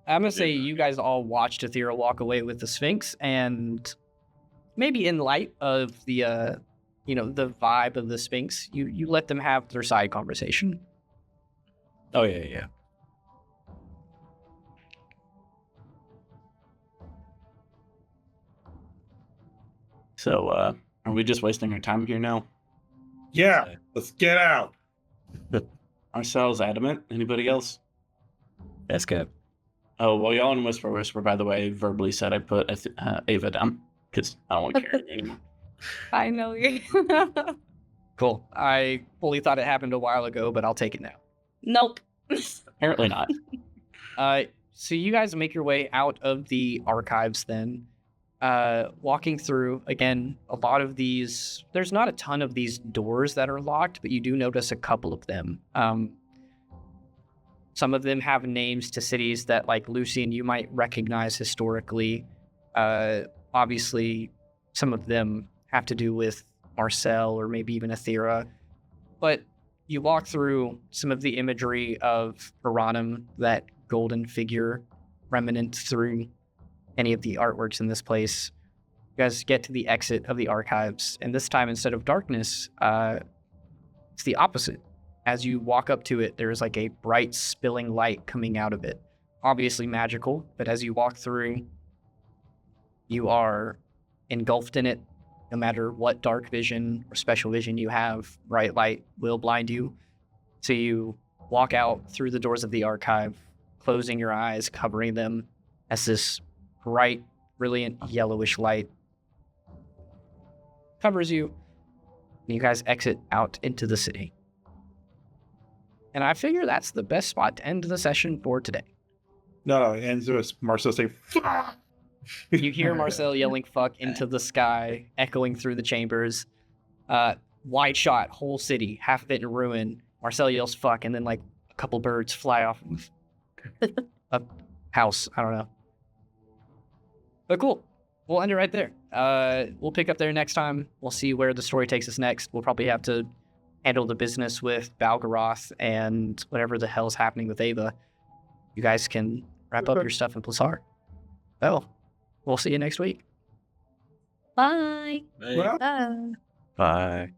I'm going to say you guys all watched Athera walk away with the Sphinx, and maybe in light of the, the vibe of the Sphinx, you let them have their side conversation. Oh, yeah. So, are we just wasting our time here now? Yeah, let's get out. Marcel's adamant. Anybody else? Let's go. Oh, well, y'all in Whisper, by the way, verbally said I put Ava down because I don't want to carry it anymore. I know you. Cool. I fully thought it happened a while ago, but I'll take it now. Nope. Apparently not. So you guys make your way out of the archives then. Walking through, again, a lot of these, there's not a ton of these doors that are locked, but you do notice a couple of them. Some of them have names to cities that, like, Lucian, you might recognize historically. Obviously, some of them have to do with Marcel or maybe even Athera. But you walk through some of the imagery of Piranum, that golden figure remnant through any of the artworks in this place. You guys get to the exit of the archives, and this time, instead of darkness, it's the opposite. As you walk up to it, there's like a bright spilling light coming out of it. Obviously magical, but as you walk through, you are engulfed in it. No matter what dark vision or special vision you have, bright light will blind you. So you walk out through the doors of the archive, closing your eyes, covering them, as this bright, brilliant yellowish light covers you. And you guys exit out into the city. And I figure that's the best spot to end the session for today. No, it ends with Marcel saying, "Fuck!" You hear Marcel yelling fuck into the sky, echoing through the chambers. Wide shot, whole city, half of it in ruin. Marcel yells fuck, and then like a couple birds fly off of a house. I don't know. But cool. We'll end it right there. We'll pick up there next time. We'll see where the story takes us next. We'll probably have to handle the business with Balgaroth and whatever the hell's happening with Ava. You guys can wrap up your stuff in Plasaar. Oh, we'll see you next week. Bye. Well, Bye.